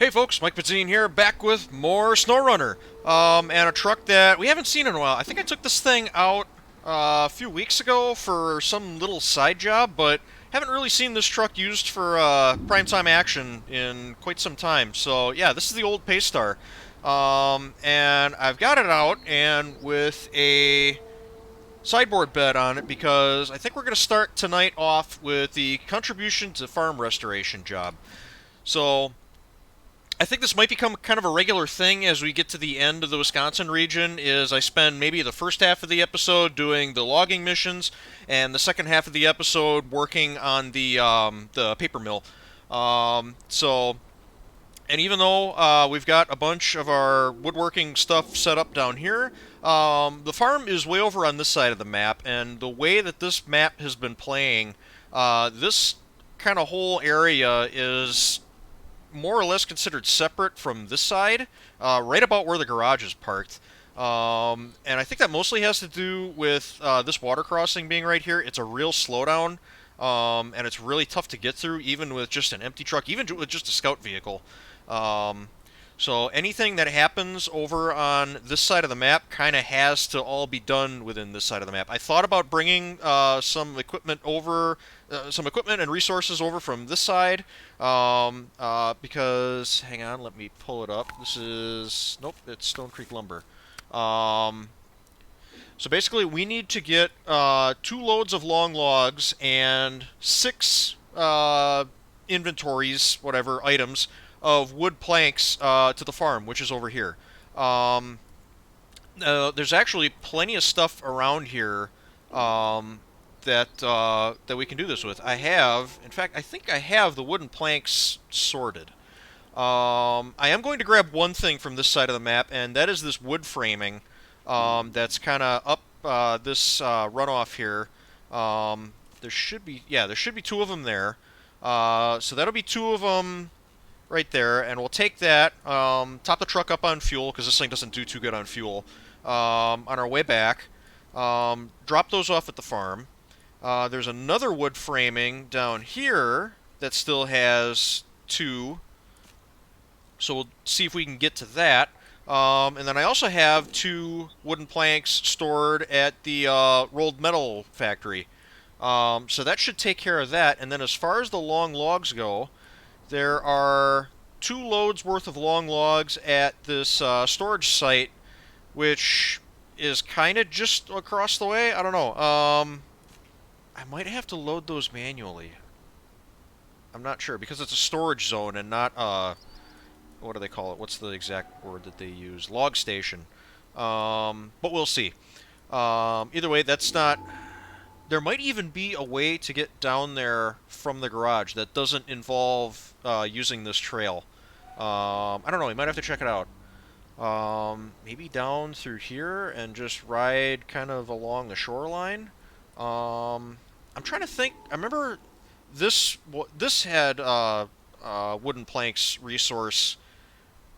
Hey folks, Mike Pizzine here, back with more SnowRunner, and a truck that we haven't seen in a while. I think I took this thing out a few weeks ago for some little side job, but haven't really seen this truck used for primetime action in quite some time. So yeah, this is the old Paystar, and I've got it out and with a sideboard bed on it because I think we're going to start tonight off with the contribution to farm restoration job. So I think this might become kind of a regular thing as we get to the end of the Wisconsin region. Is I spend maybe the first half of the episode doing the logging missions, and the second half of the episode working on the paper mill. So, and even though we've got a bunch of our woodworking stuff set up down here, the farm is way over on this side of the map, and the way that this map has been playing, this kind of whole area is more or less considered separate from this side, right about where the garage is parked. And I think that mostly has to do with this water crossing being right here. It's a real slowdown, and it's really tough to get through, even with just an empty truck, even with just a scout vehicle. Um, so anything that happens over on this side of the map kind of has to all be done within this side of the map. I thought about bringing some equipment and resources over from this side, because hang on, let me pull it up. This is nope, it's Stone Creek Lumber. Um, so basically, we need to get 2 loads of long logs and 6 inventories, whatever items of wood planks to the farm, which is over here. Um, there's actually plenty of stuff around here that we can do this with. In fact, I think I have the wooden planks sorted. I am going to grab one thing from this side of the map, and that is this wood framing that's kind of up this runoff here. There should be 2 of them there. So that'll be 2 of them right there, and we'll take that, top the truck up on fuel, because this thing doesn't do too good on fuel, on our way back. Drop those off at the farm. There's another wood framing down here that still has 2, so we'll see if we can get to that. And then I also have 2 wooden planks stored at the rolled metal factory. So that should take care of that. And then as far as the long logs go, there are 2 loads worth of long logs at this storage site, which is kind of just across the way. I don't know. I might have to load those manually. I'm not sure because it's a storage zone and not what do they call it? What's the exact word that they use? Log station. But we'll see. Either way, that's not. There might even be a way to get down there from the garage that doesn't involve using this trail. I don't know. You might have to check it out. Maybe down through here and just ride kind of along the shoreline. I'm trying to think. I remember this had wooden planks resource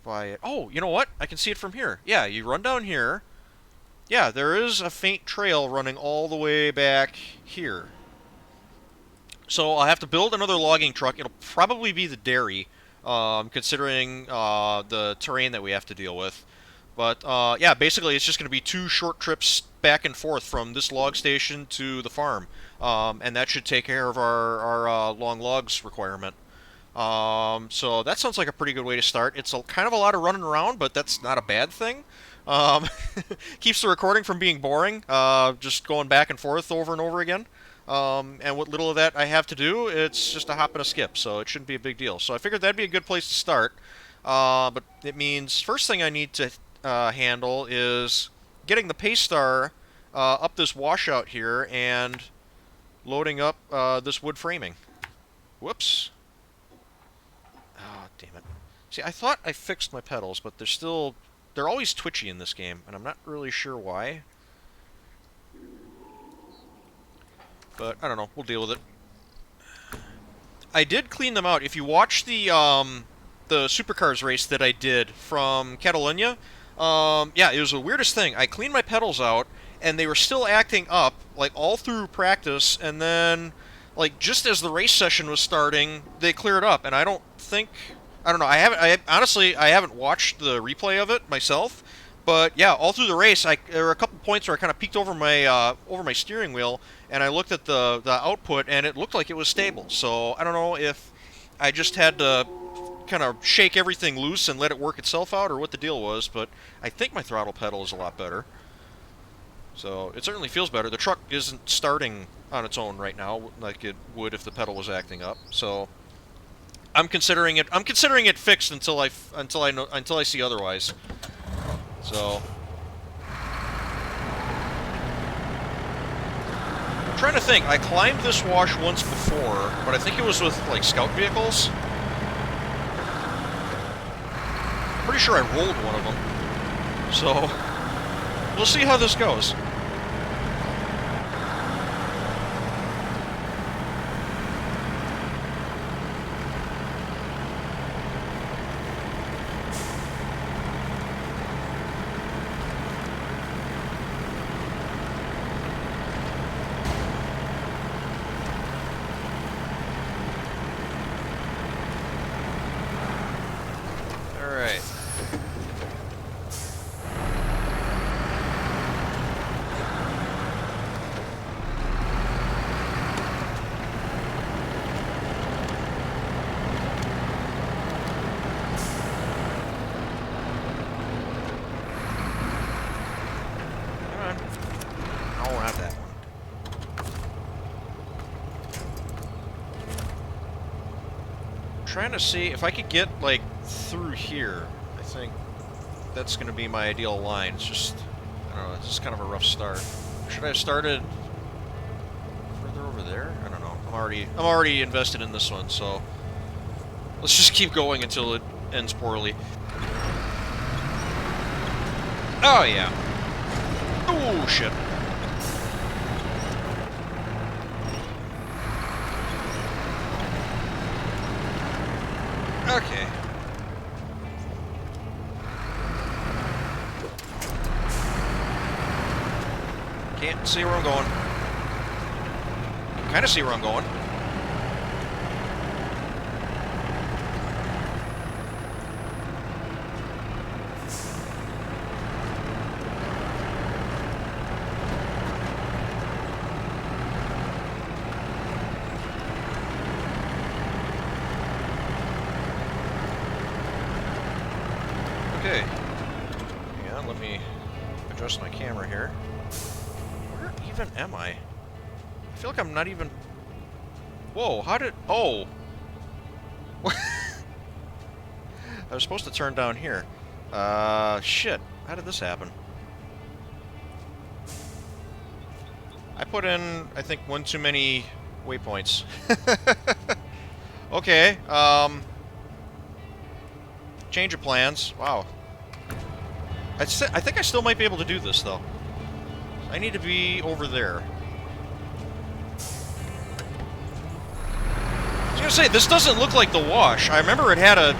by it. Oh, you know what? I can see it from here. Yeah, you run down here. Yeah, there is a faint trail running all the way back here. So I'll have to build another logging truck. It'll probably be the dairy, considering the terrain that we have to deal with. But yeah, basically it's just going to be 2 short trips back and forth from this log station to the farm. And that should take care of our long logs requirement. So that sounds like a pretty good way to start. It's kind of a lot of running around, but that's not a bad thing. Um, keeps the recording from being boring, just going back and forth over and over again. And what little of that I have to do, it's just a hop and a skip, so it shouldn't be a big deal. So I figured that'd be a good place to start. But it means first thing I need to handle is getting the Paystar up this washout here and loading up this wood framing. Whoops. Oh, damn it. See, I thought I fixed my pedals, but they're always twitchy in this game, and I'm not really sure why. But I don't know, we'll deal with it. I did clean them out. If you watch the supercars race that I did from Catalonia, yeah, it was the weirdest thing. I cleaned my pedals out, and they were still acting up, like all through practice, and then, like just as the race session was starting, they cleared up, and I don't think I don't know. Honestly, I haven't watched the replay of it myself, but yeah, all through the race, there were a couple points where I kind of peeked over my steering wheel, and I looked at the output, and it looked like it was stable. So I don't know if I just had to kind of shake everything loose and let it work itself out, or what the deal was. But I think my throttle pedal is a lot better. So it certainly feels better. The truck isn't starting on its own right now like it would if the pedal was acting up. So I'm considering it. I'm considering it fixed until I see otherwise. So I'm trying to think. I climbed this wash once before, but I think it was with like scout vehicles. I'm pretty sure I rolled one of them. So we'll see how this goes. Trying to see if I could get like through here. I think that's going to be my ideal line. It's just, I don't know, it's just kind of a rough start. Should I have started further over there? I don't know. I'm already invested in this one, so let's just keep going until it ends poorly. Oh yeah. Oh shit. Okay. Can't see where I'm going. Can kind of see where I'm going. Okay. Hang on, let me adjust my camera here. Where even am I? I feel like I'm not even... Whoa, how did... Oh! I was supposed to turn down here. Shit. How did this happen? I put in, I think, one too many waypoints. Okay, change of plans. Wow. I think I still might be able to do this, though. I need to be over there. I was gonna say, this doesn't look like the wash. I remember it had a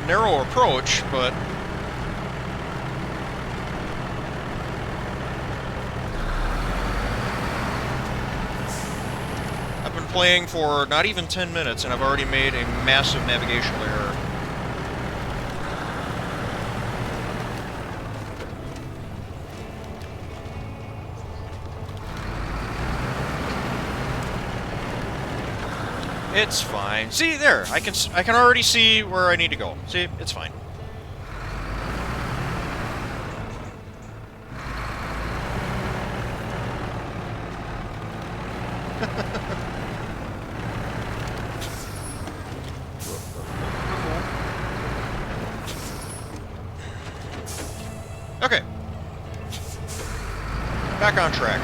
narrow approach, but... I've been playing for not even 10 minutes, and I've already made a massive navigational error. It's fine. See, there. I can already see where I need to go. See, it's fine. Okay. Back on track.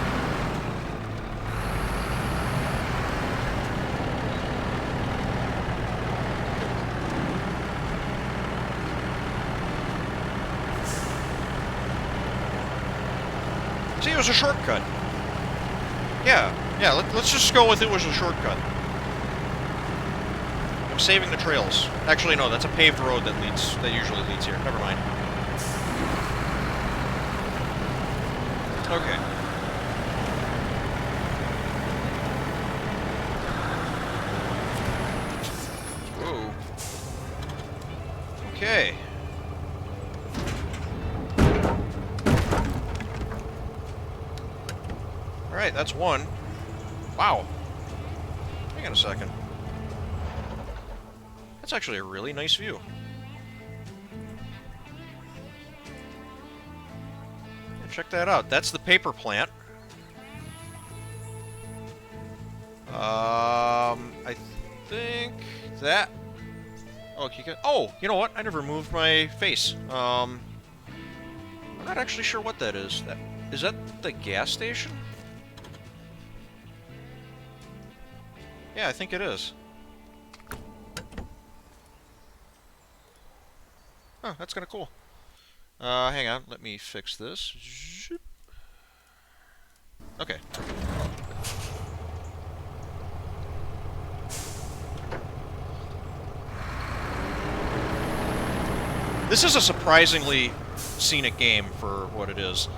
See, it was a shortcut. Yeah, let's just go with it was a shortcut. I'm saving the trails. Actually, no, that's a paved road that usually leads here. Never mind. Okay. Okay. Alright, that's one. Wow. Hang on a second. That's actually a really nice view. Check that out. That's the paper plant. I think that... Oh, you know what? I never moved my face. I'm not actually sure what that is. Is that the gas station? Yeah, I think it is. Oh, that's kind of cool. Hang on. Let me fix this. Okay. This is a surprisingly scenic game for what it is.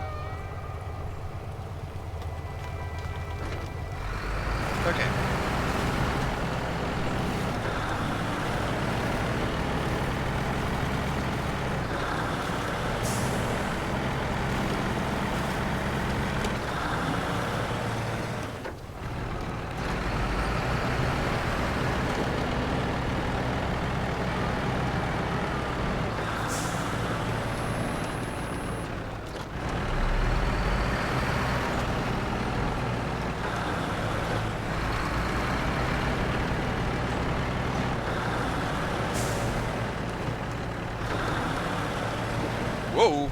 Okay. Whoa.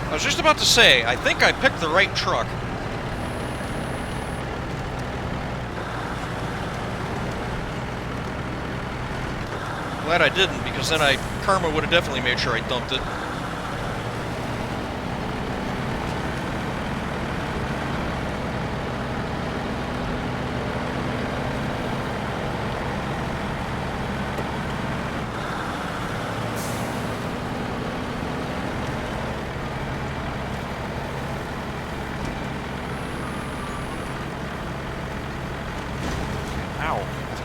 I was just about to say, I think I picked the right truck. Glad I didn't, because then karma would have definitely made sure I dumped it.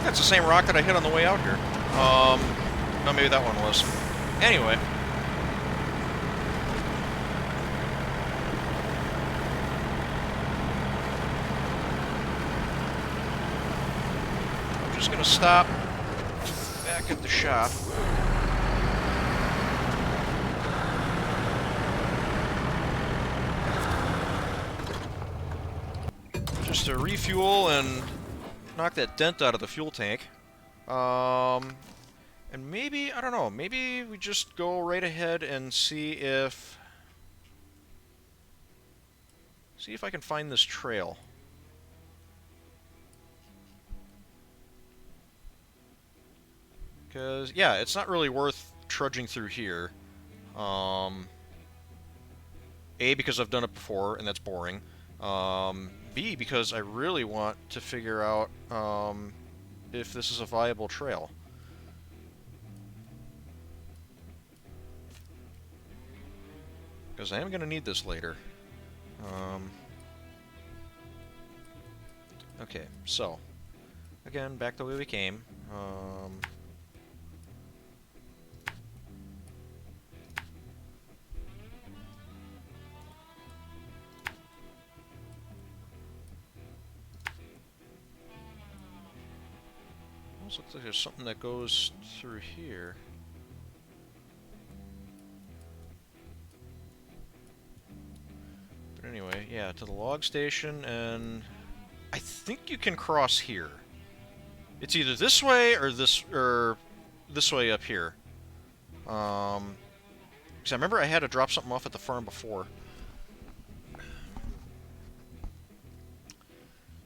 That's the same rock that I hit on the way out here. No, maybe that one was. Anyway. I'm just gonna stop back at the shop. Just to refuel and knock that dent out of the fuel tank. And maybe, I don't know, maybe we just go right ahead and see if I can find this trail. Because, yeah, it's not really worth trudging through here. A, because I've done it before, and that's boring. B, because I really want to figure out if this is a viable trail. Because I am going to need this later. Okay, so, again, back the way we came. Looks like there's something that goes through here. But anyway, yeah, to the log station, and I think you can cross here. It's either this way or this way up here. Because I remember I had to drop something off at the farm before.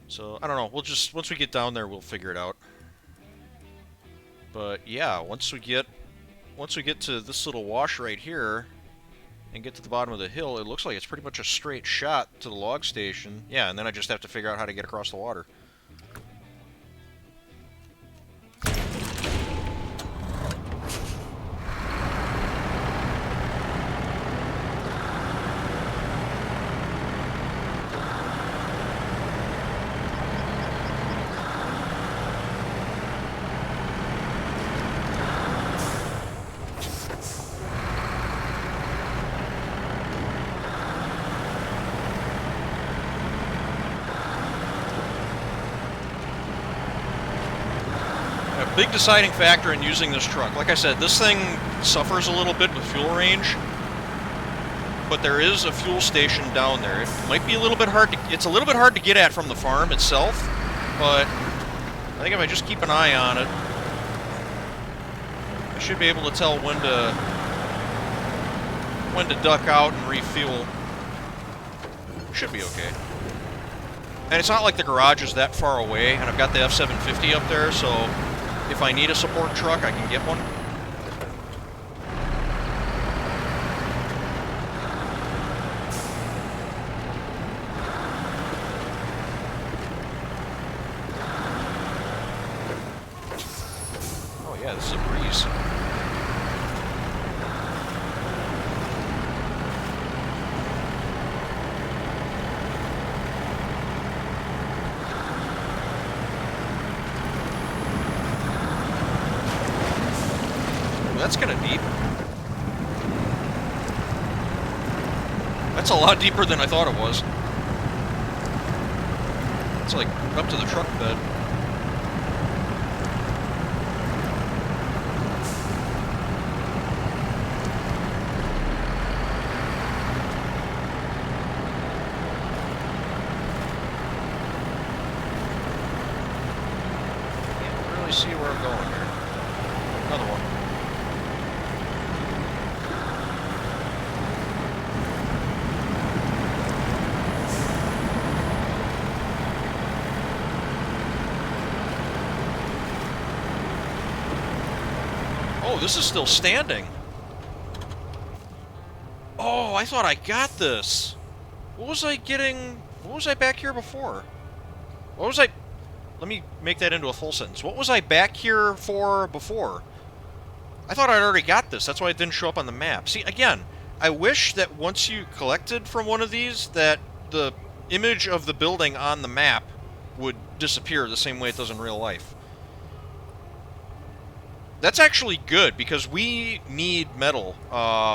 So I don't know. Once we get down there, we'll figure it out. But yeah, once we get to this little wash right here and get to the bottom of the hill, it looks like it's pretty much a straight shot to the log station. Yeah, and then I just have to figure out how to get across the water. a big deciding factor in using this truck. Like I said, this thing suffers a little bit with fuel range, but there is a fuel station down there. It might be a little bit hard to, it's a little bit hard to get at from the farm itself, but I think if I just keep an eye on it, I should be able to tell when to duck out and refuel. Should be okay. And it's not like the garage is that far away, and I've got the F-750 up there, so if I need a support truck, I can get one. Oh yeah, this is a breeze. That's kind of deep. That's a lot deeper than I thought it was. It's like up to the truck bed. Can't really see where I'm going here. Another one. Oh, this is still standing. Oh, I thought I got this. What was I getting? What was I back here before? What was I... Let me make that into a full sentence. What was I back here for before? I thought I'd already got this. That's why it didn't show up on the map. See, again, I wish that once you collected from one of these, that the image of the building on the map would disappear the same way it does in real life. That's actually good, because we need metal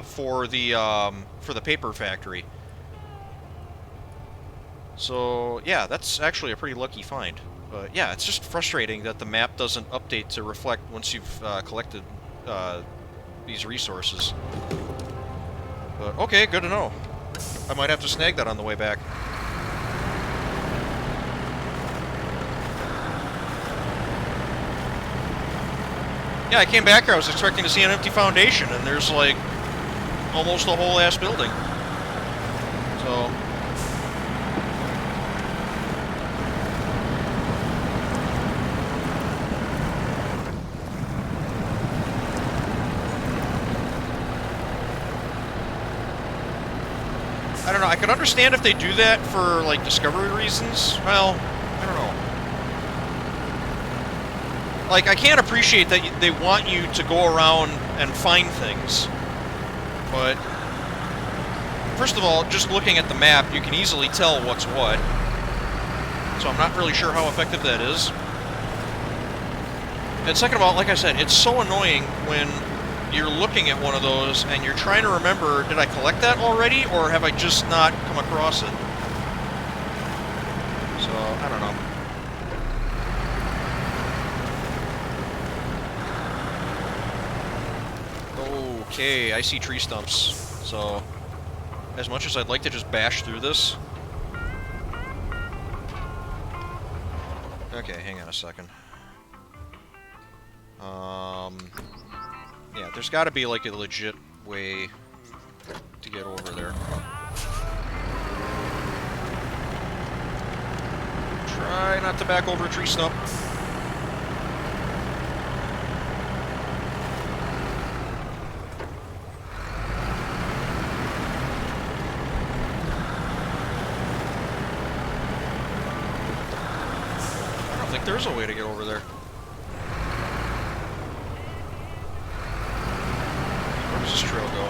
for the paper factory. So, yeah, that's actually a pretty lucky find. But, yeah, it's just frustrating that the map doesn't update to reflect once you've collected these resources. But, okay, good to know. I might have to snag that on the way back. Yeah, I came back here, I was expecting to see an empty foundation, and there's, like, almost a whole ass building. So... I don't know, I could understand if they do that for, like, discovery reasons. Well, I don't know. Like, I can't appreciate that they want you to go around and find things. But, first of all, just looking at the map, you can easily tell what's what. So I'm not really sure how effective that is. And second of all, like I said, it's so annoying when you're looking at one of those and you're trying to remember, did I collect that already, or have I just not come across it? So, I don't know. Okay, I see tree stumps, so as much as I'd like to just bash through this... Okay, hang on a second. Yeah, there's gotta be like a legit way to get over there. Try not to back over a tree stump. There's a way to get over there. Where does this trail go?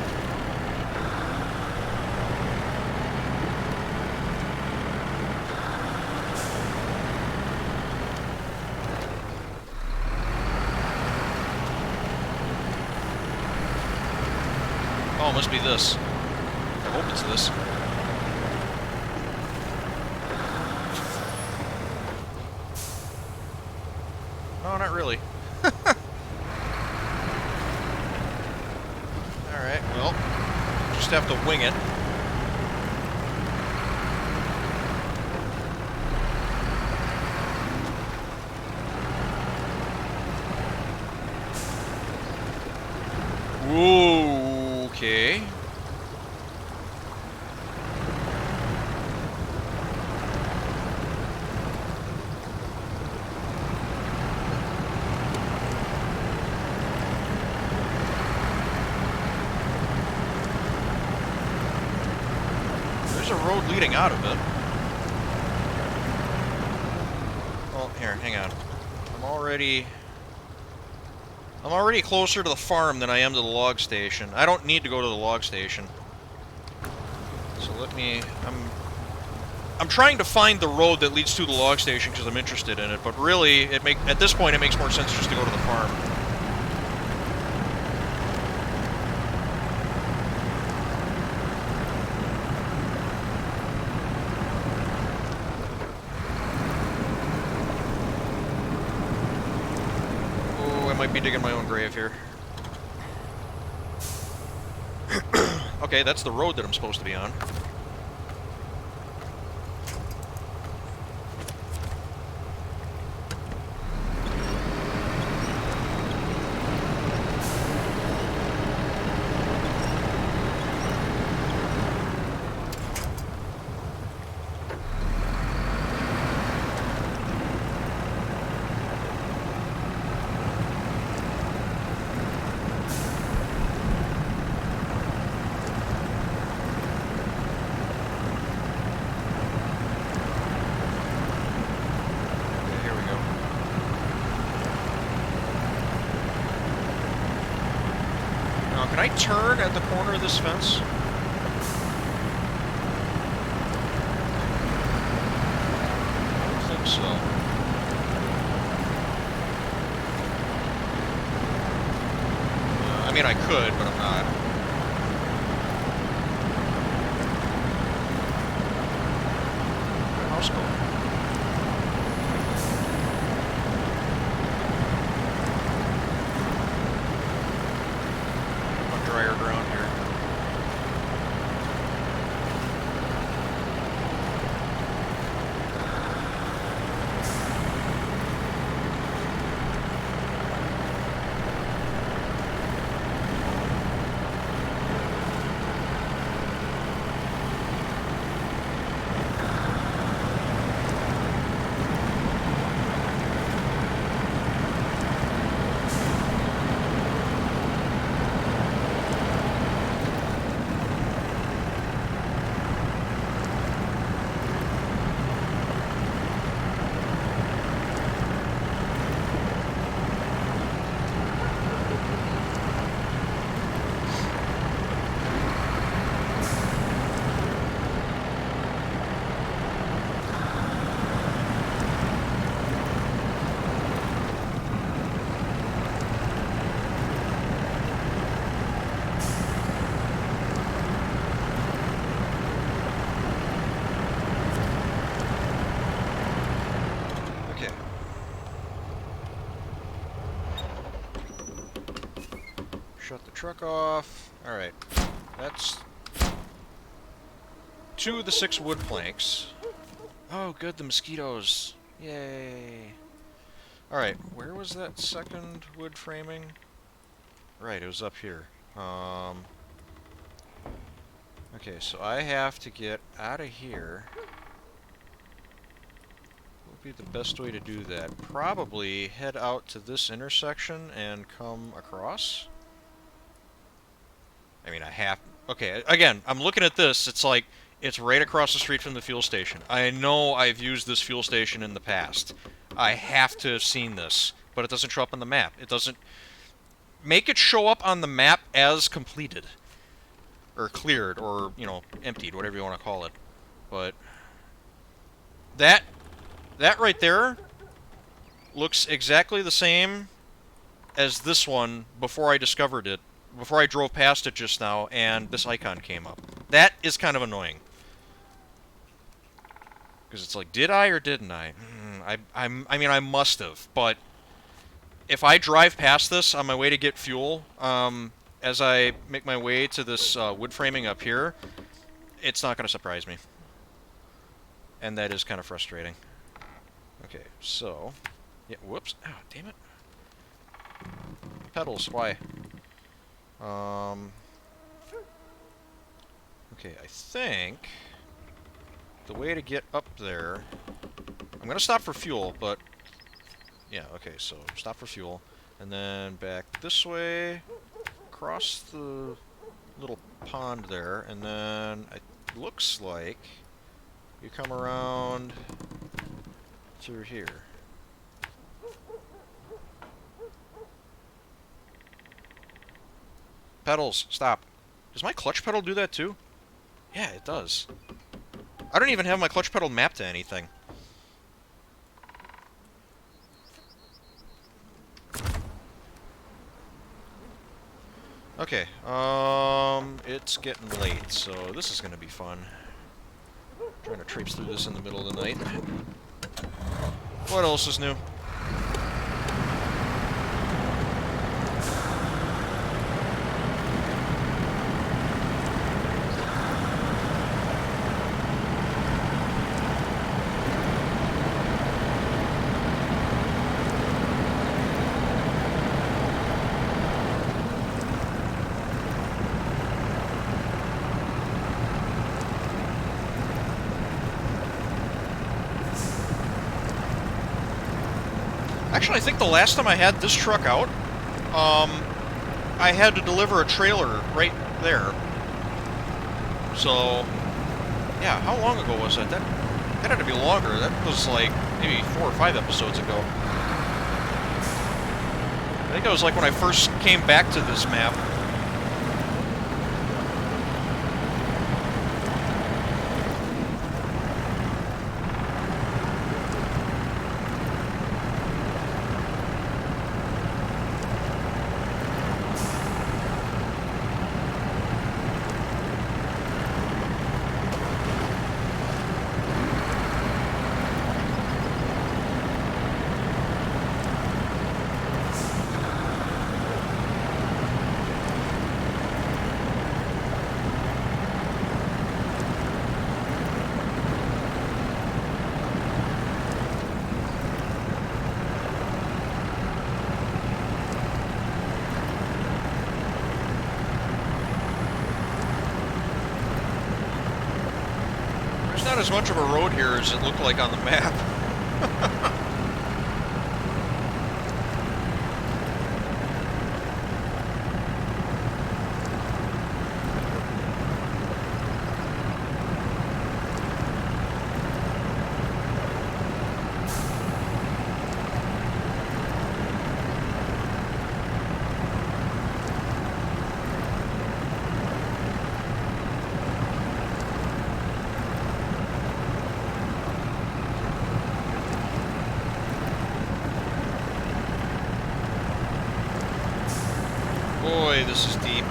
Oh, it must be this. I hope it's this. No, not really. just have to wing it. Whoa, okay. There's a road leading out of it. Oh, here, hang on. I'm already closer to the farm than I am to the log station. I don't need to go to the log station. So let me... I'm trying to find the road that leads to the log station because I'm interested in it, but really, at this point, it makes more sense just to go to the farm. Oh, I might be digging my own grave here. Okay, that's the road that I'm supposed to be on. Can I turn at the corner of this fence? I don't think so. I mean, I could, but I'm not. House go. Drier ground here. Shut the truck off. Alright. That's 2 of the 6 wood planks. Oh, good, the mosquitoes. Yay. Alright, where was that second wood framing? Right, it was up here. Okay, so I have to get out of here. What would be the best way to do that? Probably head out to this intersection and come across. I mean, I have... Okay, again, I'm looking at this. It's like, it's right across the street from the fuel station. I know I've used this fuel station in the past. I have to have seen this, but it doesn't show up on the map. It doesn't... Make it show up on the map as completed. Or cleared, or, you know, emptied, whatever you want to call it. But... That right there looks exactly the same as this one before I discovered it. Before I drove past it just now, and this icon came up. That is kind of annoying. Because it's like, did I or didn't I? I mean, I must have, but if I drive past this on my way to get fuel, as I make my way to this wood framing up here, it's not going to surprise me. And that is kind of frustrating. Okay, so... Yeah, whoops. Oh, damn it. Pedals, why? Okay, I think... the way to get up there... I'm going to stop for fuel, but... Yeah, okay, so stop for fuel. And then back this way... across the little pond there, and then it looks like you come around through here. Pedals, stop. Does my clutch pedal do that too? Yeah, it does. I don't even have my clutch pedal mapped to anything. Okay, it's getting late, so this is gonna be fun. Trying to traipse through this in the middle of the night. What else is new? Actually, I think the last time I had this truck out, I had to deliver a trailer right there. So, yeah, how long ago was that? That had to be longer. That was like maybe 4 or 5 episodes ago. I think it was like when I first came back to this map. Not as much of a road here as it looked like on the map. Boy, this is deep.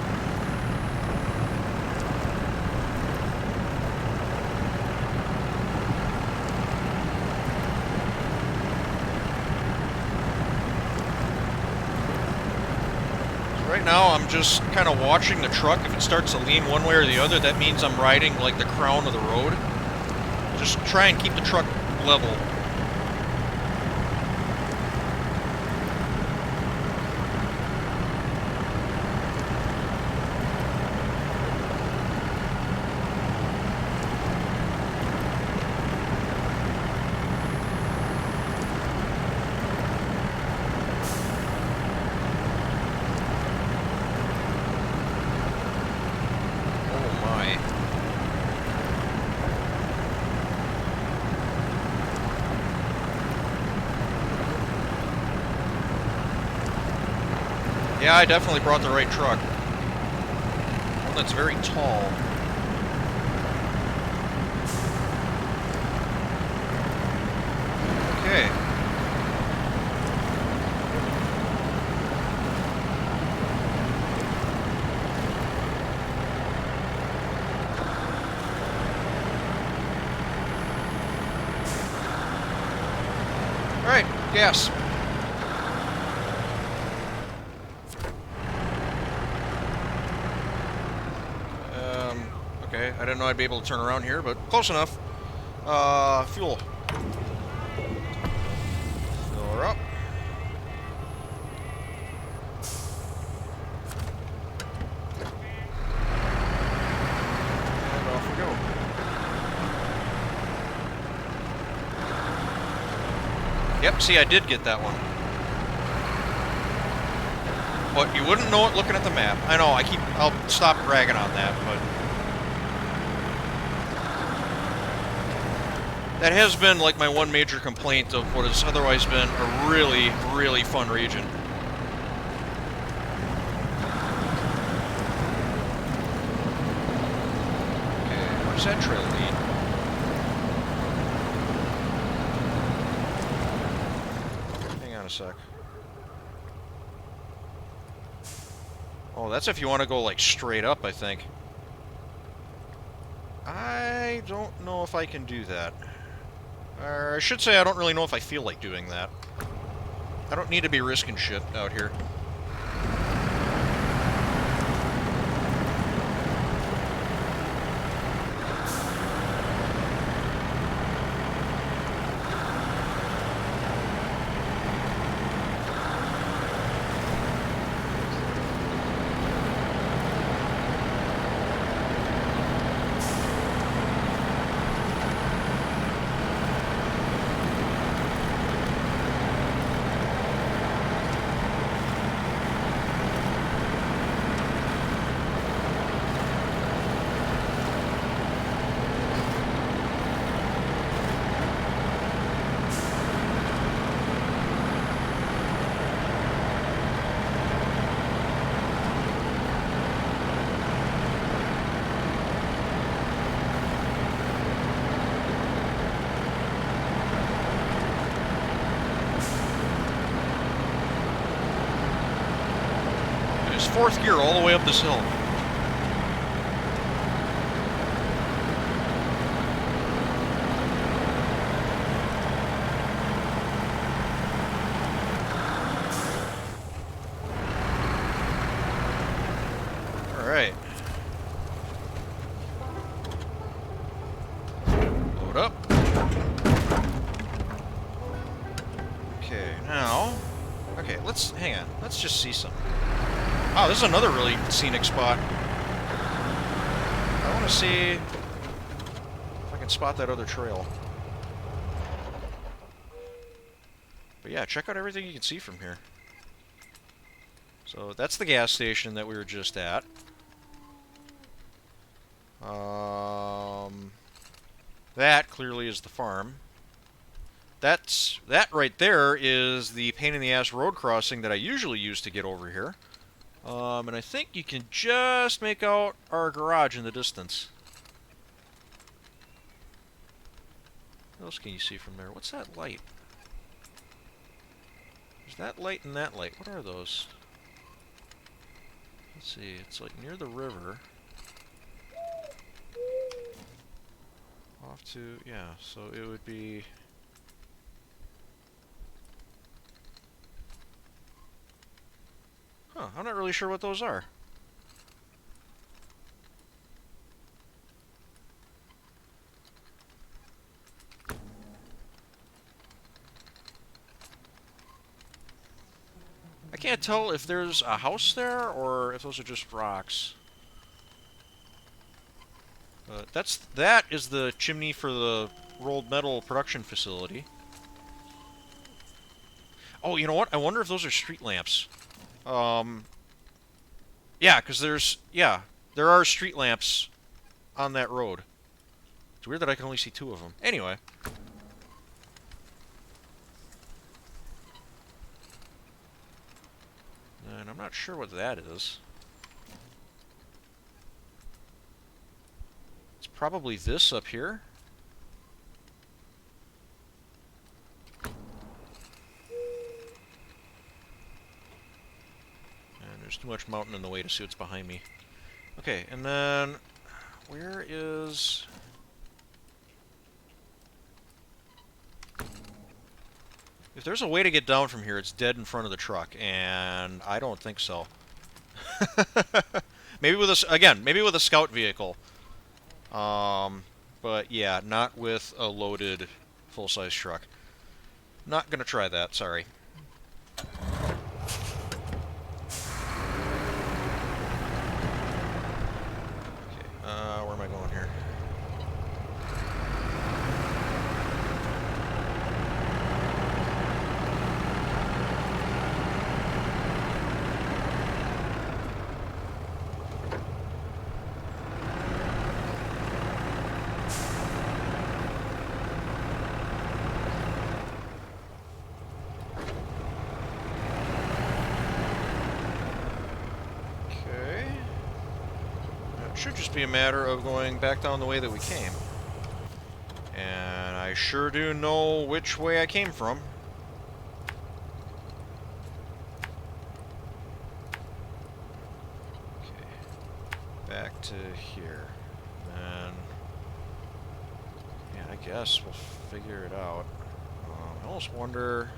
So right now, I'm just kind of watching the truck. If it starts to lean one way or the other, that means I'm riding like the crown of the road. Just try and keep the truck level. Yeah, I definitely brought the right truck. One that's very tall. Okay. All right, gas. I didn't know I'd be able to turn around here, but close enough. Fuel. Fill her up. And off we go. Yep, see, I did get that one. But you wouldn't know it looking at the map. I know, I'll stop bragging on that, but... that has been, like, my one major complaint of what has otherwise been a really, really fun region. Okay, where's that trail lead? Hang on a sec. Oh, that's if you want to go, like, straight up, I think. I don't know if I can do that. Or I should say I don't really know if I feel like doing that. I don't need to be risking shit out here. Fourth gear all the way up this hill. Alright. Load up. Okay, now... okay, hang on. Let's just see something. Oh, this is another really scenic spot. I want to see if I can spot that other trail. But yeah, check out everything you can see from here. So that's the gas station that we were just at. That clearly is the farm. That right there is the pain in the ass road crossing that I usually use to get over here. And I think you can just make out our garage in the distance. What else can you see from there? What's that light? There's that light and that light. What are those? Let's see. It's like near the river. Off to... yeah, so it would be... huh, I'm not really sure what those are. I can't tell if there's a house there or if those are just rocks. That is the chimney for the rolled metal production facility. Oh, you know what? I wonder if those are street lamps. Yeah, because there are street lamps on that road. It's weird that I can only see two of them. Anyway. And I'm not sure what that is. It's probably this up here. There's too much mountain in the way to see what's behind me. Okay, and then... where is... if there's a way to get down from here, it's dead in front of the truck, and I don't think so. Maybe with a... again, maybe with a scout vehicle. But yeah, not with a loaded full-size truck. Not gonna try that, sorry. Where am I going here? Okay. It should just be a matter of going back down the way that we came. And I sure do know which way I came from. Okay. Back to here. And yeah, I guess we'll figure it out. I almost wonder...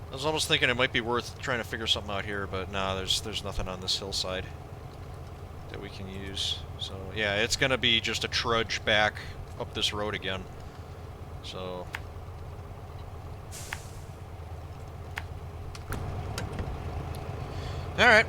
I was almost thinking it might be worth trying to figure something out here, but nah, there's nothing on this hillside that we can use. So yeah, it's gonna be just a trudge back up this road again. So all right.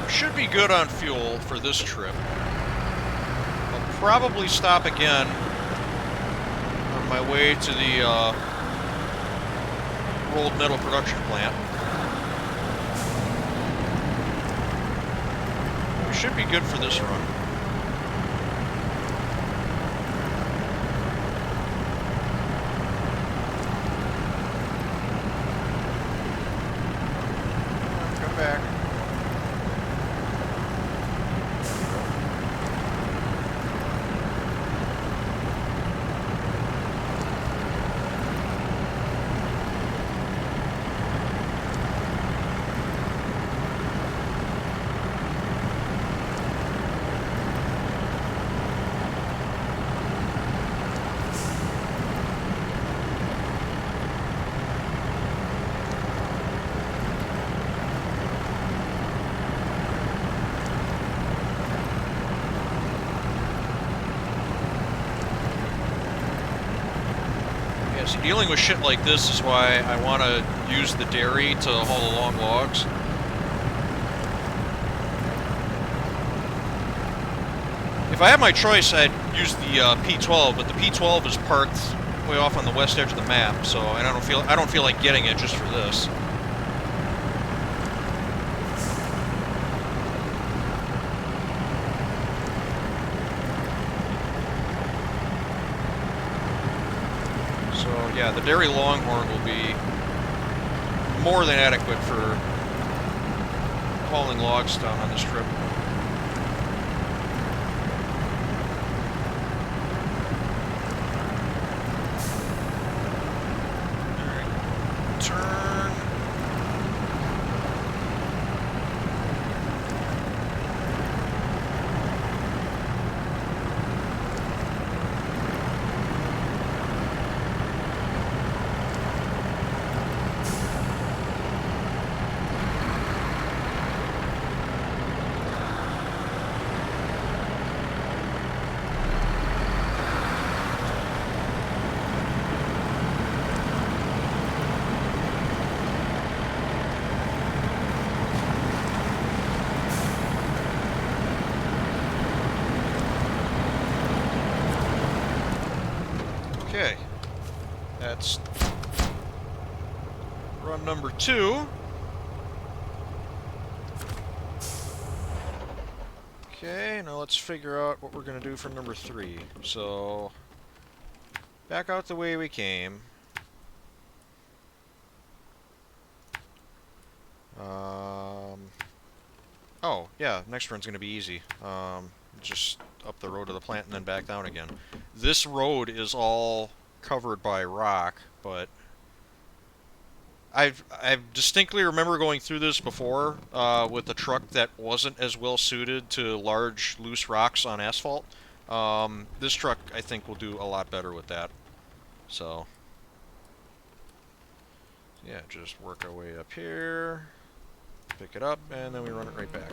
Should be good on fuel for this trip. I'll probably stop again on my way to the rolled metal production plant. We should be good for this run. Come back. See, dealing with shit like this is why I want to use the dairy to haul the long logs. If I had my choice, I'd use the P12, but the P12 is parked way off on the west edge of the map, so I don't feel like getting it just for this. Yeah, the Dairy Longhorn will be more than adequate for hauling logs down on this trip. Alright, turn. Okay, that's run number 2. Okay, now let's figure out what we're going to do for number 3. So, back out the way we came. Oh, yeah, next run's going to be easy. Just up the road to the plant and then back down again. This road is all covered by rock, but I distinctly remember going through this before with a truck that wasn't as well suited to large, loose rocks on asphalt. This truck, I think, will do a lot better with that. So, yeah, just work our way up here, pick it up, and then we run it right back.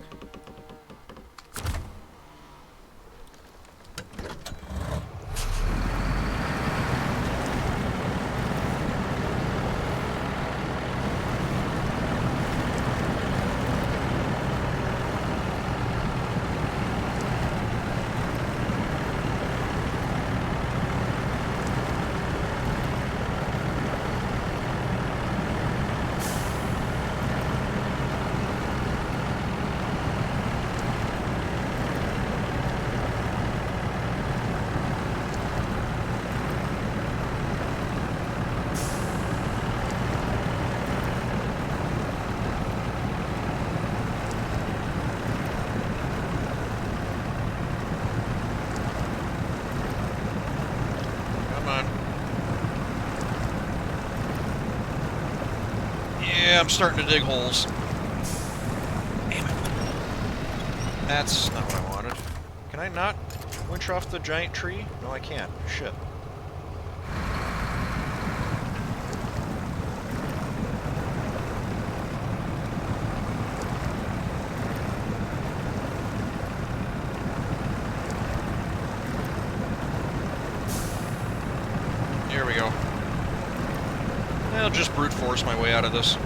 Yeah, I'm starting to dig holes. Damn it. That's not what I wanted. Can I not winch off the giant tree? No, I can't. Shit. Here we go. I'll just brute force my way out of this.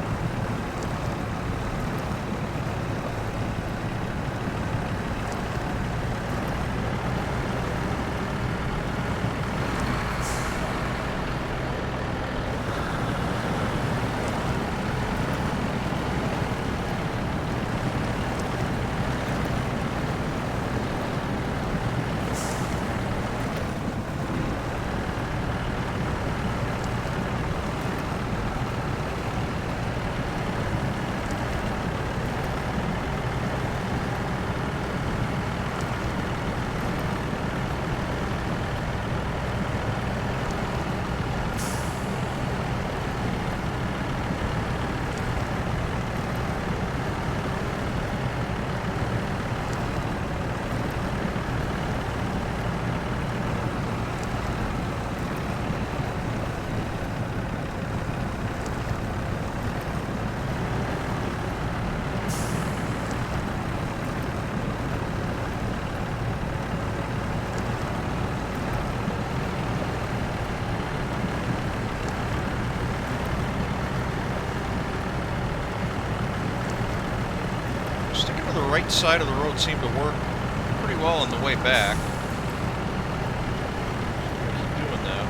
Sticking to the right side of the road seemed to work pretty well on the way back. Keep doing that.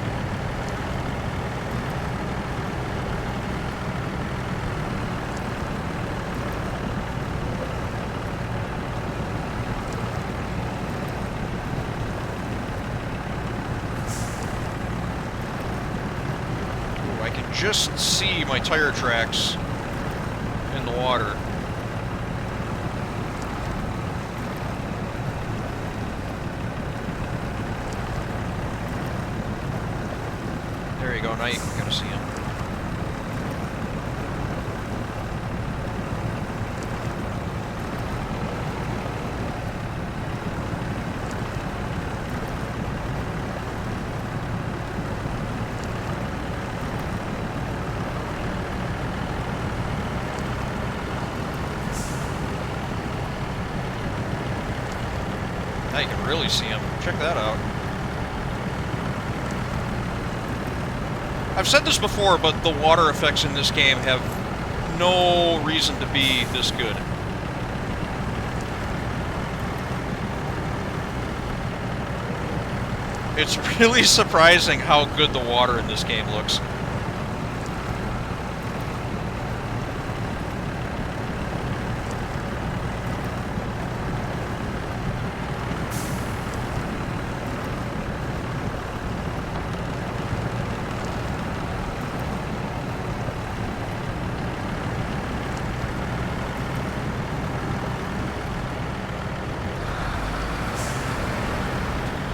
just see my tire tracks in the water. There you go, now you can kind of see them. Now you can really see them. Check that out. I've said this before, but the water effects in this game have no reason to be this good. It's really surprising how good the water in this game looks.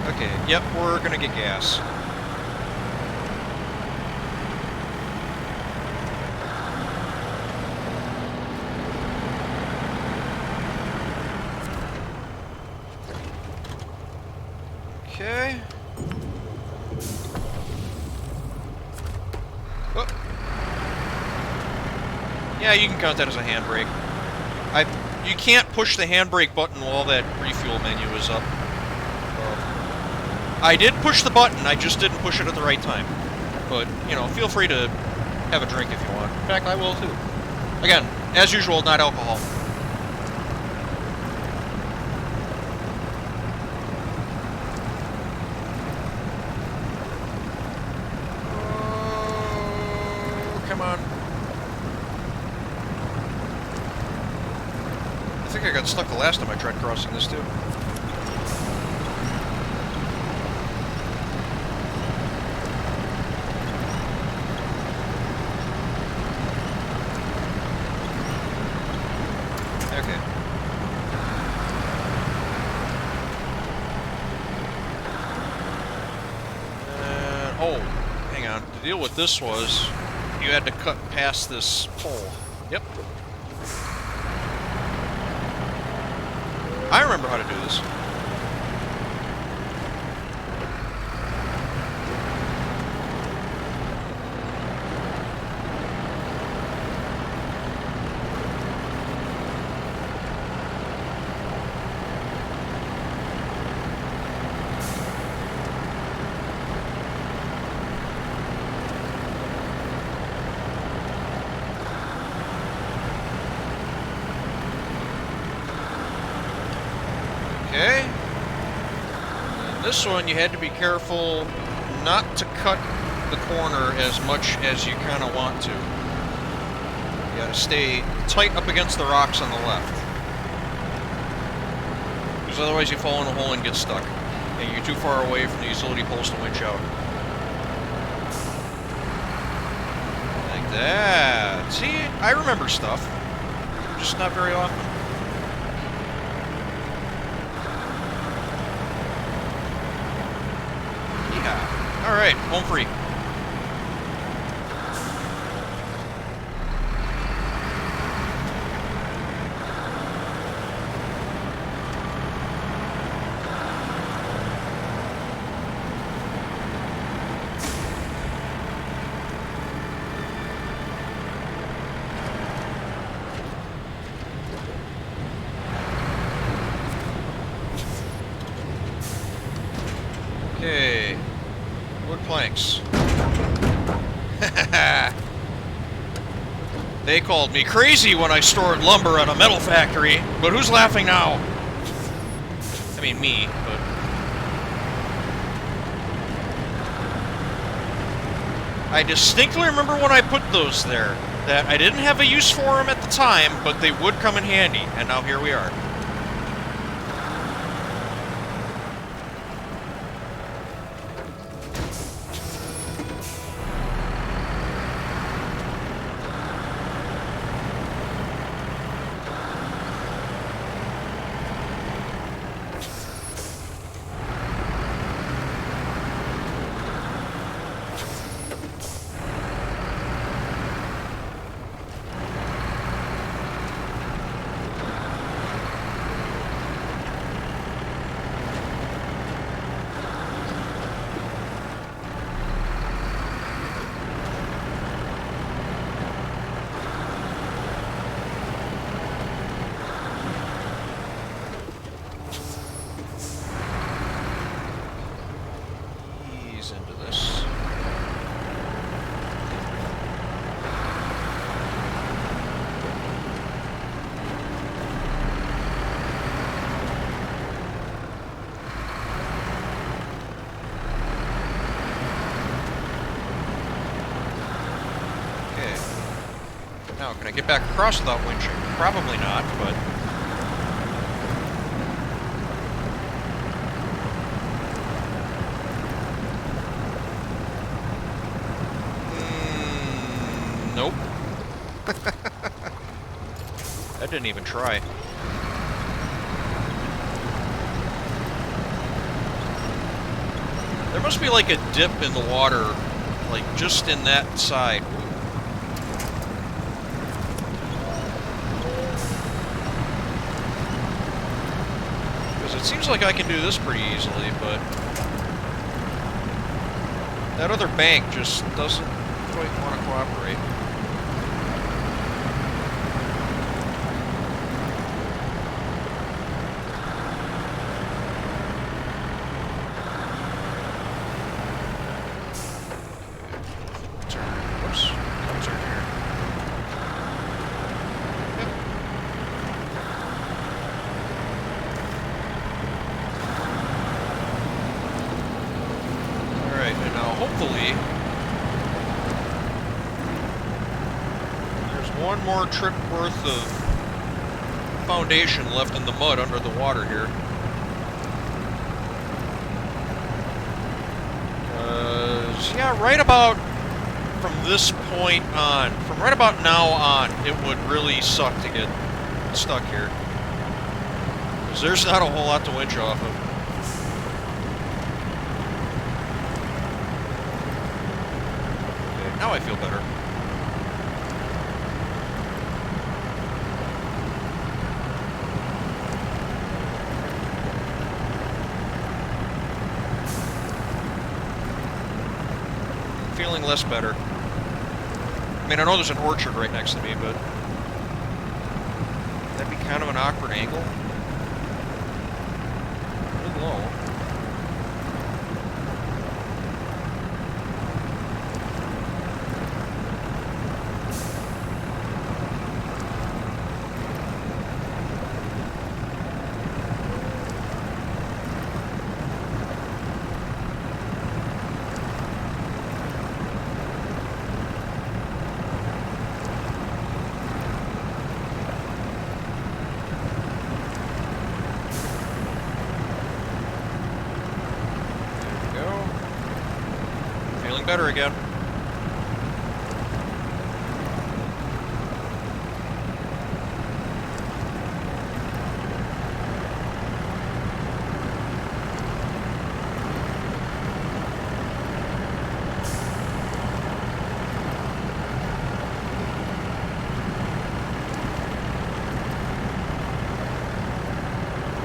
Okay, yep, we're gonna get gas. Okay. Oh. Yeah, you can count that as a handbrake. You can't push the handbrake button while that refuel menu is up. I did push the button, I just didn't push it at the right time. But, you know, feel free to have a drink if you want. In fact, I will too. Again, as usual, not alcohol. Oh, come on. I think I got stuck the last time I tried crossing this too. Oh, hang on. The deal with this was you had to cut past this pole. Yep. I remember how to do this. Okay. And this one, you had to be careful not to cut the corner as much as you kind of want to. You gotta stay tight up against the rocks on the left. Because otherwise you fall in a hole and get stuck. And you're too far away from the utility poles to winch out. Like that. See, I remember stuff. Just not very often. Alright, home free. Okay. Wood planks. They called me crazy when I stored lumber at a metal factory, but who's laughing now? I mean, me, but... I distinctly remember when I put those there, that I didn't have a use for them at the time, but they would come in handy, and now here we are. Now, can I get back across without winching? Probably not, but... Nope. That didn't even try. There must be like a dip in the water, like just in that side. Because it seems like I can do this pretty easily, but that other bank just doesn't quite want to cooperate. Hopefully, there's one more trip worth of foundation left in the mud under the water here. Yeah, right about from this point on, from right about now on, it would really suck to get stuck here. Because there's not a whole lot to winch off of. Now I feel better. Feeling less better. I mean, I know there's an orchard right next to me, but that'd be kind of an awkward angle. A little low. Better again.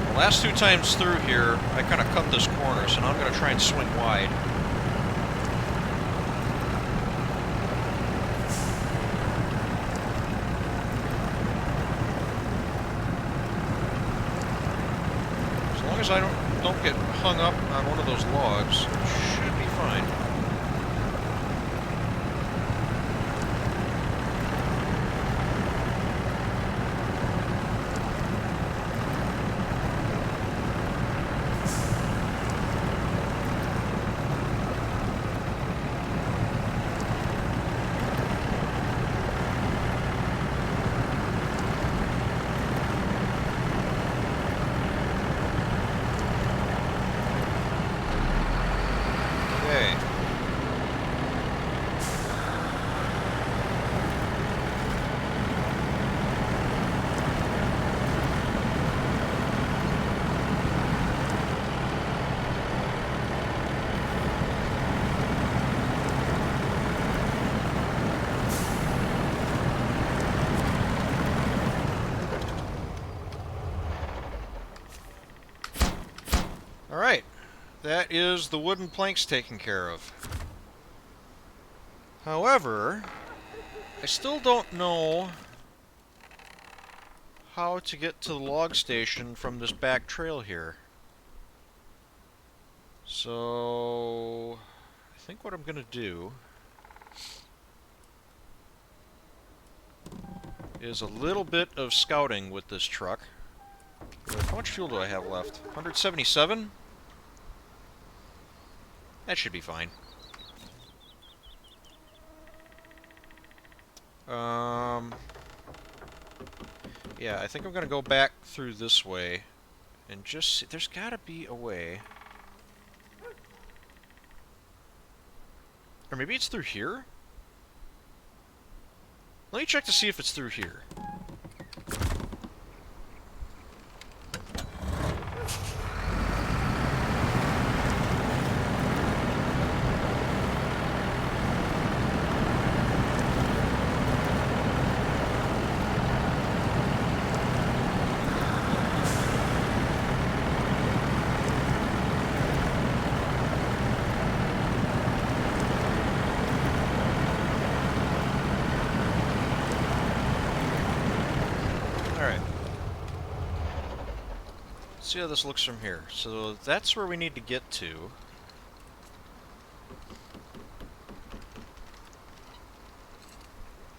The last two times through here, I kind of cut this corner, so now I'm going to try and swing wide. As I don't get hung up on one of those logs, it should be fine. Alright, that is the wooden planks taken care of. However, I still don't know how to get to the log station from this back trail here. So, I think what I'm going to do is a little bit of scouting with this truck. How much fuel do I have left? 177? That should be fine. Yeah, I think I'm gonna go back through this way and just see. There's gotta be a way. Or maybe it's through here? Let me check to see if it's through here. See how this looks from here. So that's where we need to get to.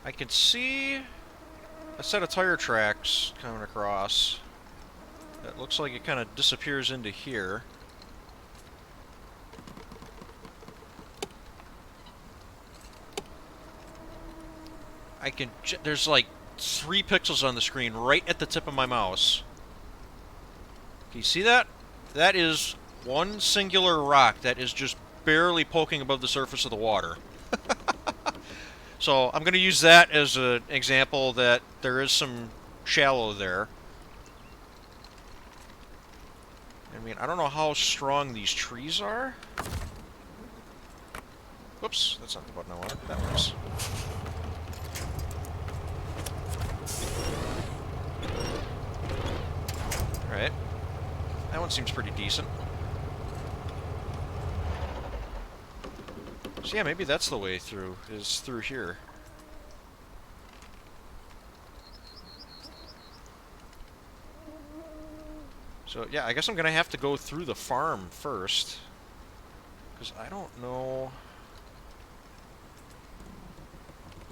I can see a set of tire tracks coming across. That looks like it kind of disappears into here. I can... There's like 3 pixels on the screen right at the tip of my mouse. Can you see that? That is one singular rock that is just barely poking above the surface of the water. So I'm going to use that as an example that there is some shallow there. I mean, I don't know how strong these trees are. Whoops, that's not the button I wanted. That one is. Alright. That one seems pretty decent. So yeah, maybe that's the way through, is through here. So yeah, I guess I'm gonna have to go through the farm first. Because I don't know...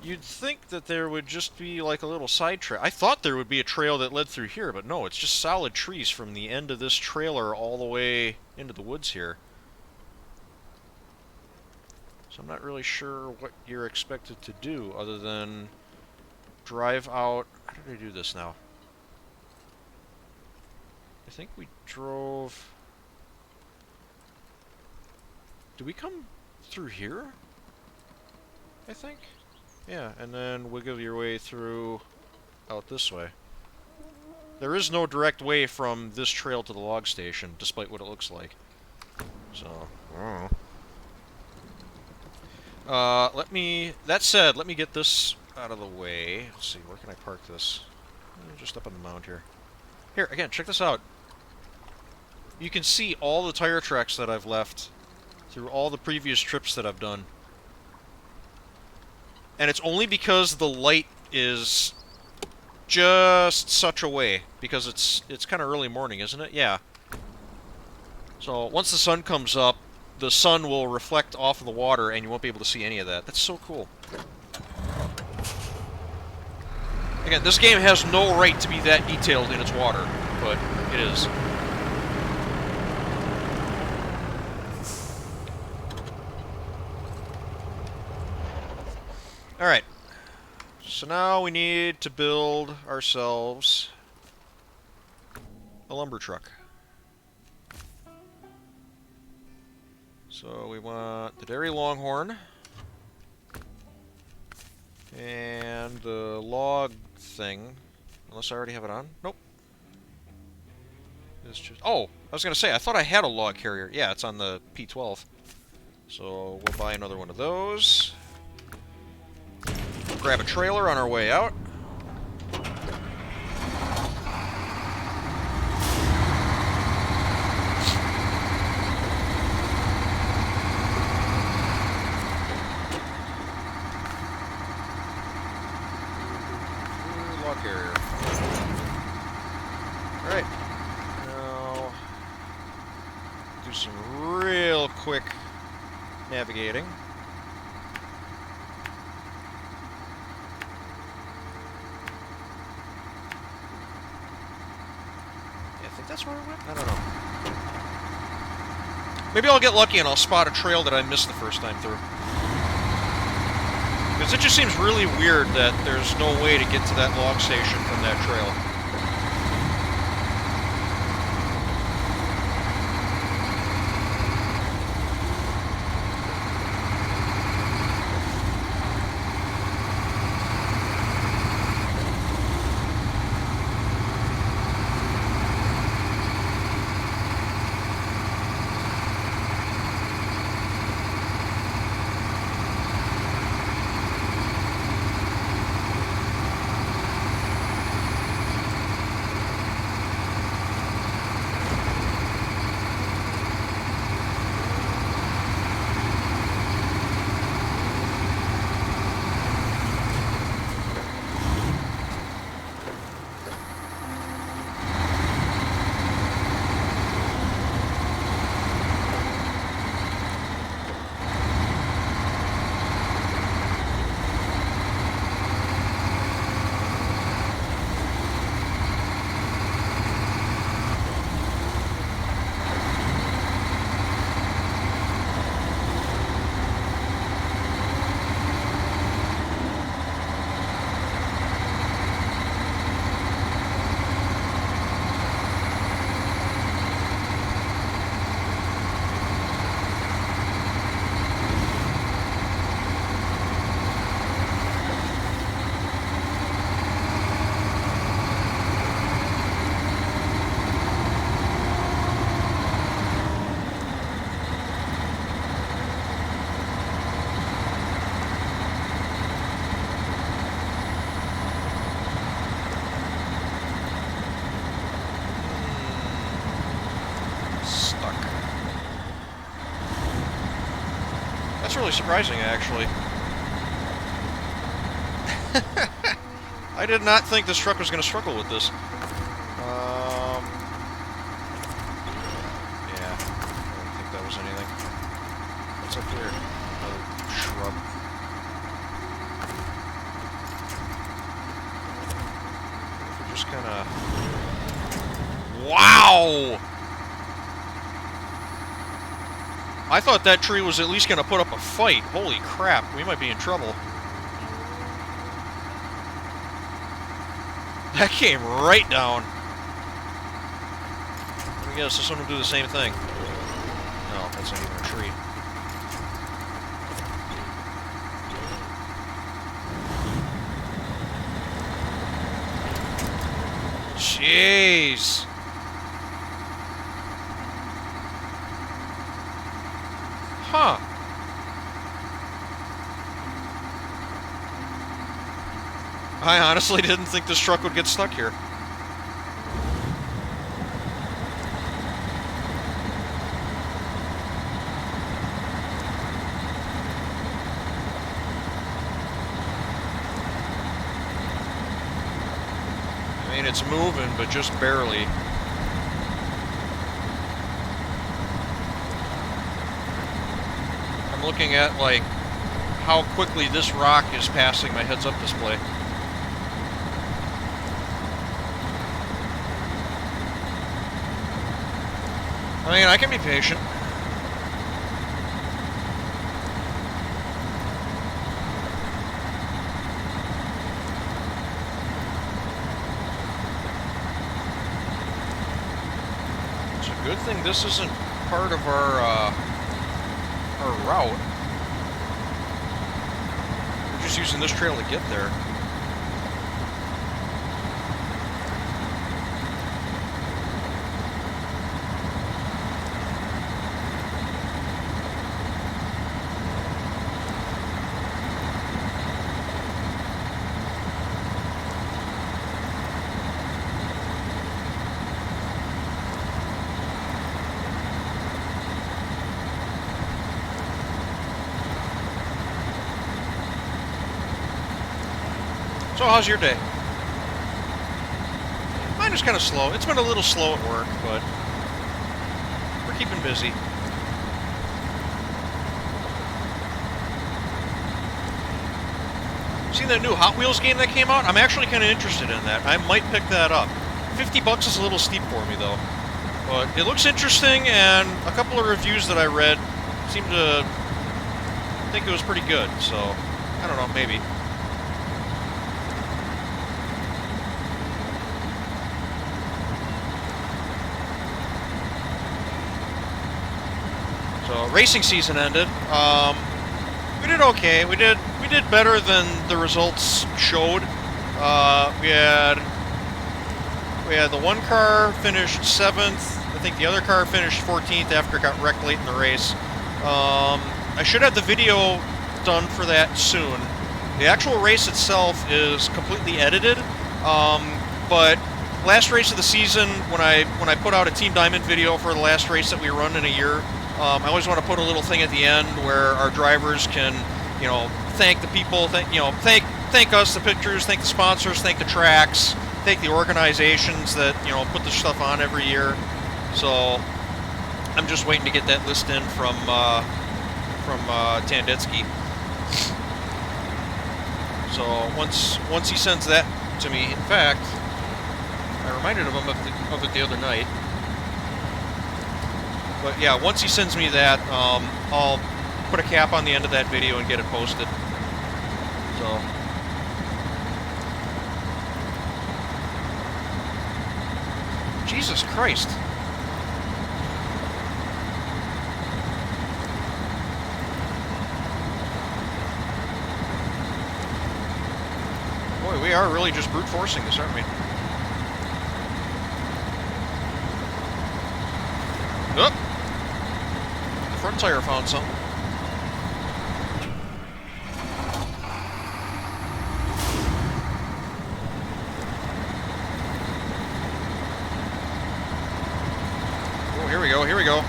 You'd think that there would just be like a little side trail. I thought there would be a trail that led through here, but no, it's just solid trees from the end of this trailer all the way into the woods here. So I'm not really sure what you're expected to do other than drive out... How did I do this now? I think we drove... Did we come through here? I think? Yeah, and then wiggle your way through out this way. There is no direct way from this trail to the log station, despite what it looks like. So, I don't know. That said, let me get this out of the way. Let's see, where can I park this? Just up on the mound here. Here, again, check this out. You can see all the tire tracks that I've left through all the previous trips that I've done. And it's only because the light is just such a way. Because it's kind of early morning, isn't it? Yeah. So once the sun comes up, the sun will reflect off of the water and you won't be able to see any of that. That's so cool. Again, this game has no right to be that detailed in its water, but it is. Alright, so now we need to build ourselves a lumber truck. So we want the Dairy Longhorn and the log thing, unless I already have it on. Nope. It's just, oh, I was going to say, I thought I had a log carrier. Yeah, it's on the P12. So we'll buy another one of those. Grab a trailer on our way out. Log carrier. Alright. Now, do some real quick navigating. That's where I went? I don't know. Maybe I'll get lucky and I'll spot a trail that I missed the first time through. Because it just seems really weird that there's no way to get to that log station from that trail. That's really surprising, actually. I did not think this truck was going to struggle with this. Yeah, I don't think that was anything. What's up here? Another shrub. We're just kind of... Wow! I thought that tree was at least going to put up a fight. Holy crap, we might be in trouble. That came right down. Let me guess, this one will do the same thing. No, that's not even a tree. Jeez. Huh. I honestly didn't think this truck would get stuck here. I mean, it's moving, but just barely. I'm looking at, like, how quickly this rock is passing my heads-up display. I mean, I can be patient. It's a good thing this isn't part of our route. We're just using this trail to get there. So how's your day? Mine is kind of slow. It's been a little slow at work, but we're keeping busy. Seen that new Hot Wheels game that came out? I'm actually kind of interested in that. I might pick that up. $50 is a little steep for me, though. But it looks interesting, and a couple of reviews that I read seem to think it was pretty good, so I don't know, maybe. So racing season ended. We did okay. We did better than the results showed. We had the one car finished 7th. I think the other car finished 14th after it got wrecked late in the race. I should have the video done for that soon. The actual race itself is completely edited, but last race of the season, when I put out a Team Diamond video for the last race that we run in a year, I always want to put a little thing at the end where our drivers can, you know, thank the people, thank us, the pictures, thank the sponsors, thank the tracks, thank the organizations that, you know, put this stuff on every year. So I'm just waiting to get that list in from Tandetsky. So once he sends that to me, in fact, I reminded him of it the other night. But yeah, once he sends me that, I'll put a cap on the end of that video and get it posted. So. Jesus Christ. Boy, we are really just brute forcing this, aren't we? Oh! The front tire found something. Oh, here we go, here we go.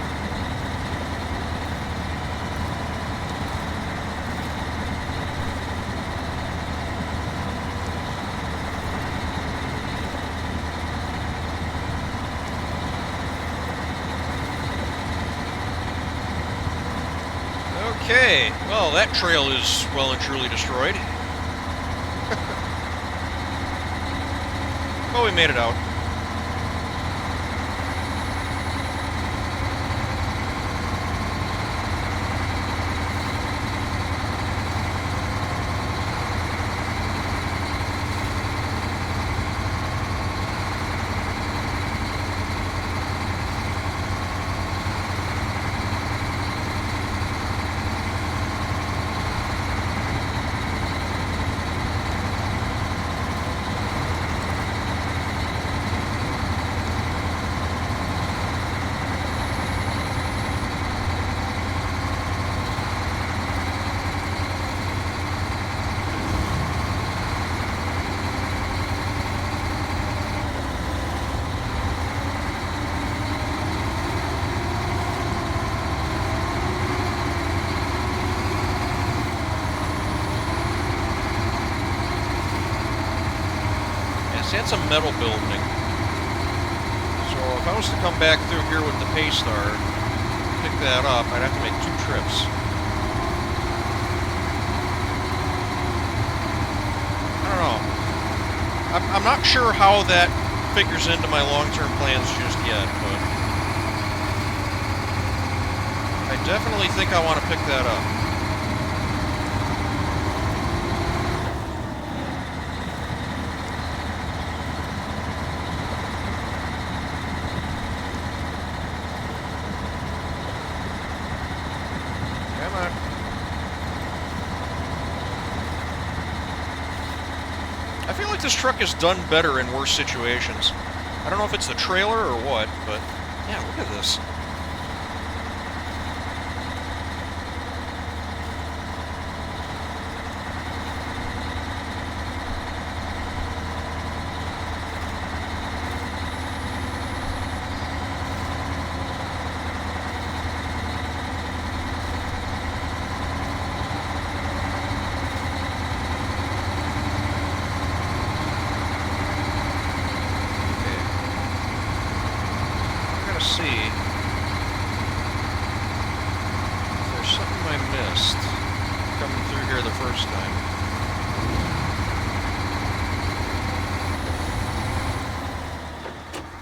Okay, well, that trail is well and truly destroyed. Well, we made it out. That's a metal building. So if I was to come back through here with the Paystar, pick that up, I'd have to make 2 trips. I don't know. I'm not sure how that figures into my long-term plans just yet, but I definitely think I want to pick that up. I feel like this truck has done better in worse situations. I don't know if it's the trailer or what, but yeah, look at this. See if there's something I missed coming through here the first time.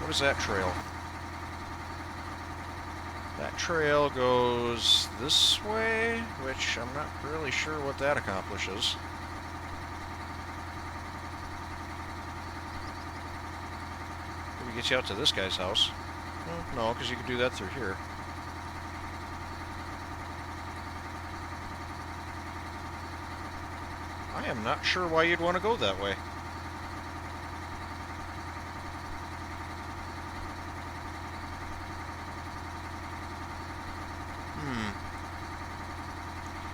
What is that trail? The that trail goes this way, which I'm not really sure what that accomplishes. Maybe gets you out to this guy's house. Well, no, because you could do that through here. I am not sure why you'd want to go that way.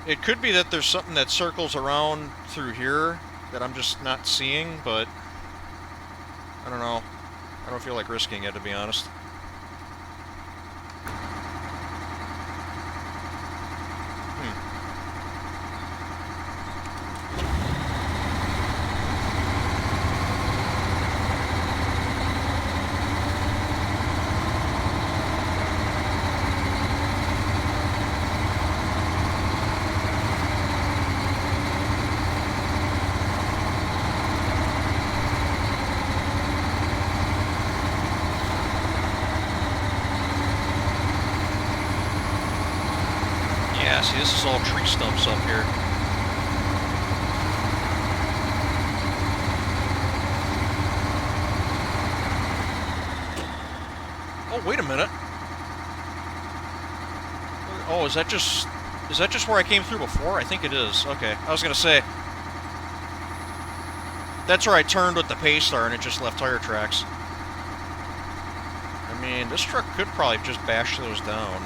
It could be that there's something that circles around through here that I'm just not seeing, but I don't know. I don't feel like risking it, to be honest. Yeah, see, this is all tree stumps up here. Oh, wait a minute. Oh, is that just where I came through before? I think it is. Okay, I was gonna say that's where I turned with the Paystar and it just left tire tracks. I mean, this truck could probably just bash those down.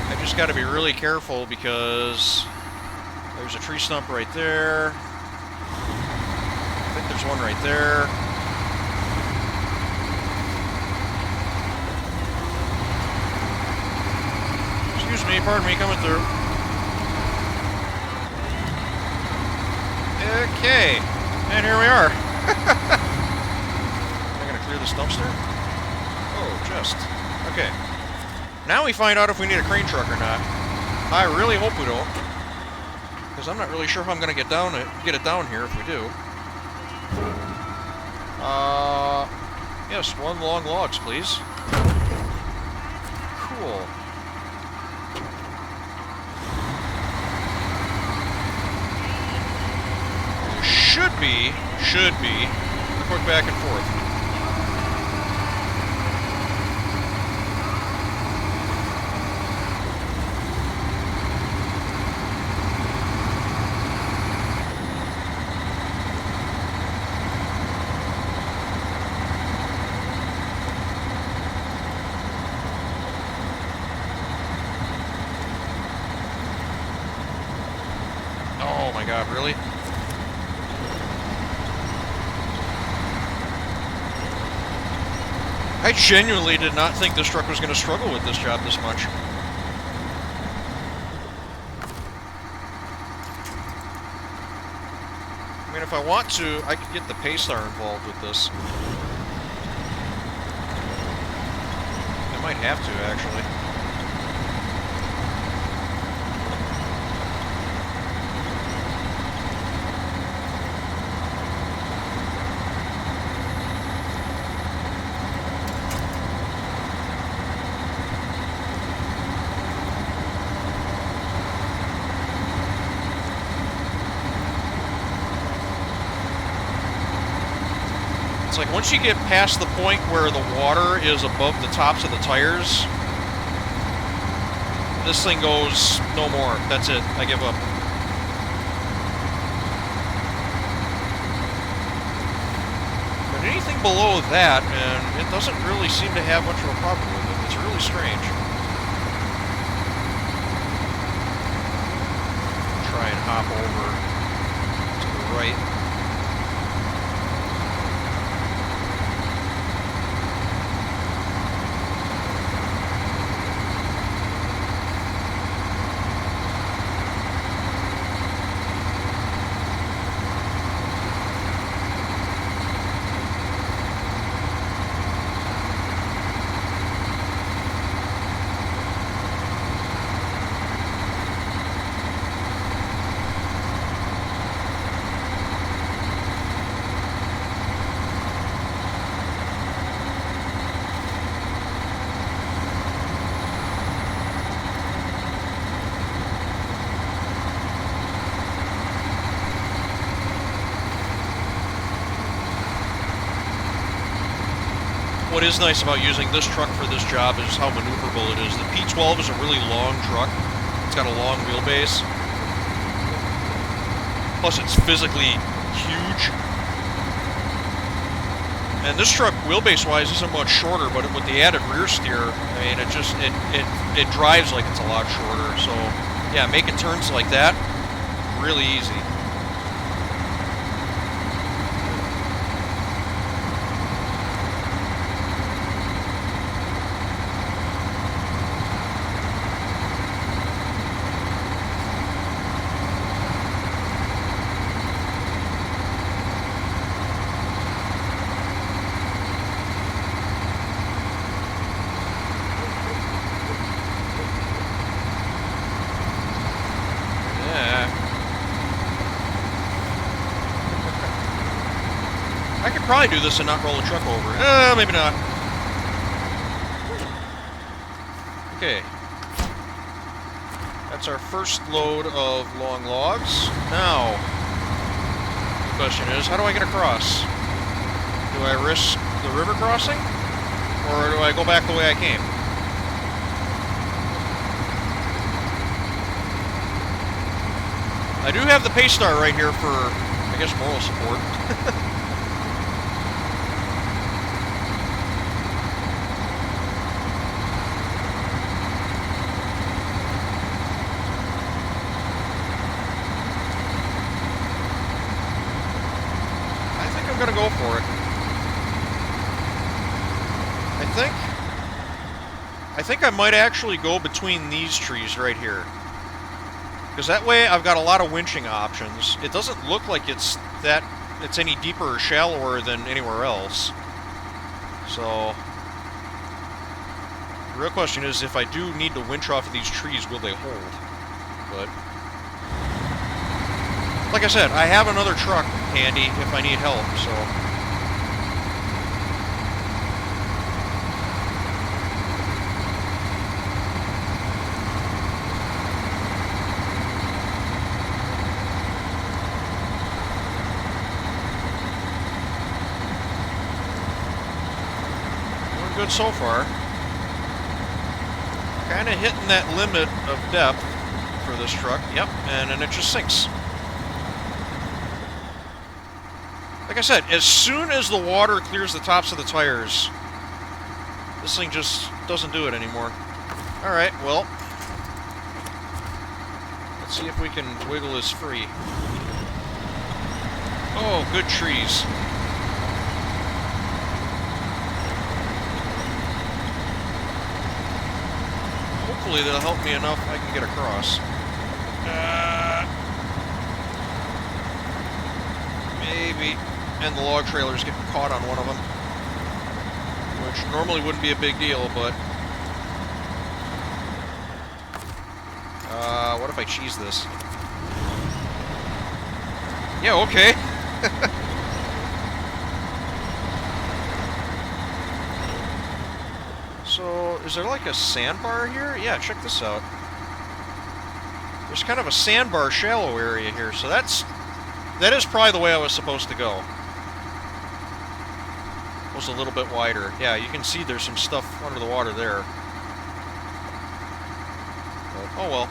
I just got to be really careful because there's a tree stump right there. I think there's one right there. Excuse me, pardon me, coming through. Okay, and here we are. Am I going to clear this dumpster? Oh, just. Okay. Now we find out if we need a crane truck or not. I really hope we don't, because I'm not really sure how I'm going to get it down here if we do. Yes, one long logs, please. Cool. Should be a quick back and forth. Oh my god, really? I genuinely did not think this truck was going to struggle with this job this much. I mean, if I want to, I could get the Paystar involved with this. I might have to, actually. It's like once you get past the point where the water is above the tops of the tires, this thing goes no more. That's it. I give up. But anything below that, man, it doesn't really seem to have much of a problem with it. It's really strange. Try and hop over to the right. what is nice about using this truck for this job is how maneuverable it is. The P12 is a really long truck. It's got a long wheelbase. Plus, it's physically huge. And this truck, wheelbase-wise, isn't much shorter, but with the added rear steer, I mean, it drives like it's a lot shorter. So, yeah, making turns like that, really easy. I could probably do this and not roll the truck over. Maybe not. Okay. That's our first load of long logs. Now, the question is, how do I get across? Do I risk the river crossing? Or do I go back the way I came? I do have the pace star right here for, I guess, moral support. I'm gonna go for it. I think I might actually go between these trees right here. Because that way I've got a lot of winching options. It doesn't look like it's any deeper or shallower than anywhere else. So the real question is, if I do need to winch off of these trees, will they hold? But like I said, I have another truck handy if I need help, so. Doing good so far. Kind of hitting that limit of depth for this truck. Yep, and then it just sinks. Like I said, as soon as the water clears the tops of the tires, this thing just doesn't do it anymore. Alright, well, let's see if we can wiggle this free. Oh, good trees. Hopefully that'll help me enough I can get across. Maybe. And the log trailer's getting caught on one of them, which normally wouldn't be a big deal, but what if I cheese this? Yeah, okay. So, is there like a sandbar here? Yeah, check this out. There's kind of a sandbar shallow area here, so that is probably the way I was supposed to go. Was a little bit wider. Yeah, you can see there's some stuff under the water there. But, oh well.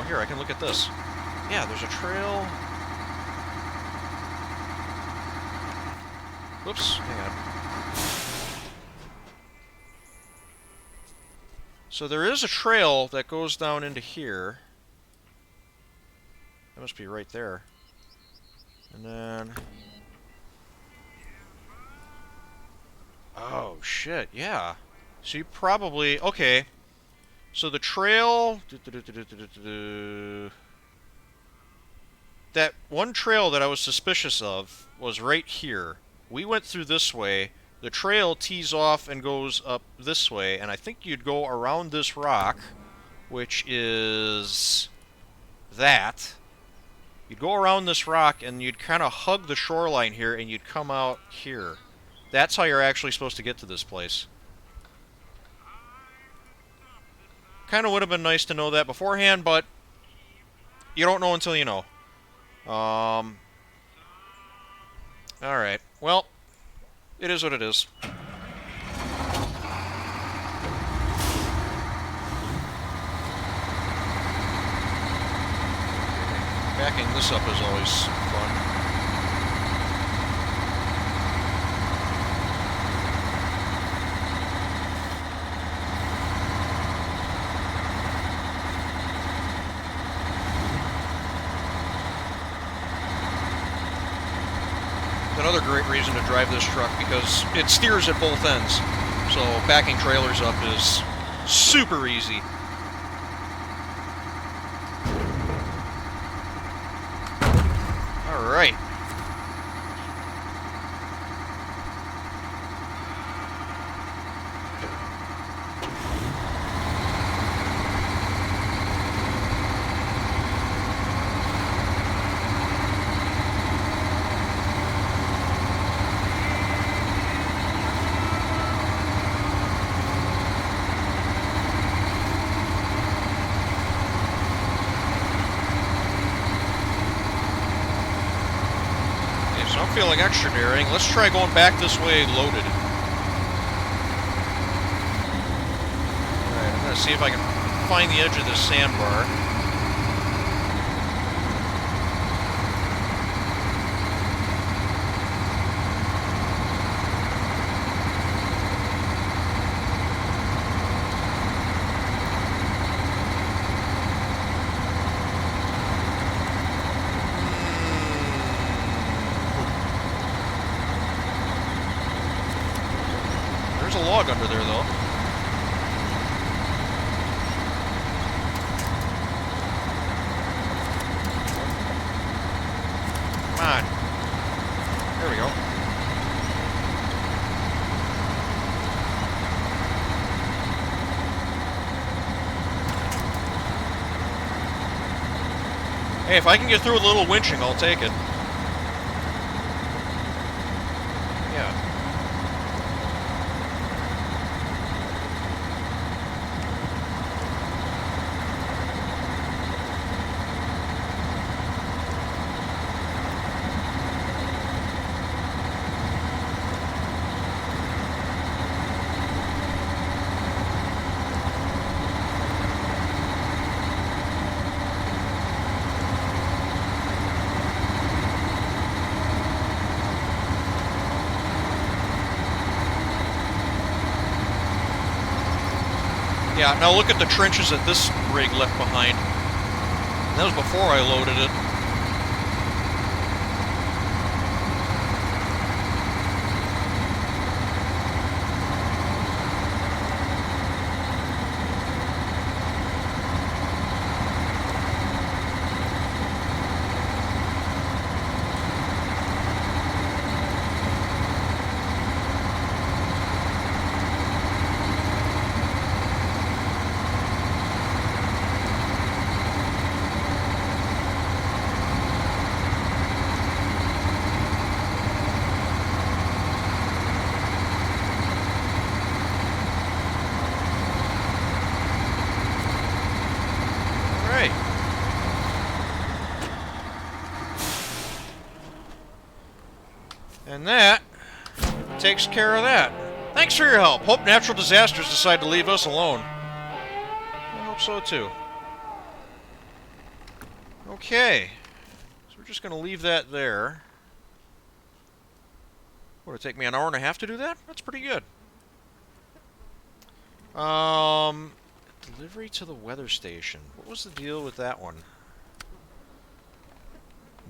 Here, I can look at this. Yeah, there's a trail. Whoops, hang on. So there is a trail that goes down into here. That must be right there. And then... Oh, shit, yeah. So you probably... Okay. So the trail... That one trail that I was suspicious of was right here. We went through this way. The trail tees off and goes up this way, and I think you'd go around this rock, which is that. You'd go around this rock, and you'd kind of hug the shoreline here, and you'd come out here. That's how you're actually supposed to get to this place. Kind of would have been nice to know that beforehand, but you don't know until you know. Alright. Well, it is what it is. Backing this up is always fun. Another great reason to drive this truck because it steers at both ends. So backing trailers up is super easy. Alright. So I'm feeling extra daring. Let's try going back this way loaded. Alright, I'm going to see if I can find the edge of this sandbar. There's a log under there, though. Come on. There we go. Hey, if I can get through with a little winching, I'll take it. Yeah. Yeah, now look at the trenches that this rig left behind. That was before I loaded it. And that takes care of that. Thanks for your help. Hope natural disasters decide to leave us alone. I hope so too. Okay. So we're just going to leave that there. Would it take me an hour and a half to do that? That's pretty good. Delivery to the weather station. What was the deal with that one?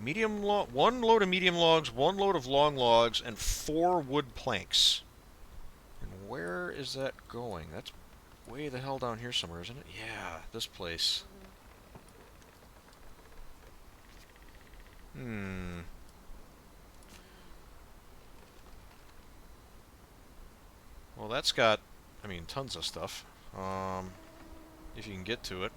One load of medium logs, one load of long logs, and 4 wood planks. And where is that going? That's way the hell down here somewhere, isn't it? Yeah, this place. Hmm. Well, that's got, I mean, tons of stuff. If you can get to it.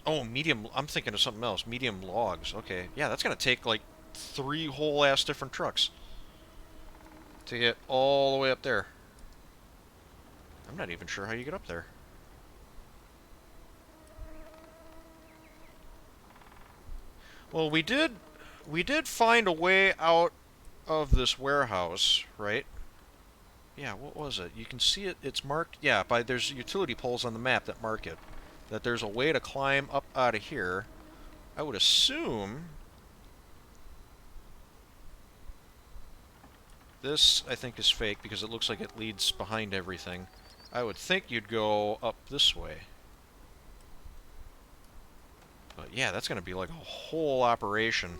Oh, medium. I'm thinking of something else. Medium logs. Okay. Yeah, that's gonna take like 3 whole ass different trucks to get all the way up there. I'm not even sure how you get up there. Well, we did find a way out of this warehouse, right? Yeah, what was it? You can see it. It's marked. Yeah, there's utility poles on the map that mark it. That there's a way to climb up out of here. I would assume this, I think, is fake because it looks like it leads behind everything. I would think you'd go up this way. But yeah, that's going to be like a whole operation.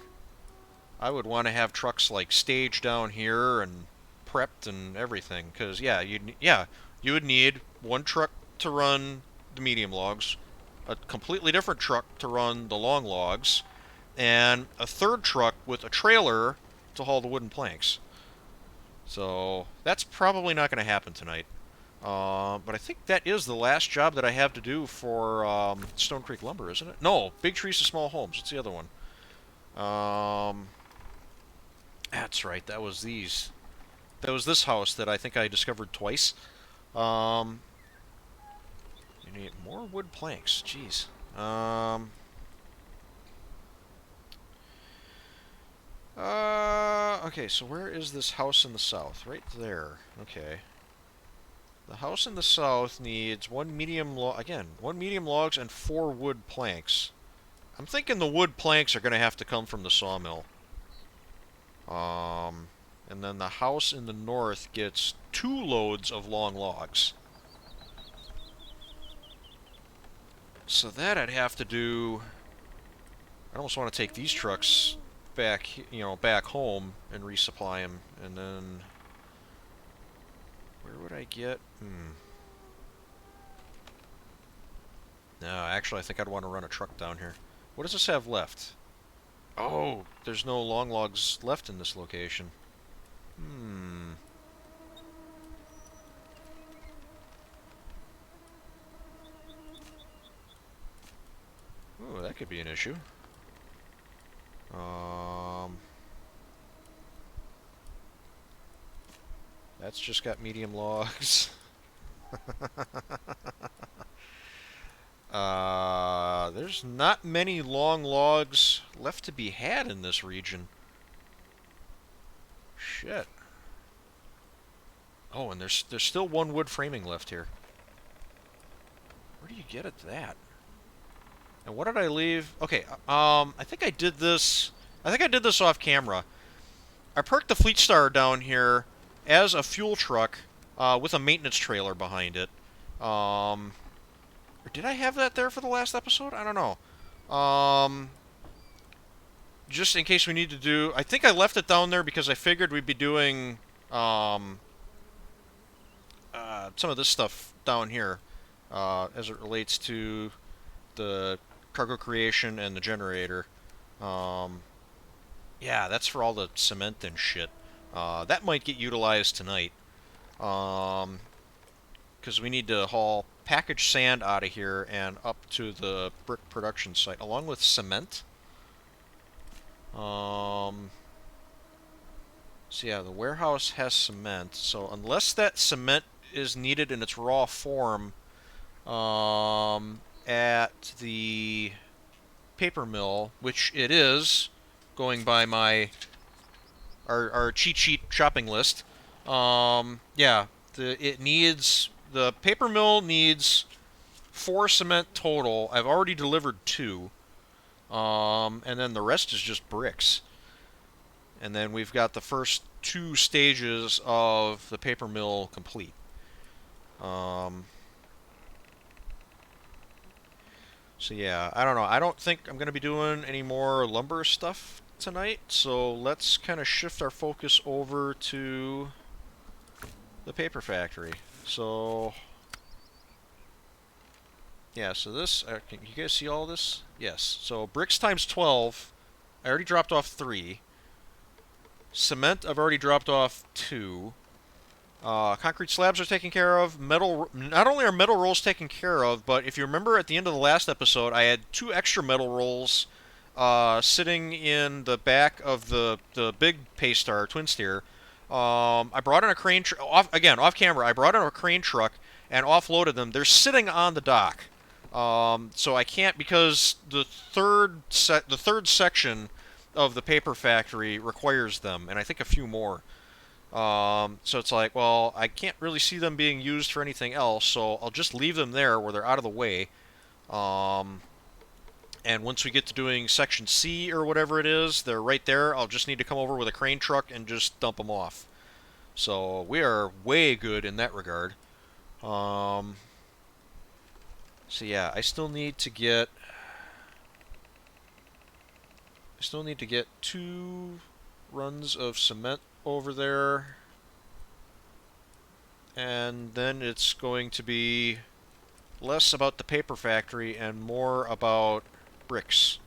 I would want to have trucks like staged down here and prepped and everything. Because yeah, you would need one truck to run the medium logs, a completely different truck to run the long logs, and a third truck with a trailer to haul the wooden planks. So that's probably not going to happen tonight. But I think that is the last job that I have to do for Stone Creek Lumber, isn't it? No, Big Trees to Small Homes. What's the other one? That's right. That was these. That was this house that I think I discovered twice. Um, you need more wood planks. Jeez. Okay, so where is this house in the south? Right there. Okay. The house in the south needs one medium logs and 4 wood planks. I'm thinking the wood planks are going to have to come from the sawmill. And then the house in the north gets 2 loads of long logs. So that I'd have to do. I almost want to take these trucks back, back home and resupply them, and then where would I get? No, actually, I think I'd want to run a truck down here. What does this have left? Oh, there's no long logs left in this location. Ooh, that could be an issue. That's just got medium logs. There's not many long logs left to be had in this region. Shit. Oh, and there's still 1 wood framing left here. Where do you get at that? And what did I leave? Okay, I think I did this. I think I did this off camera. I parked the Fleet Star down here as a fuel truck with a maintenance trailer behind it. Or did I have that there for the last episode? I don't know. Just in case we need to do. I think I left it down there because I figured we'd be doing some of this stuff down here as it relates to the cargo creation and the generator. Yeah, that's for all the cement and shit. That might get utilized tonight. Because we need to haul packaged sand out of here and up to the brick production site, along with cement. So yeah, the warehouse has cement. So unless that cement is needed in its raw form at the paper mill, which it is, going by our cheat sheet shopping list. Yeah, the paper mill needs 4 cement total. I've already delivered 2. And then the rest is just bricks. And then we've got the first 2 stages of the paper mill complete. Um, so yeah, I don't know. I don't think I'm going to be doing any more lumber stuff tonight, so let's kind of shift our focus over to the paper factory. So yeah, so this, can you guys see all this? Yes. So bricks times 12, I already dropped off 3. Cement, I've already dropped off 2. Concrete slabs are taken care of. Metal, not only are metal rolls taken care of, but if you remember at the end of the last episode, I had 2 extra metal rolls sitting in the back of the big Paystar twin steer. I brought in a crane off camera. I brought in a crane truck and offloaded them. They're sitting on the dock, so I can't because the third section of the paper factory requires them, and I think a few more. So it's like, well, I can't really see them being used for anything else, so I'll just leave them there where they're out of the way. Um, and once we get to doing section C or whatever it is, they're right there. I'll just need to come over with a crane truck and just dump them off. So we are way good in that regard. Um, so yeah, I still need to get 2 runs of cement over there, and then it's going to be less about the paper factory and more about bricks.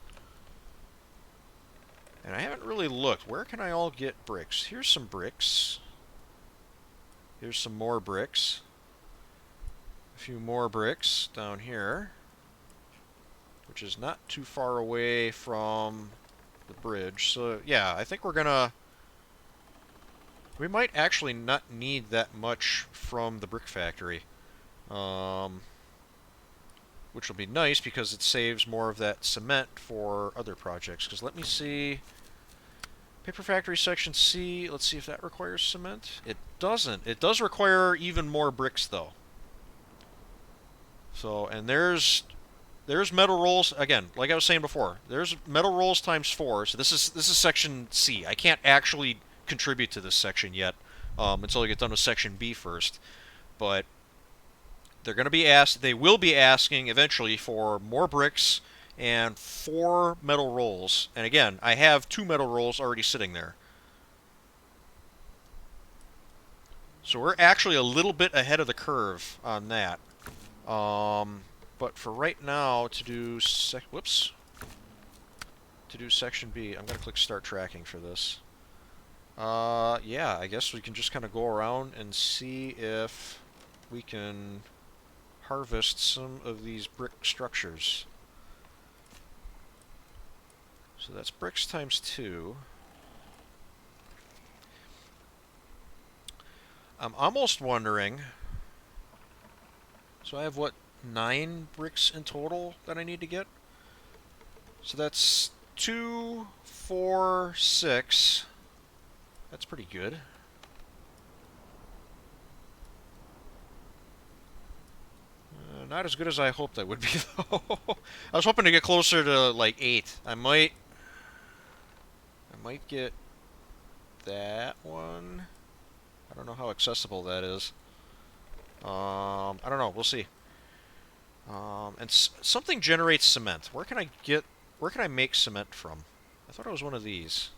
And I haven't really looked. Where can I all get bricks? Here's some bricks. Here's some more bricks. A few more bricks down here, which is not too far away from the bridge. So yeah, I think we might actually not need that much from the brick factory. Which will be nice because it saves more of that cement for other projects. Because let me see, paper factory section C, let's see if that requires cement. It doesn't. It does require even more bricks though. So, and there's metal rolls again, like I was saying before. There's metal rolls times 4. So this is section C. I can't actually contribute to this section yet until I get done with section B first. But they're going to be asked. They will be asking eventually for more bricks and 4 metal rolls. And again, I have 2 metal rolls already sitting there. So we're actually a little bit ahead of the curve on that. But for right now, to do section B, I'm going to click Start Tracking for this. Yeah, I guess we can just kind of go around and see if we can harvest some of these brick structures. So that's bricks times 2. I'm almost wondering, so I have what, 9 bricks in total that I need to get? So that's 2, 4, 6. That's pretty good. Not as good as I hoped that would be, though. I was hoping to get closer to like 8. I might get that one. I don't know how accessible that is. I don't know. We'll see. And something generates cement. Where can I make cement from? I thought it was one of these.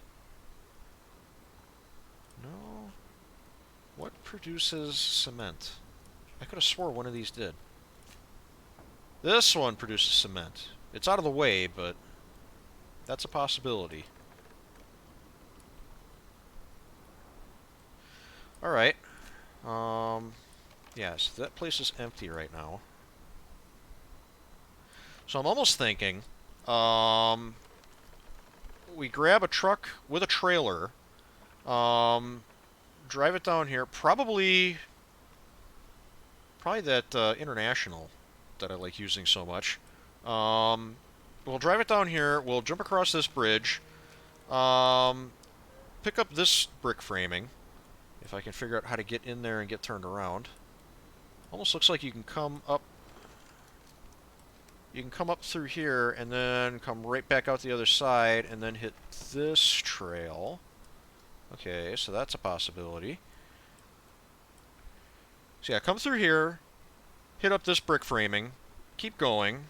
No. What produces cement? I could have swore one of these did. This one produces cement. It's out of the way, but that's a possibility. Alright. Yeah, so that place is empty right now. So I'm almost thinking, we grab a truck with a trailer, drive it down here, probably that International that I like using so much. We'll drive it down here, we'll jump across this bridge, pick up this brick framing, if I can figure out how to get in there and get turned around. Almost looks like you can come up through here and then come right back out the other side and then hit this trail. Okay, so that's a possibility. So yeah, come through here, hit up this brick framing, keep going.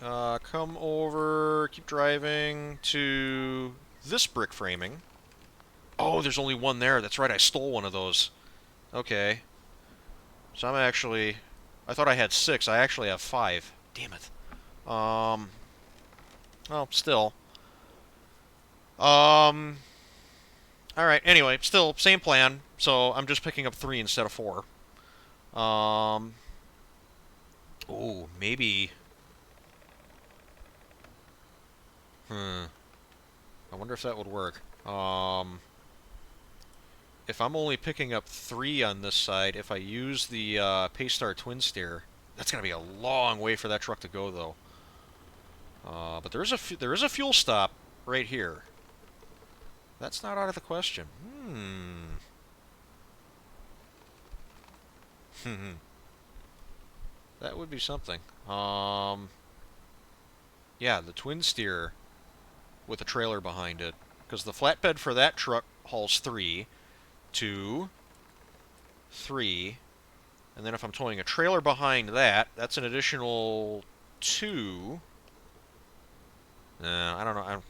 Come over, keep driving to this brick framing. Oh, there's only one there. That's right, I stole one of those. Okay. So I'm actually... I thought I had 6. I actually have 5. Damn it. Well, still. Um... Alright, anyway, still, same plan. So I'm just picking up 3 instead of 4. Um... Oh, maybe... Hmm. I wonder if that would work. If I'm only picking up 3 on this side, if I use the Paystar Twin Steer, that's going to be a long way for that truck to go, though. But there is a fuel stop right here. That's not out of the question. That would be something. Yeah, the Twin Steer with a trailer behind it. Because the flatbed for that truck hauls 3, 2, 3, and then if I'm towing a trailer behind that, that's an additional 2. I don't know.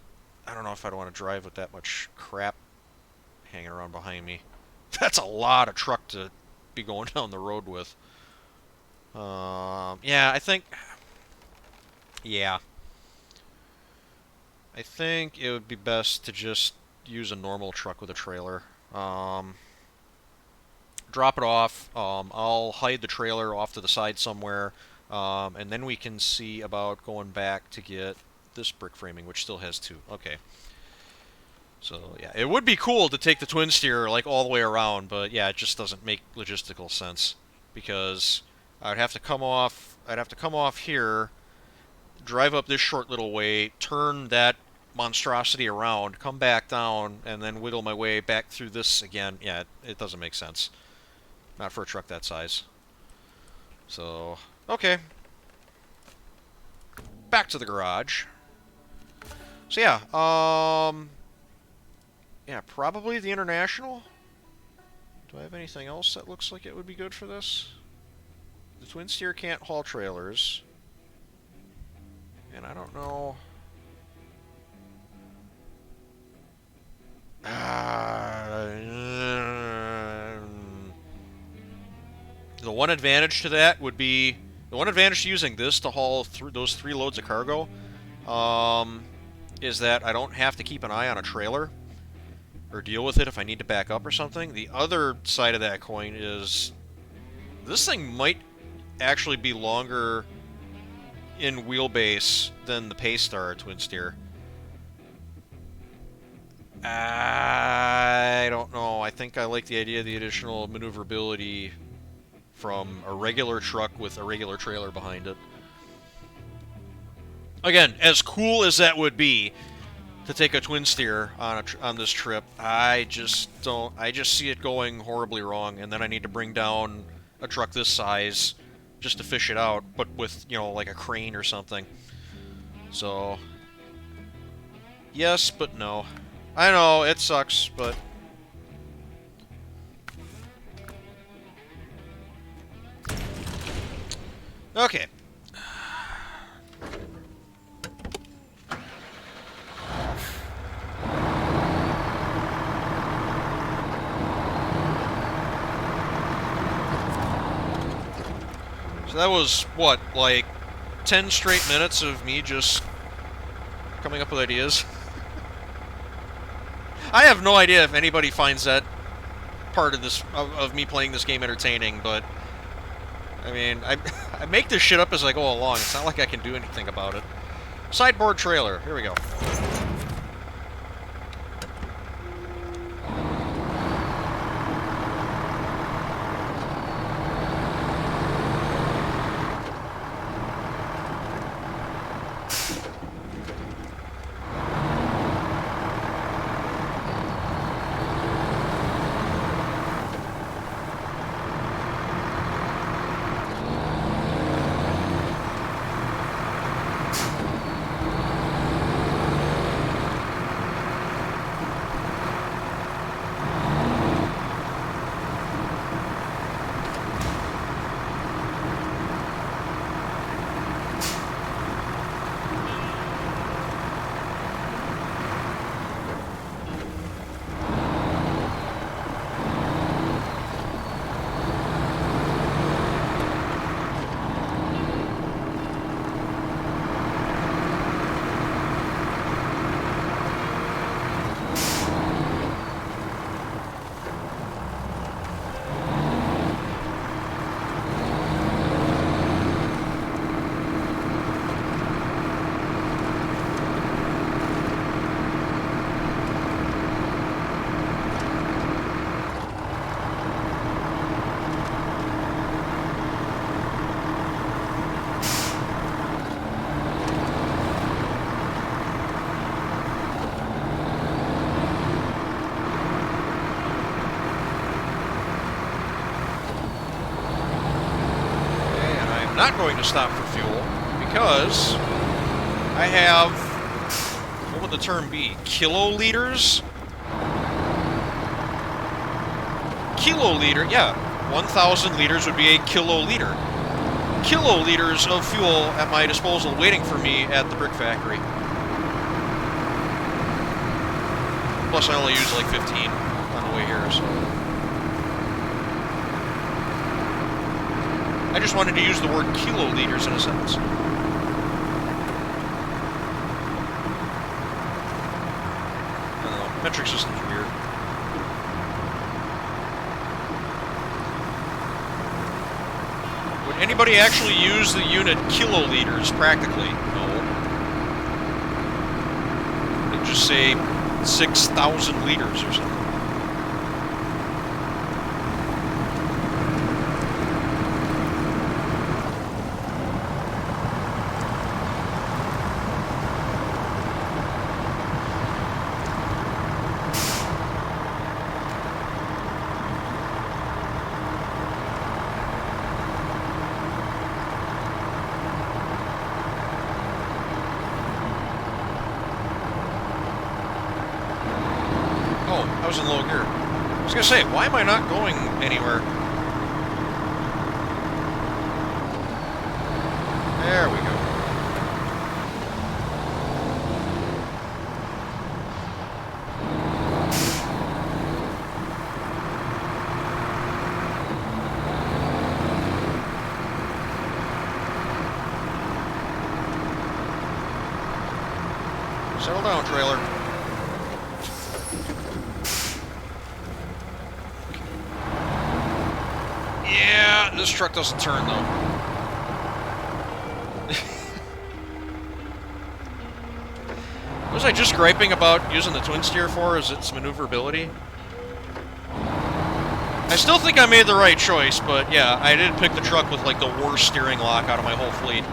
I don't know if I'd want to drive with that much crap hanging around behind me. That's a lot of truck to be going down the road with. Yeah, I think... Yeah. I think it would be best to just use a normal truck with a trailer. Drop it off. I'll hide the trailer off to the side somewhere, and then we can see about going back to get this brick framing, which still has 2. Okay. So yeah, it would be cool to take the twin steer like all the way around, but yeah, it just doesn't make logistical sense because I'd have to come off. I'd have to come off here, drive up this short little way, turn that monstrosity around, come back down, and then whittle my way back through this again. Yeah, it doesn't make sense. Not for a truck that size. So, okay. Back to the garage. So yeah, yeah, probably the International. Do I have anything else that looks like it would be good for this? The twin steer can't haul trailers. And I don't know... the one advantage to that would be... The one advantage to using this to haul through those 3 loads of cargo is that I don't have to keep an eye on a trailer or deal with it if I need to back up or something. The other side of that coin is this thing might actually be longer in wheelbase than the Paystar twin steer. I don't know. I think I like the idea of the additional maneuverability from a regular truck with a regular trailer behind it. Again, as cool as that would be to take a twin steer on this trip, I just see it going horribly wrong, and then I need to bring down a truck this size just to fish it out, but with, you know, like a crane or something. So, yes, but no. I know, it sucks, but... Okay. So that was, what, like 10 straight minutes of me just coming up with ideas? I have no idea if anybody finds that part of this, of me playing this game entertaining, but... I mean, I make this shit up as I go along. It's not like I can do anything about it. Sideboard trailer. Here we go. not going to stop for fuel because I have, what would the term be? Kiloliters? Kiloliter, yeah. 1,000 liters would be a kiloliter. Kiloliters of fuel at my disposal waiting for me at the brick factory. Plus I only use like 15 on the way here, so... I just wanted to use the word kiloliters in a sentence. I don't know, metric system's weird. Would anybody actually use the unit kiloliters practically? No. They'd just say 6,000 liters or something. I was in low gear. I was gonna say, why am I not going anywhere? There we go. Settle down, trailer. Yeah, this truck doesn't turn, though. What was I just griping about using the twin steer for? Is its maneuverability? I still think I made the right choice, but yeah, I did pick the truck with like the worst steering lock out of my whole fleet.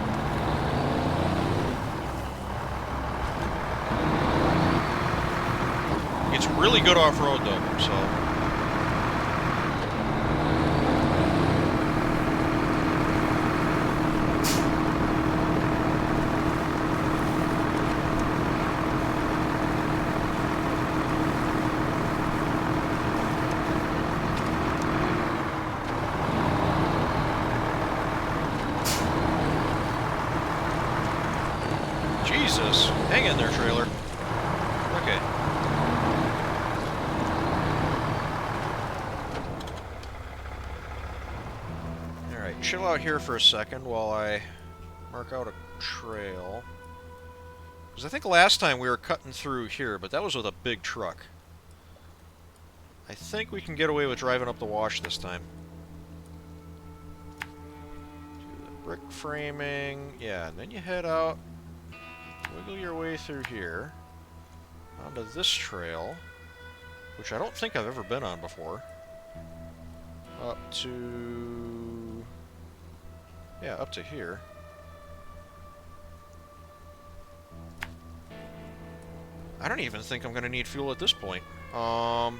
It's really good off-road, though, so... Jesus. Hang in there, trailer. Okay. Alright, chill out here for a second while I mark out a trail. Because I think last time we were cutting through here, but that was with a big truck. I think we can get away with driving up the wash this time. Do the brick framing. Yeah, and then you head out. Wiggle your way through here, onto this trail, which I don't think I've ever been on before, up to... yeah, up to here. I don't even think I'm going to need fuel at this point. Yeah,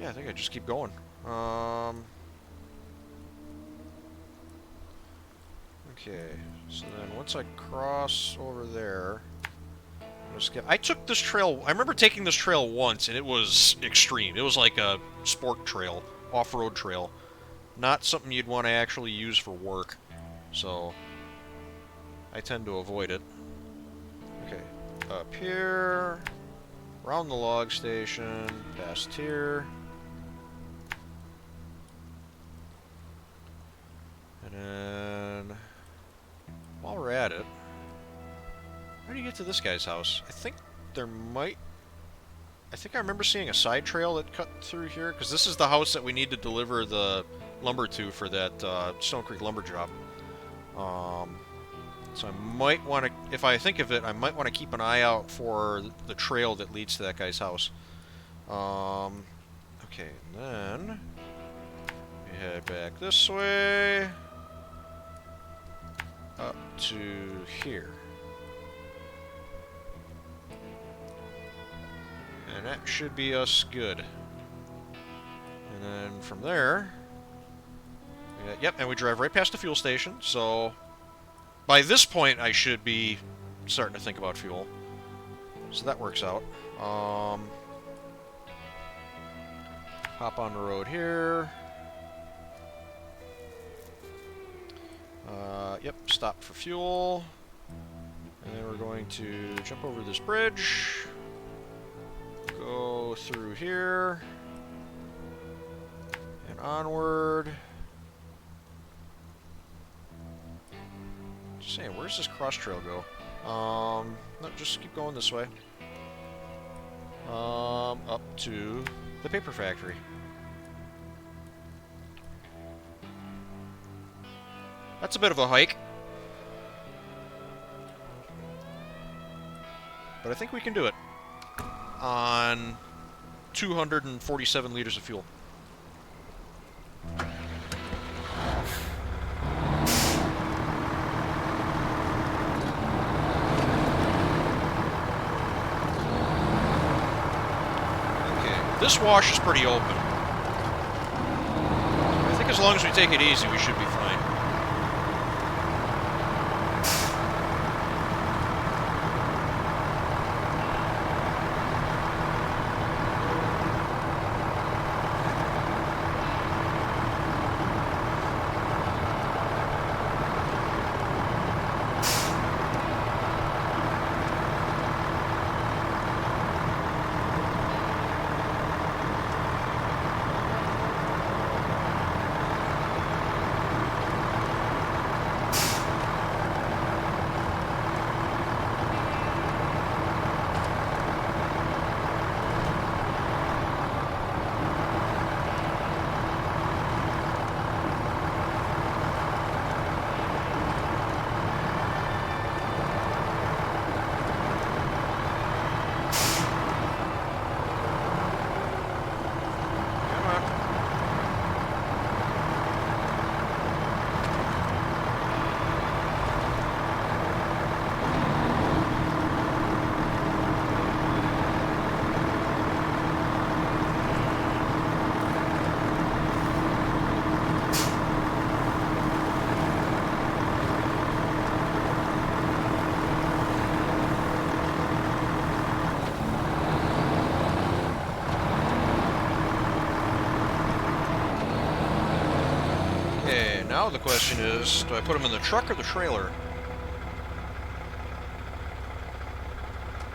I think I just keep going. Okay, so then once I cross over there, I took this trail, I remember taking this trail once, and it was extreme. It was like a sport trail, off-road trail. Not something you'd want to actually use for work, so I tend to avoid it. Okay, up here, around the log station, past here. And then... while we're at it, how do you get to this guy's house? I think there might... I think I remember seeing a side trail that cut through here, because this is the house that we need to deliver the lumber to for that Stone Creek lumber job. So I might want to, if I think of it, I might want to keep an eye out for the trail that leads to that guy's house. Okay, and then we head back this way. Up to here. And that should be us good. And then from there, Yep, and we drive right past the fuel station, so by this point I should be starting to think about fuel. So that works out. Hop on the road here. Yep, stop for fuel. And then we're going to jump over this bridge. Go through here. And onward. Just saying, where's this cross trail go? No, just keep going this way. Up to the paper factory. That's a bit of a hike. But I think we can do it. On 247 liters of fuel. This wash is pretty open. I think as long as we take it easy, we should be fine. Now the question is, do I put them in the truck or the trailer?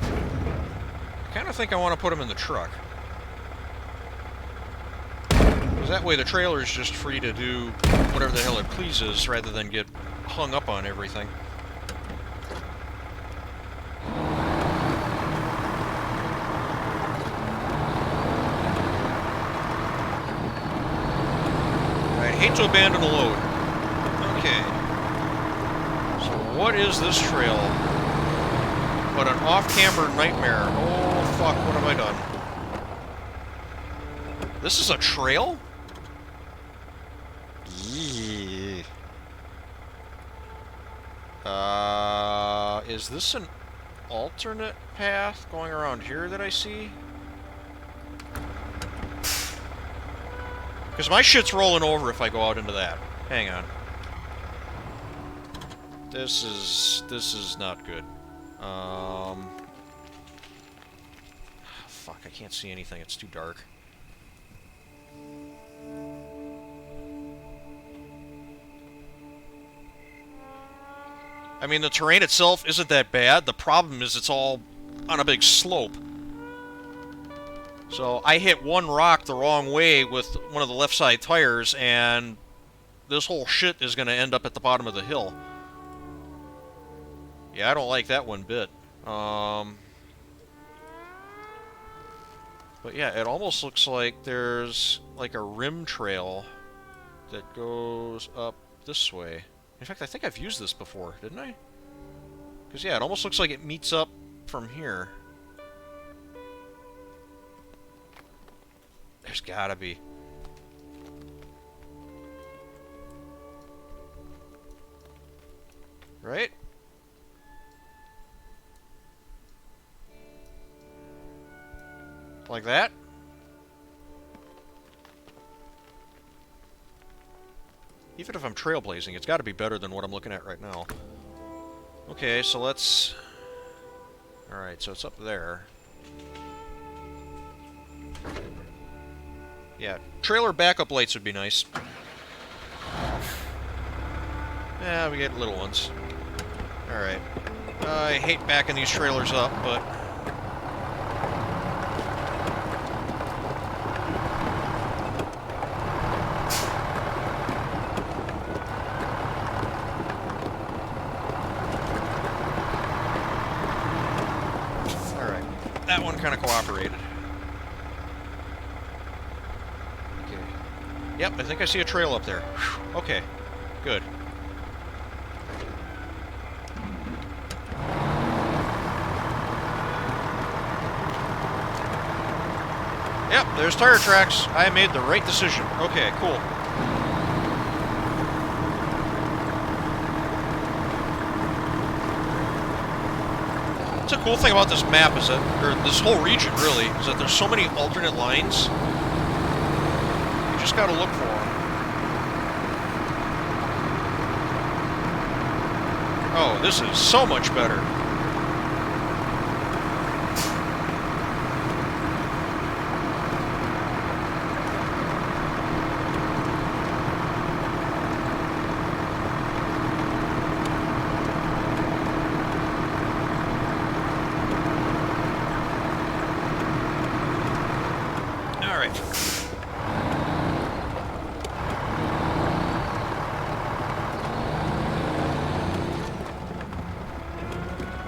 I kind of think I want to put them in the truck. Because that way the trailer is just free to do whatever the hell it pleases rather than get hung up on everything. I'd hate to abandon a load. Okay. So what is this trail but an off-camber nightmare? Oh, fuck, what have I done? This is a trail? Yeah. Is this an alternate path going around here that I see? Because my shit's rolling over if I go out into that. Hang on. This is not good. Fuck, I can't see anything. It's too dark. I mean, the terrain itself isn't that bad. The problem is it's all on a big slope. So I hit one rock the wrong way with one of the left side tires, and this whole shit is going to end up at the bottom of the hill. Yeah, I don't like that one bit. But yeah, it almost looks like there's like a rim trail that goes up this way. In fact, I think I've used this before, didn't I? Because yeah, it almost looks like it meets up from here. There's gotta be. Right? Like that? Even if I'm trailblazing, it's got to be better than what I'm looking at right now. Okay, so let's... Alright, so it's up there. Yeah, trailer backup lights would be nice. Yeah, we get little ones. Alright. I hate backing these trailers up, but... Alright. That one kind of cooperated. Okay. Yep, I think I see a trail up there. Whew. Okay. Good. Yep, there's tire tracks. I made the right decision. Okay, cool. What's a cool thing about this map is that, or this whole region really, is that there's so many alternate lines. You just gotta look for them. Oh, this is so much better.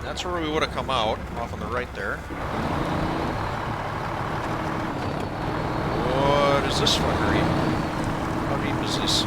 That's where we would have come out, off on the right there. What is this fuckery? How deep is this?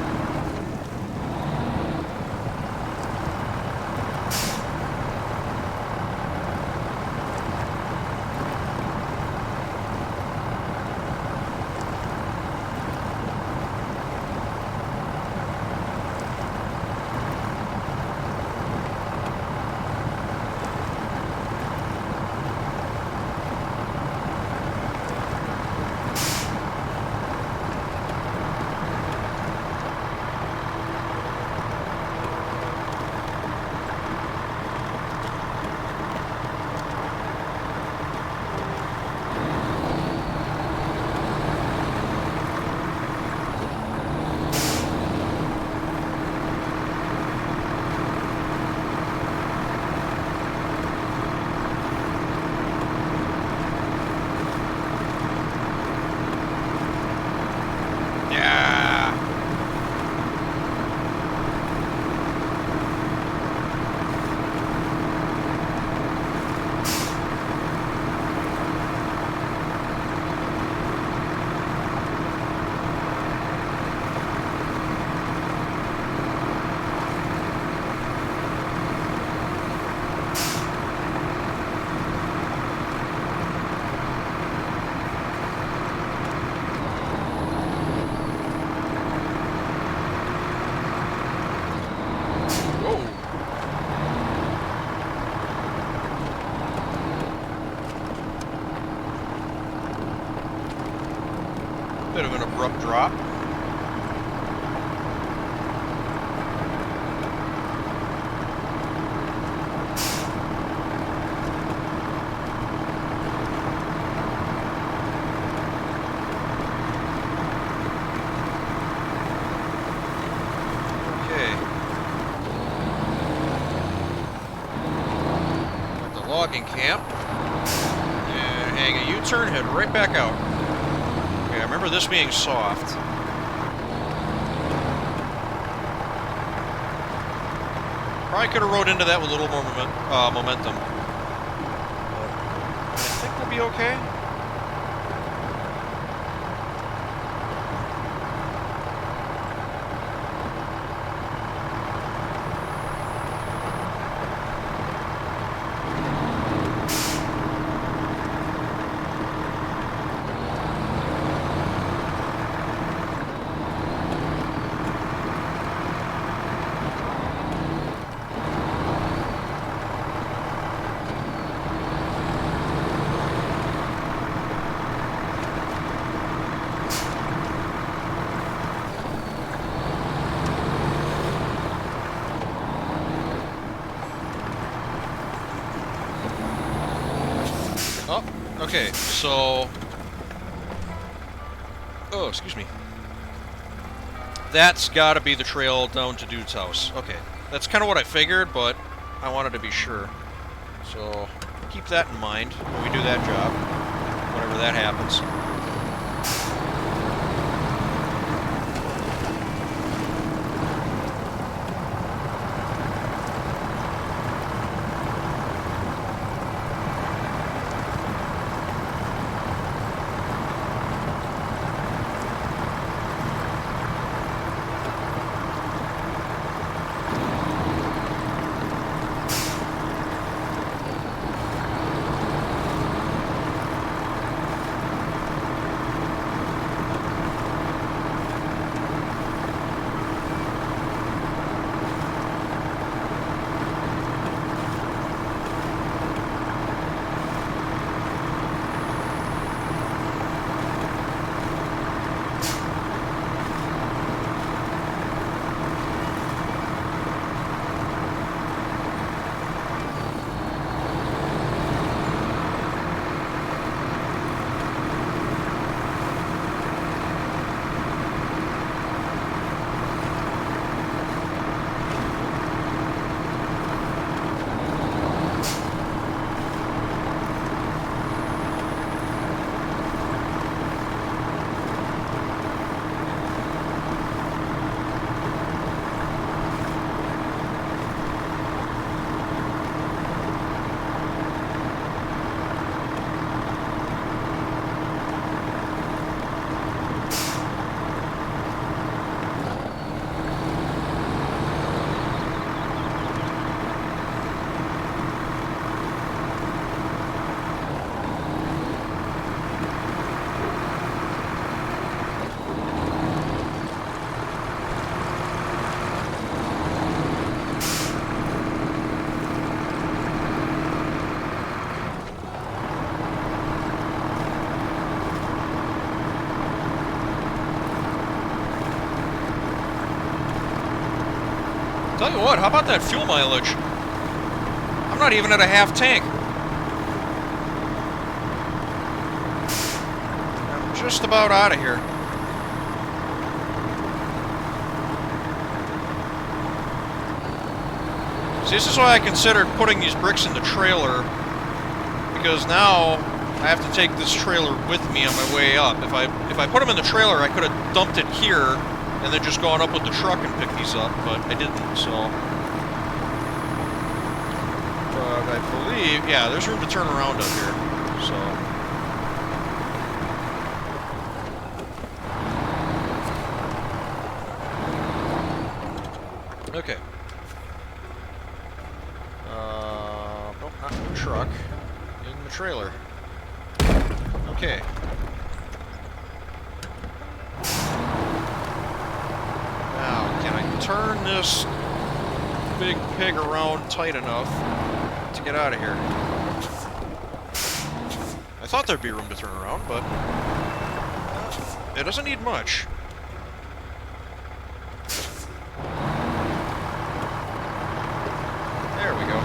Bit of an abrupt drop. Okay. At the logging camp. And hang a U-turn, head right back out. I remember this being soft. Probably could have rode into that with a little more momentum. But I think we'll be okay. Okay, so... Oh, excuse me. That's gotta be the trail down to Dude's house. Okay, that's kind of what I figured, but I wanted to be sure. So, keep that in mind when we do that job, whenever that happens. Tell you what, how about that fuel mileage? I'm not even at a half tank. I'm just about out of here. See, this is why I considered putting these bricks in the trailer, because now I have to take this trailer with me on my way up. If I put them in the trailer, I could have dumped it here and then just gone up with the truck and picked these up, but I didn't, so... But I believe... Yeah, there's room to turn around up here, so... Okay. Nope, not in the truck. In the trailer. Okay. Turn this big pig around tight enough to get out of here. I thought there'd be room to turn around, but it doesn't need much. There we go.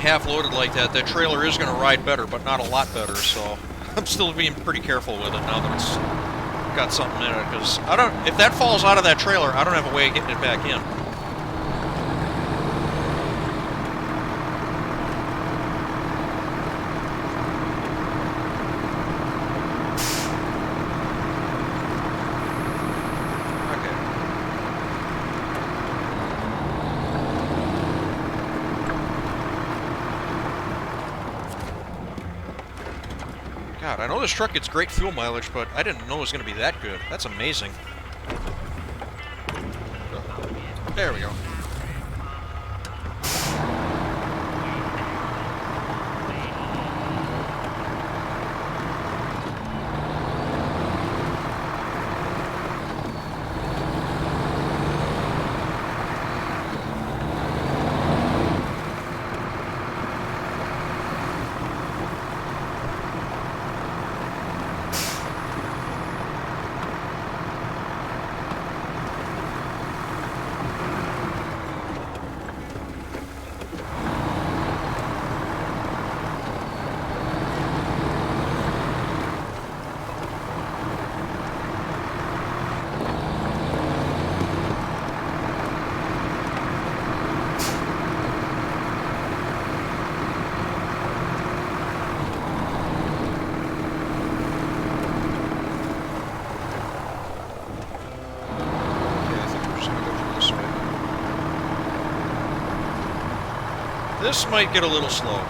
Half loaded like that, that trailer is going to ride better, but not a lot better, so I'm still being pretty careful with it now that it's got something in it, because if that falls out of that trailer, I don't have a way of getting it back in. God, I know this truck gets great fuel mileage, but I didn't know it was going to be that good. That's amazing. There we go. This might get a little slow.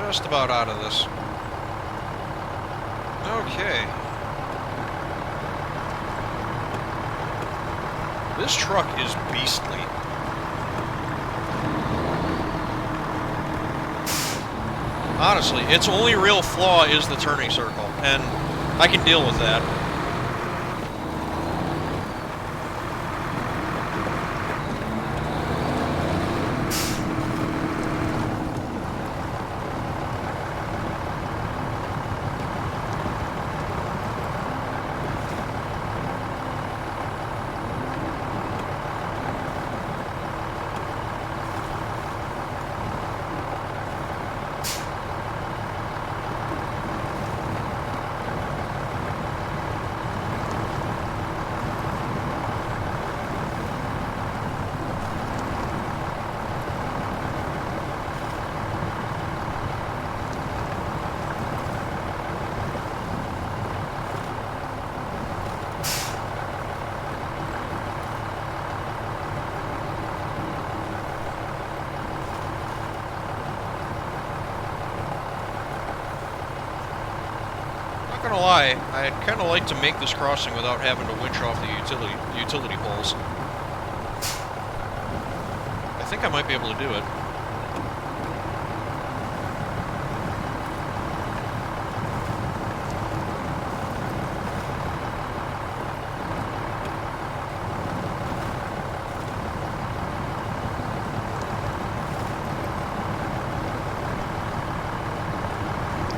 Just about out of this. Okay. This truck is beastly. Honestly, its only real flaw is the turning circle, and I can deal with that. Not gonna lie, I'd kind of like to make this crossing without having to winch off the utility poles. I think I might be able to do it.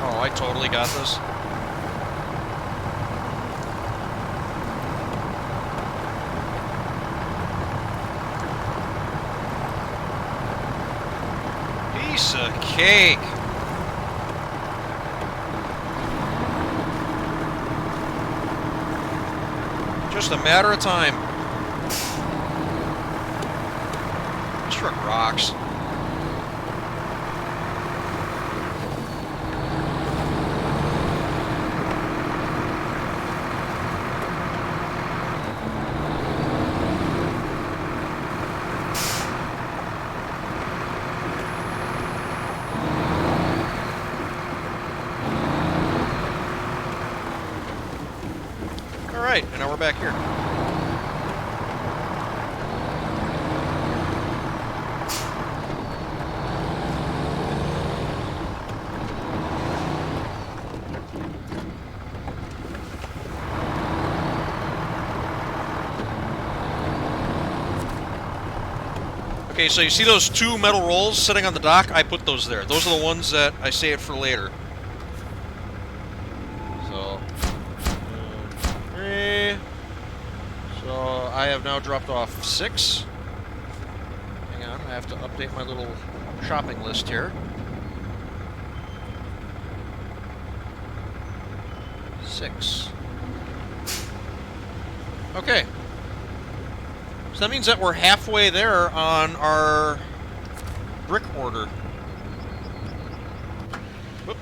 Oh, I totally got this. Piece of cake. Just a matter of time. This truck rocks. Alright, and now we're back here. Okay, so you see those two metal rolls sitting on the dock? I put those there. Those are the ones that I saved for later. So, 3. So I have now dropped off 6. Hang on, I have to update my little shopping list here. 6. Okay. So that means that we're halfway there on our brick order. Whoop.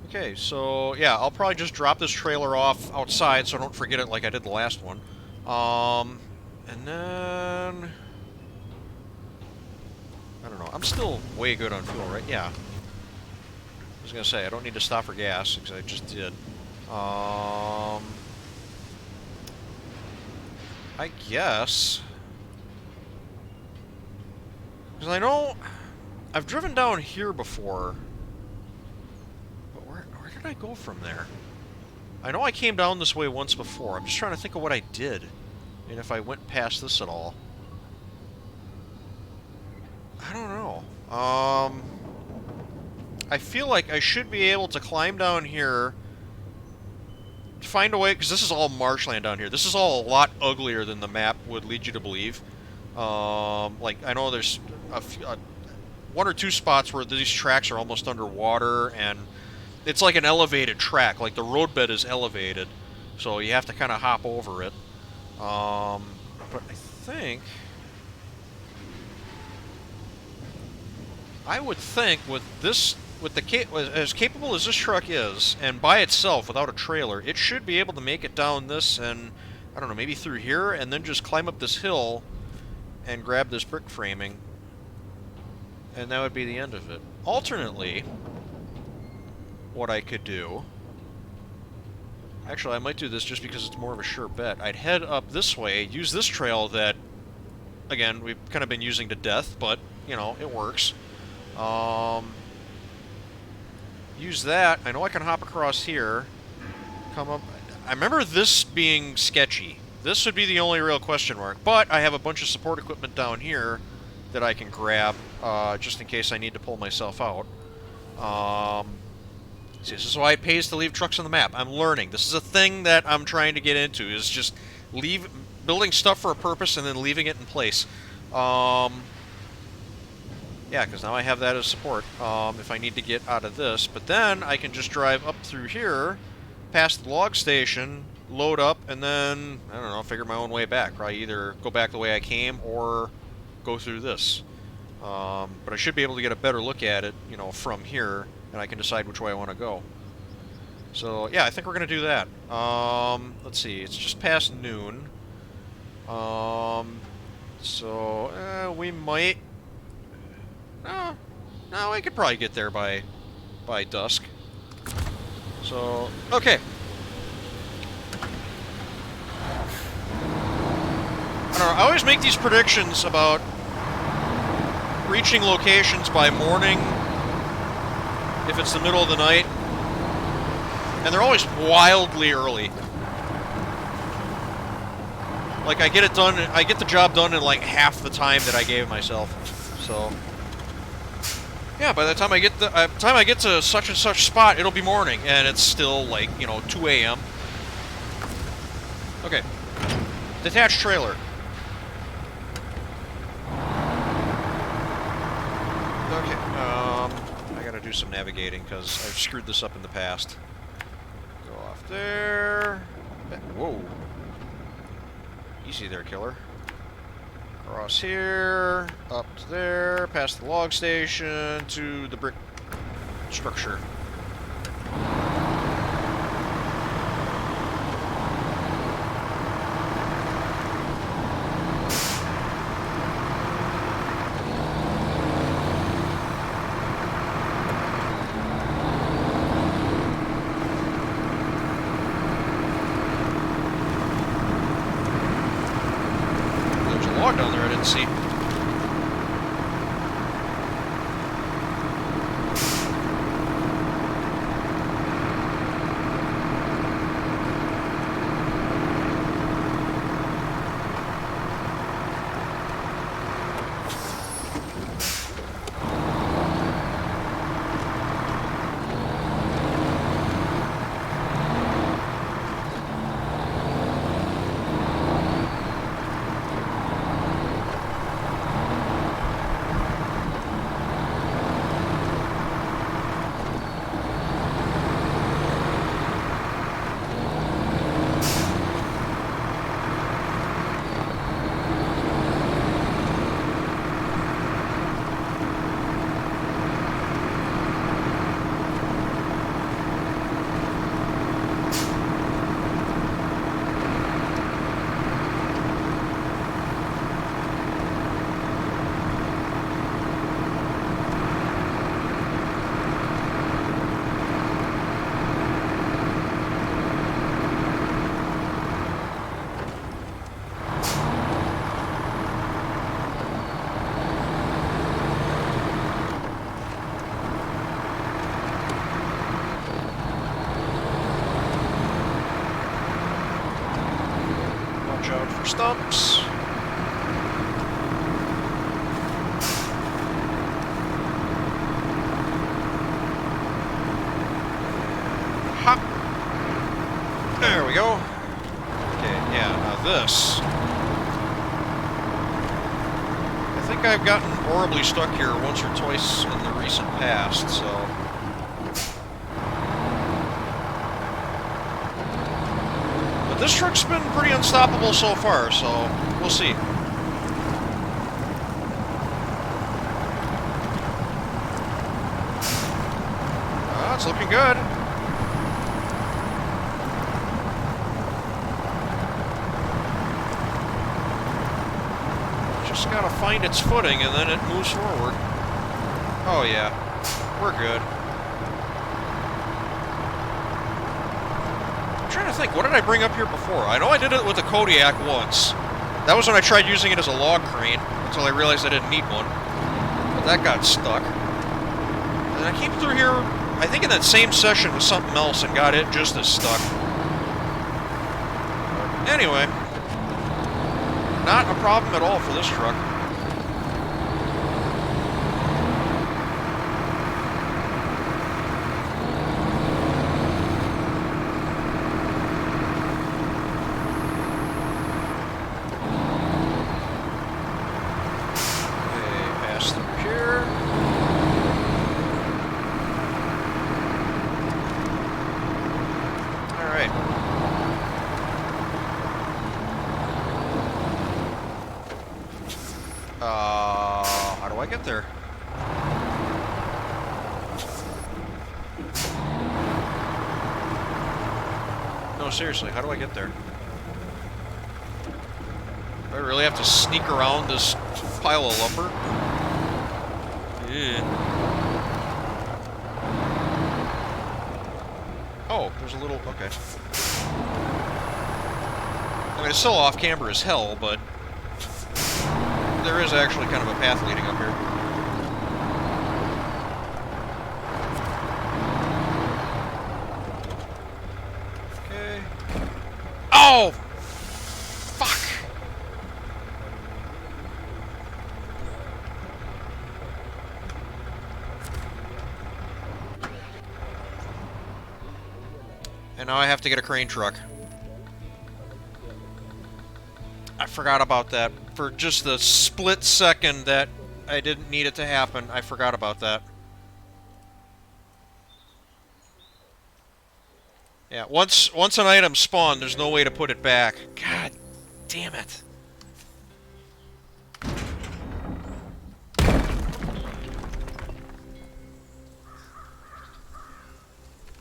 Okay, so yeah, I'll probably just drop this trailer off outside so I don't forget it like I did the last one. And then... I don't know, I'm still way good on fuel, right? Yeah. I was gonna say, I don't need to stop for gas, because I just did. I guess... Because I know... I've driven down here before. But where did I go from there? I know I came down this way once before. I'm just trying to think of what I did. And if I went past this at all. I don't know. I feel like I should be able to climb down here... find a way, because this is all marshland down here. This is all a lot uglier than the map would lead you to believe. Like, I know there's one or two spots where these tracks are almost underwater, and it's like an elevated track. Like, the roadbed is elevated, so you have to kind of hop over it. But I think... I would think with this... as capable as this truck is, and by itself, without a trailer, it should be able to make it down this and, I don't know, maybe through here, and then just climb up this hill and grab this brick framing. And that would be the end of it. Alternately, what I could do... Actually, I might do this just because it's more of a sure bet. I'd head up this way, use this trail that, again, we've kind of been using to death, but, you know, it works. Use that. I know I can hop across here. Come up. I remember this being sketchy. This would be the only real question mark. But I have a bunch of support equipment down here that I can grab just in case I need to pull myself out. See, this is why it pays to leave trucks on the map. I'm learning. This is a thing that I'm trying to get into, is just building stuff for a purpose and then leaving it in place. Yeah, because now I have that as support if I need to get out of this. But then I can just drive up through here, past the log station, load up, and then, I don't know, figure my own way back. Probably either go back the way I came or go through this. But I should be able to get a better look at it, you know, from here, and I can decide which way I want to go. So, yeah, I think we're going to do that. Let's see, it's just past noon. So, we might... No, I could probably get there by dusk. So, okay. I don't know, I always make these predictions about reaching locations by morning, if it's the middle of the night, and they're always wildly early. Like, I get the job done in like half the time that I gave myself, so... Yeah, by the time I get to such and such spot, it'll be morning, and it's still like, you know, 2 a.m. Okay. Detached trailer. Okay, I gotta do some navigating, because I've screwed this up in the past. Go off there. Whoa. Easy there, killer. Across here, up to there, past the log station, to the brick structure. Let's see. Watch out for stumps. Hop. There we go. Okay, yeah, now this. I think I've gotten horribly stuck here once or twice in the recent past, so... But this truck's been pretty unstoppable so far, so we'll see. It's looking good. Just gotta find its footing and then it moves forward. Oh yeah, we're good. I'm trying to think, what did I bring up here before? I know I did it with the Kodiak once. That was when I tried using it as a log crane, until I realized I didn't need one. But that got stuck. And I came through here, I think in that same session with something else, and got it just as stuck. But anyway. Not a problem at all for this truck. Okay, pass through here. Alright. How do I get there? No, seriously, how do I get there? Do I really have to sneak around this pile of lumber? Yeah. Oh, there's a little... okay. I mean, it's still off camber as hell, but... there is actually kind of a path leading up here. Okay. Oh! Fuck! And now I have to get a crane truck. I forgot about that. For just the split second that I didn't need it to happen, I forgot about that. Yeah, once an item spawned, there's no way to put it back. God damn it.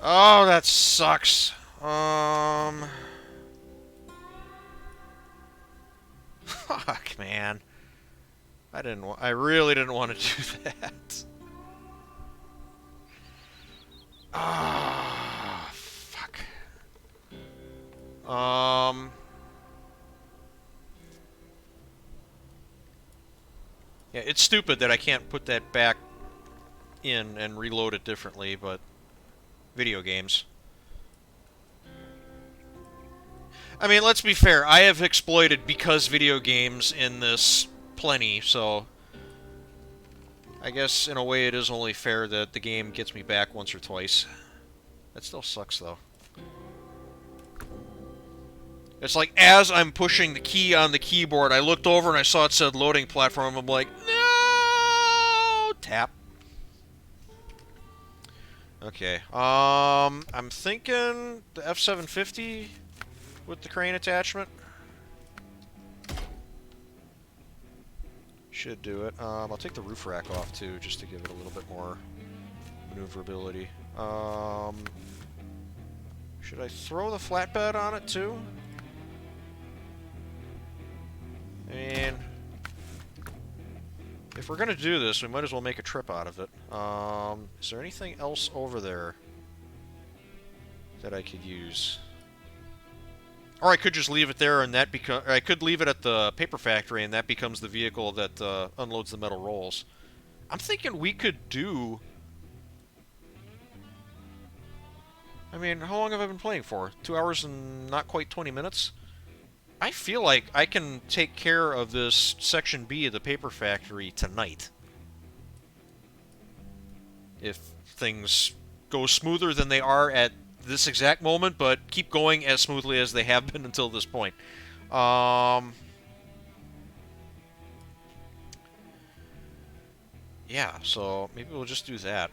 Oh, that sucks. Fuck, man. I really didn't want to do that. Ah, fuck. it's stupid that I can't put that back in and reload it differently, but video games. I mean, let's be fair. I have exploited because video games in this plenty, so I guess in a way it is only fair that the game gets me back once or twice. That still sucks, though. It's like, as I'm pushing the key on the keyboard, I looked over and I saw it said loading platform. I'm like, no! Tap. Okay. I'm thinking the F-750 with the crane attachment should do it. I'll take the roof rack off, too, just to give it a little bit more maneuverability. Should I throw the flatbed on it, too? I mean, if we're gonna do this, we might as well make a trip out of it. Is there anything else over there that I could use? Or I could just leave it there and that become... I could leave it at the paper factory and that becomes the vehicle that unloads the metal rolls. I'm thinking we could do... I mean, how long have I been playing for? 2 hours and not quite 20 minutes? I feel like I can take care of this Section B of the paper factory tonight. If things go smoother than they are at this exact moment, but keep going as smoothly as they have been until this point. Yeah, so maybe we'll just do that.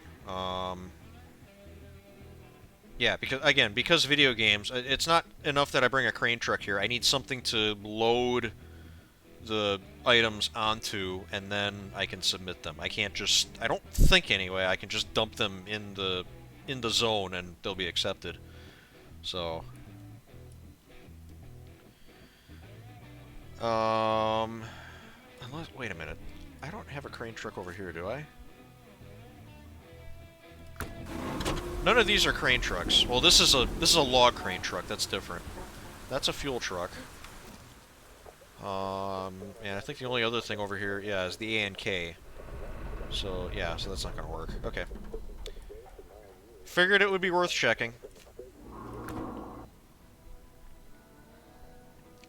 Yeah, because video games, it's not enough that I bring a crane truck here. I need something to load the items onto, and then I can submit them. I can't just... I don't think, anyway, I can just dump them in the zone and they'll be accepted. So... Unless... Wait a minute. I don't have a crane truck over here, do I? None of these are crane trucks. Well, this is a log crane truck. That's different. That's a fuel truck. And I think the only other thing over here, yeah, is the A and K. So yeah, so that's not gonna work. Okay. Figured it would be worth checking.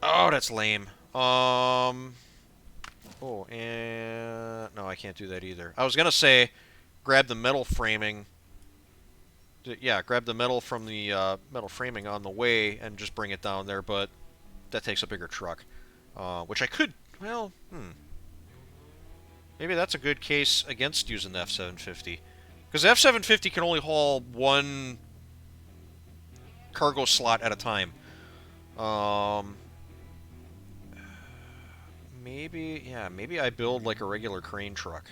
Oh, that's lame. Oh, and no, I can't do that either. I was gonna say, grab the metal framing. Yeah, grab the metal from the metal framing on the way and just bring it down there, but that takes a bigger truck. Which I could, well, maybe that's a good case against using the F-750. Because the F-750 can only haul one cargo slot at a time. Maybe I build like a regular crane truck.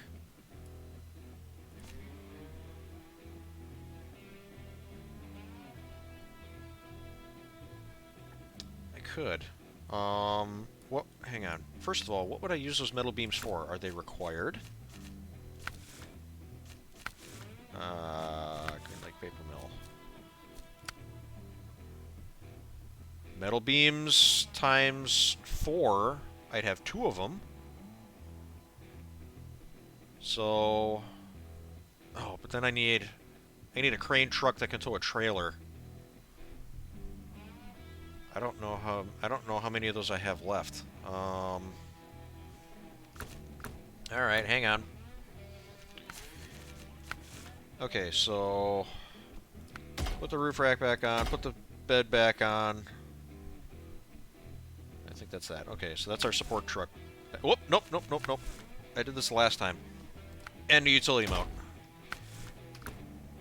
Could. What? Hang on. First of all, what would I use those metal beams for? Are they required? Green Lake Paper Mill. Metal beams times 4. I'd have 2 of them. So... Oh, but then I need a crane truck that can tow a trailer. I don't know how many of those I have left. All right, hang on. Okay, so put the roof rack back on, put the bed back on. I think that's that. Okay, so that's our support truck. Whoop, nope. I did this last time. And the utility mount.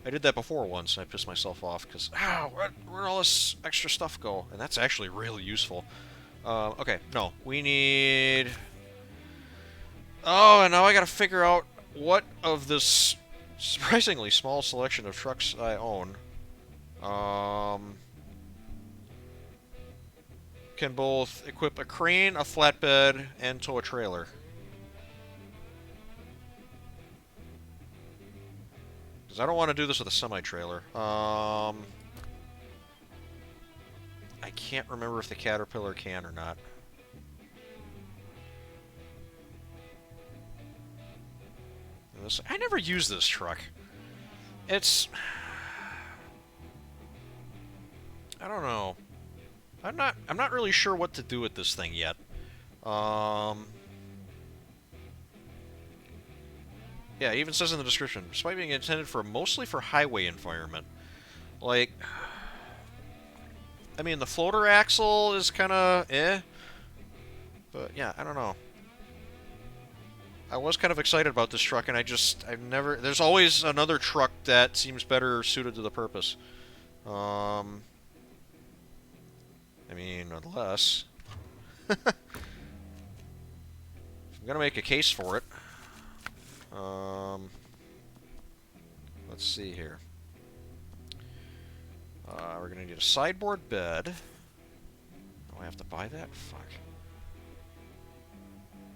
I did that before once, and I pissed myself off, because, where'd all this extra stuff go? And that's actually really useful. Okay, no, we need... Oh, and now I gotta figure out what of this surprisingly small selection of trucks I own can both equip a crane, a flatbed, and tow a trailer. Because I don't want to do this with a semi-trailer. I can't remember if the Caterpillar can or not. I never use this truck. It's... I don't know. I'm not really sure what to do with this thing yet. Yeah, it even says in the description, despite being intended for mostly for highway environment. Like, I mean, the floater axle is kind of but yeah, I don't know. I was kind of excited about this truck, and I've never... There's always another truck that seems better suited to the purpose. I mean, unless... I'm gonna make a case for it. Let's see here. We're gonna need a sideboard bed. Do I have to buy that? Fuck.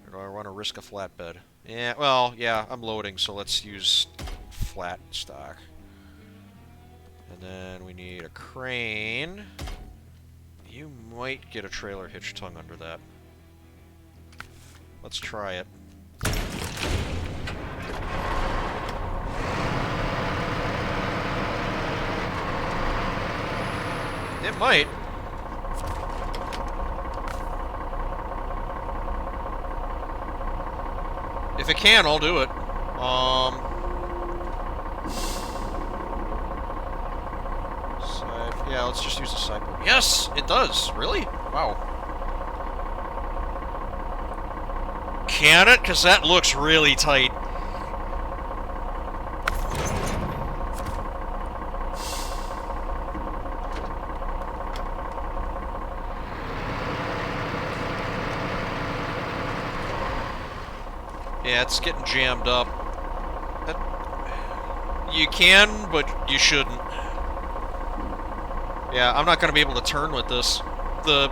Or do I want to risk a flatbed? Yeah, well, yeah, I'm loading, so let's use flat stock. And then we need a crane. You might get a trailer hitch tongue under that. Let's try it. It might. If it can, I'll do it. Yeah, let's just use the sideboard. Yes, it does. Really? Wow. Can it? Because that looks really tight. Yeah, it's getting jammed up. You can, but you shouldn't. Yeah, I'm not going to be able to turn with this. The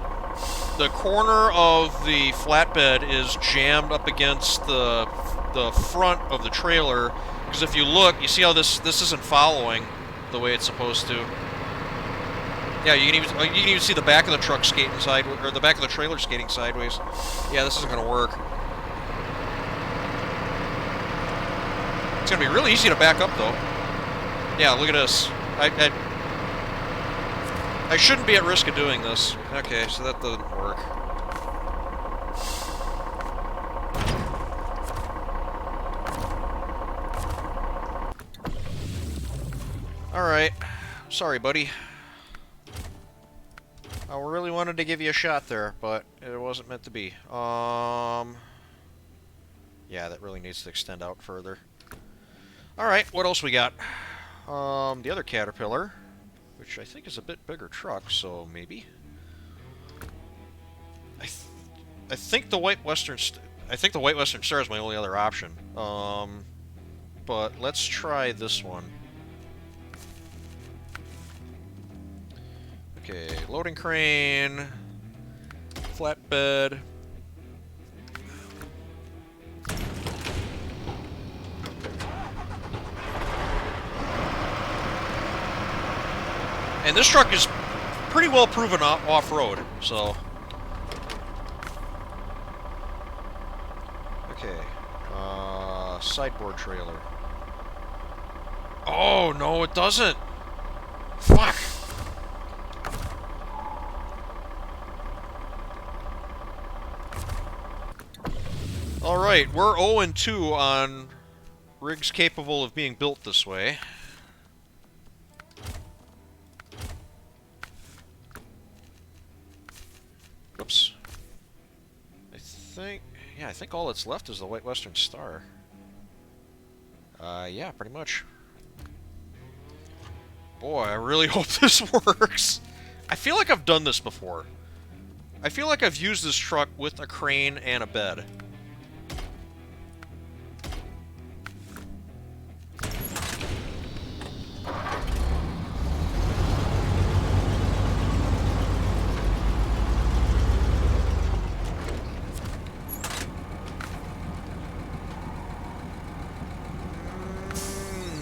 corner of the flatbed is jammed up against the front of the trailer. Because if you look, you see how this isn't following the way it's supposed to. Yeah, you can even see the back of the truck skating sideways, or the back of the trailer skating sideways. Yeah, this isn't going to work. It's going to be really easy to back up, though. Yeah, look at this. I shouldn't be at risk of doing this. Okay, so that doesn't work. Alright. Sorry, buddy. I really wanted to give you a shot there, but it wasn't meant to be. Yeah, that really needs to extend out further. Alright, what else we got? The other Caterpillar, which I think is a bit bigger truck, so maybe. I think the White Western Star is my only other option. But let's try this one. Okay, loading crane, flatbed. And this truck is pretty well proven off-road, so... Okay. Sideboard trailer. Oh, no, it doesn't! Fuck! Alright, we're 0-2 on rigs capable of being built this way. Oops. I think all that's left is the White Western Star. Yeah, pretty much. Boy, I really hope this works. I feel like I've done this before. I feel like I've used this truck with a crane and a bed.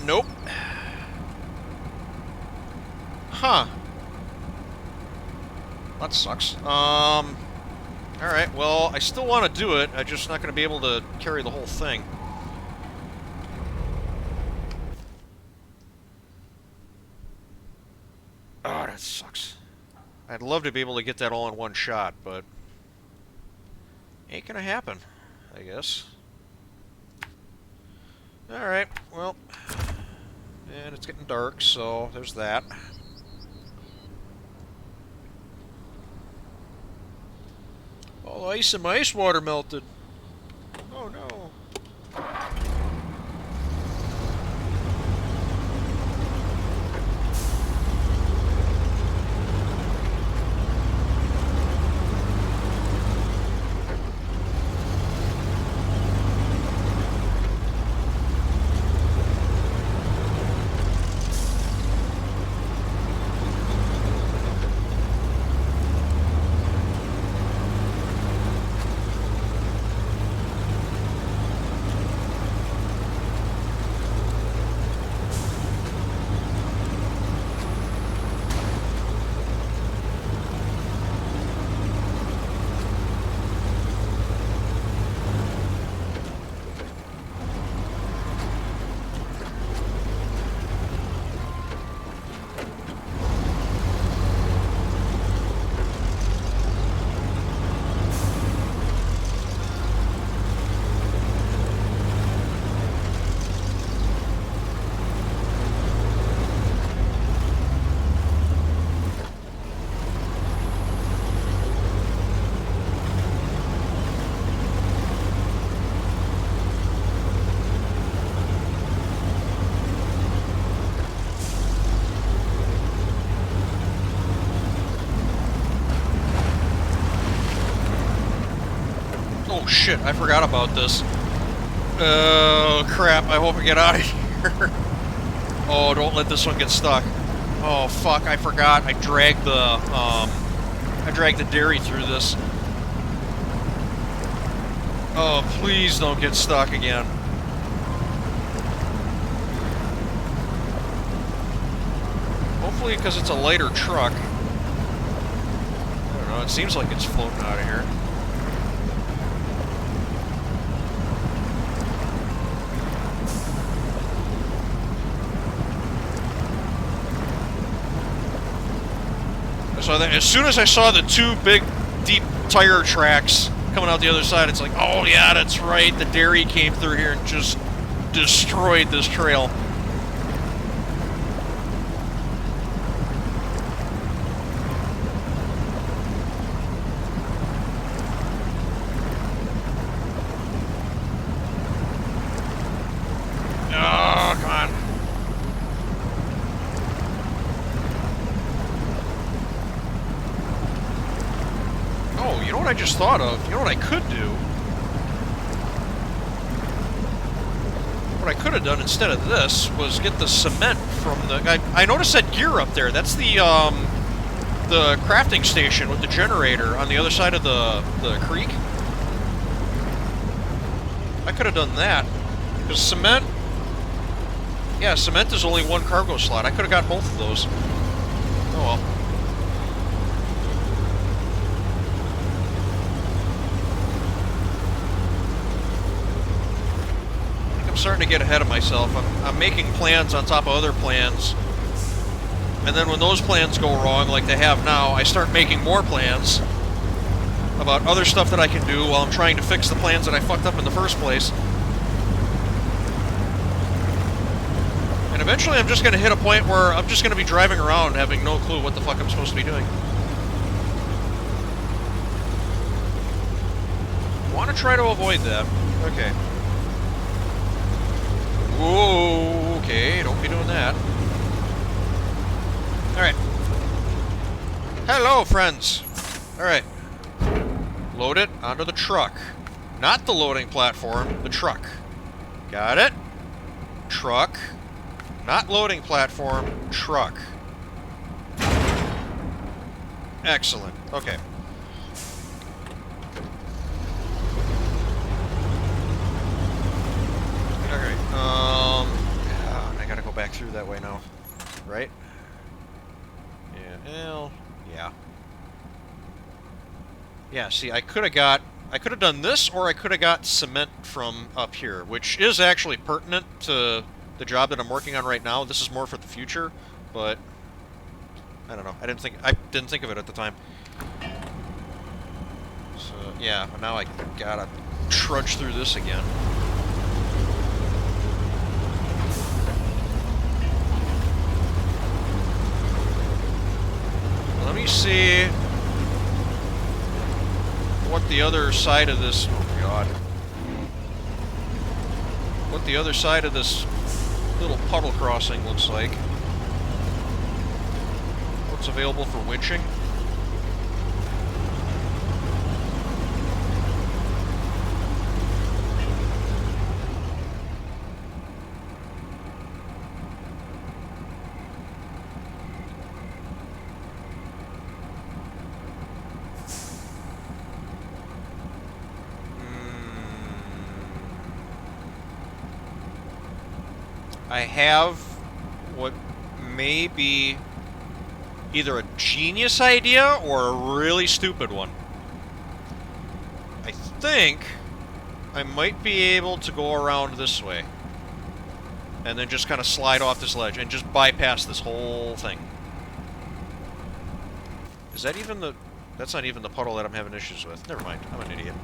Nope. Huh. That sucks. Alright, well, I still want to do it. I'm just not going to be able to carry the whole thing. that sucks. I'd love to be able to get that all in one shot, but ain't gonna happen, I guess. Alright, well, and it's getting dark, so there's that. All the ice in my ice water melted. Oh no. Oh shit, I forgot about this. Oh crap, I hope I get out of here. Oh, don't let this one get stuck. Oh fuck, I forgot. I dragged the dairy through this. Oh, please don't get stuck again. Hopefully, because it's a lighter truck. I don't know, it seems like it's floating out of here. So as soon as I saw the two big, deep tire tracks coming out the other side, it's like, oh yeah, that's right, the dairy came through here and just destroyed this trail. Oh, come on. Oh, you know what I just thought of? You know what I could do? What I could have done instead of this was get the cement from the... I noticed that gear up there. That's the crafting station with the generator on the other side of the creek. I could have done that. Because cement... Yeah, cement is only one cargo slot. I could have got both of those. Oh well. I'm starting to get ahead of myself. I'm making plans on top of other plans. And then when those plans go wrong, like they have now, I start making more plans about other stuff that I can do while I'm trying to fix the plans that I fucked up in the first place. And eventually I'm just going to hit a point where I'm just going to be driving around having no clue what the fuck I'm supposed to be doing. I want to try to avoid that. Okay. Whoa, okay, don't be doing that. Alright. Hello, friends. Alright. Load it onto the truck. Not the loading platform, the truck. Got it? Truck. Not loading platform, truck. Excellent. Okay. Okay. I gotta go back through that way now. Right? Yeah. Well, yeah. Yeah, see, I could have done this, or I could have got cement from up here, which is actually pertinent to the job that I'm working on right now. This is more for the future, but I don't know. I didn't think of it at the time. So yeah, now I gotta trudge through this again. Let me see what the other side of this... Oh, God. What the other side of this little puddle crossing looks like. What's available for winching. I have what may be either a genius idea or a really stupid one. I think I might be able to go around this way and then just kind of slide off this ledge and just bypass this whole thing. Is that even the... That's not even the puddle that I'm having issues with. Never mind, I'm an idiot.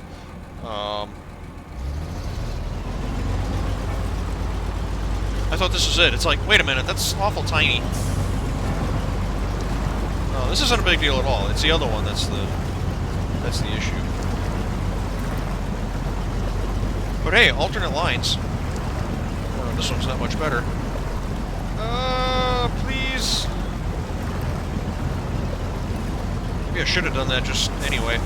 I thought this was it. It's like, wait a minute, that's awful tiny. No, this isn't a big deal at all. It's the other one that's the issue. But hey, alternate lines. Oh, this one's not much better. Please. Maybe I should have done that just anyway.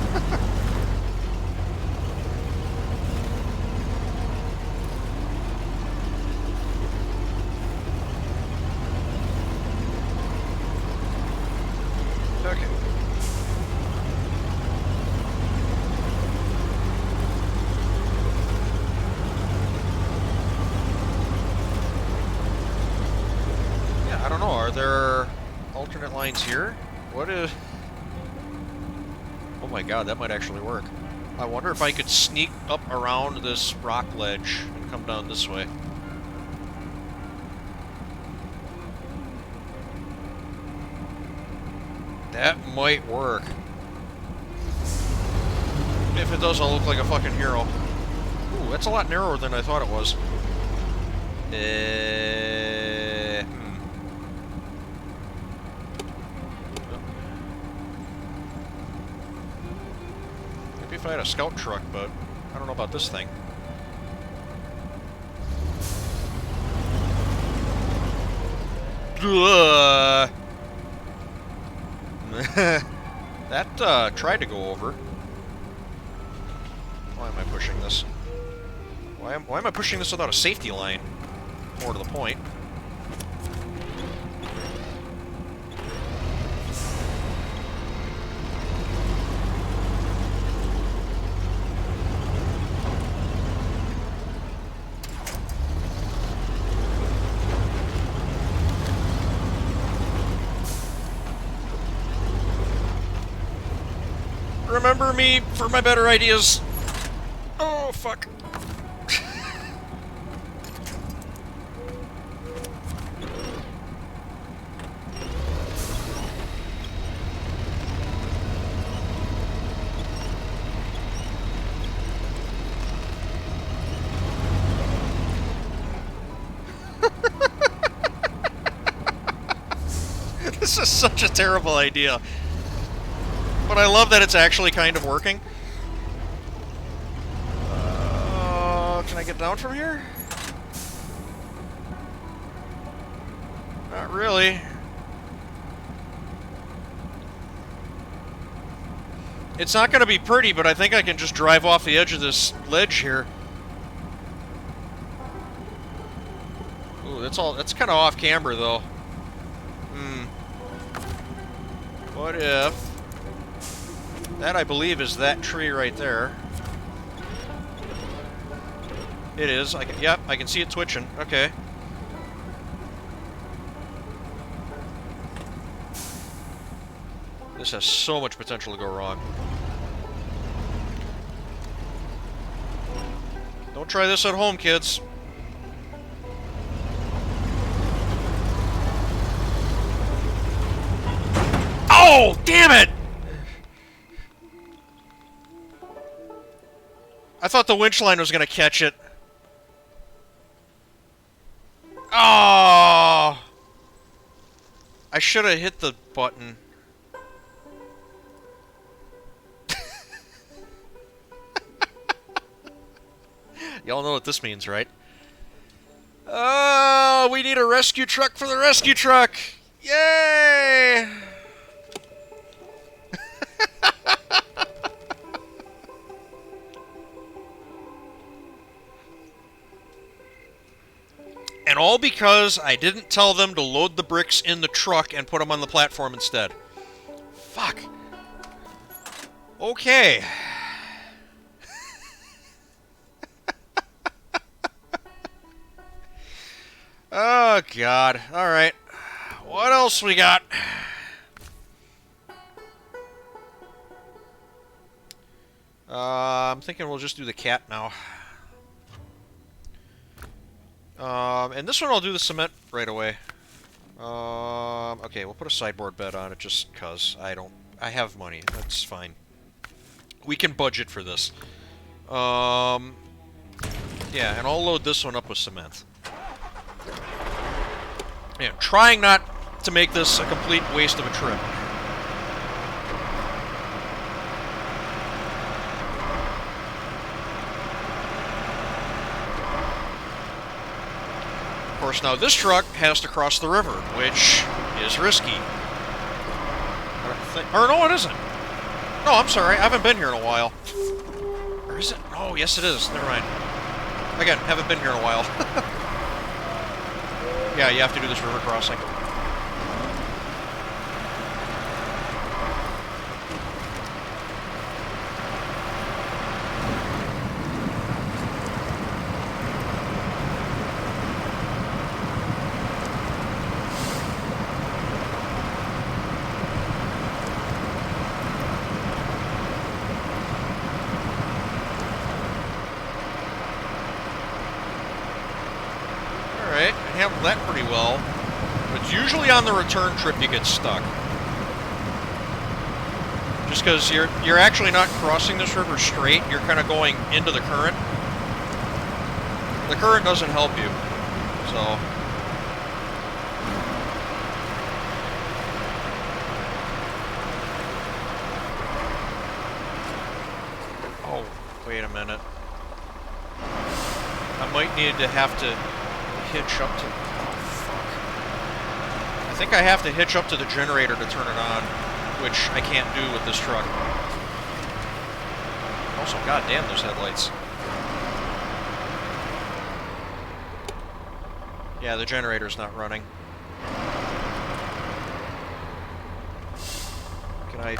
Okay. Yeah, I don't know. Are there alternate lines here? What is... Oh my god, that might actually work. I wonder if I could sneak up around this rock ledge and come down this way. That might work. If it does, I'll look like a fucking hero. Ooh, that's a lot narrower than I thought it was. Maybe if I had a scout truck, but I don't know about this thing. That tried to go over. Why am I pushing this? Why am I pushing this without a safety line? More to the point. Remember me for my better ideas. Oh, fuck. This is such a terrible idea. But I love that it's actually kind of working. Can I get down from here? Not really. It's not going to be pretty, but I think I can just drive off the edge of this ledge here. Ooh, that's kind of off camber, though. What if... That, I believe, is that tree right there. It is. Yep, I can see it twitching. Okay. This has so much potential to go wrong. Don't try this at home, kids. No! Damn it! I thought the winch line was gonna catch it. Oh! I should have hit the button. Y'all know what this means, right? Oh, we need a rescue truck for the rescue truck! Yay! And all because I didn't tell them to load the bricks in the truck and put them on the platform instead. Fuck. Okay. Oh, God. Alright. What else we got? I'm thinking we'll just do the cat now. And this one I'll do the cement right away. Okay, we'll put a sideboard bed on it just because I have money. That's fine. We can budget for this. Yeah, and I'll load this one up with cement. Yeah, trying not to make this a complete waste of a trip. Of course, now this truck has to cross the river, which is risky. Or no, it isn't. No, I'm sorry, I haven't been here in a while. Or is it? Oh, yes it is. Never mind. Again, haven't been here in a while. Yeah, you have to do this river crossing. Handled that pretty well, but usually on the return trip you get stuck. Just because you're actually not crossing this river straight, you're kind of going into the current. The current doesn't help you, so... Oh, wait a minute. I might need to have to hitch up to... Oh, fuck. I think I have to hitch up to the generator to turn it on, which I can't do with this truck. Also, goddamn those headlights. Yeah, the generator's not running. Can I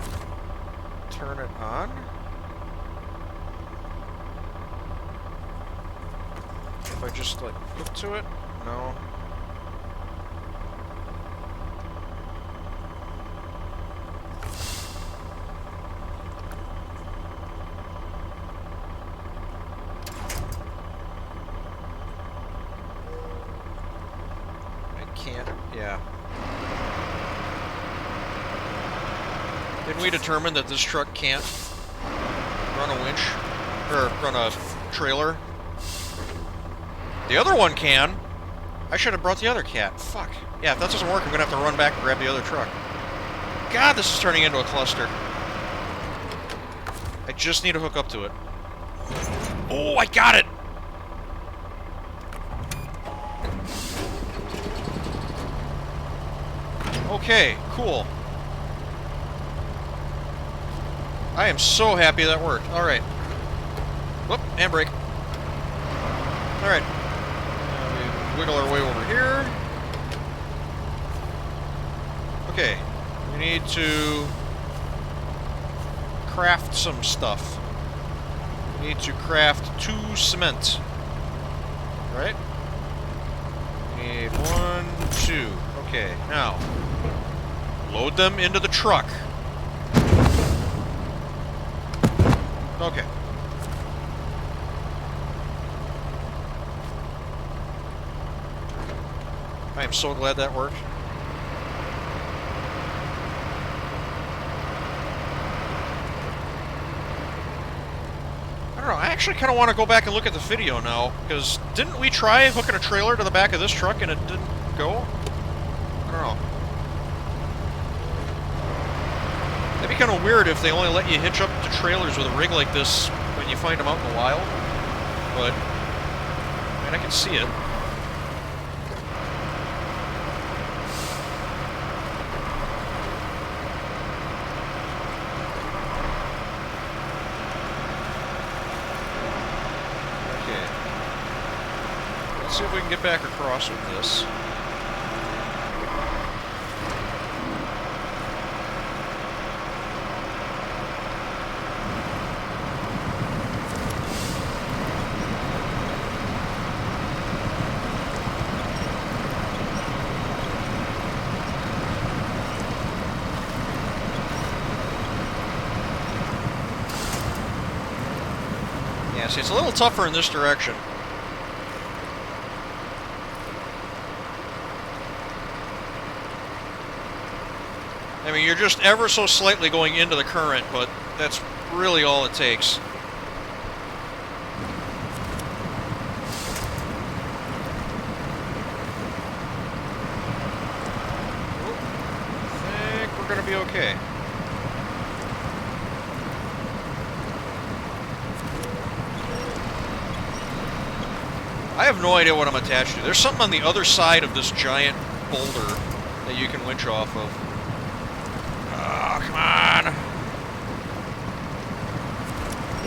turn it on? If I just, like, hook to it? No. I can't, yeah. Didn't we determine that this truck can't run a winch? Or run a trailer? The other one can. I should have brought the other cat. Fuck. Yeah, if that doesn't work, I'm gonna have to run back and grab the other truck. God, this is turning into a cluster. I just need to hook up to it. Oh, I got it! Okay, cool. I am so happy that worked. Alright. Whoop, handbrake. Alright. Wiggle our way over here. Okay, we need to craft some stuff. We need to craft 2 cement. Right? We need 1, 2. Okay, now load them into the truck. Okay. I am so glad that worked. know, I actually kind of want to go back and look at the video now, because didn't we try hooking a trailer to the back of this truck and it didn't go? I don't know. That'd be kind of weird if they only let you hitch up to trailers with a rig like this when you find them out in the wild. But, I mean, I can see it. Let's see if we can get back across with this. Yeah, see, it's a little tougher in this direction. I mean, you're just ever so slightly going into the current, but that's really all it takes. I think we're going to be okay. I have no idea what I'm attached to. There's something on the other side of this giant boulder that you can winch off of. Oh, come on!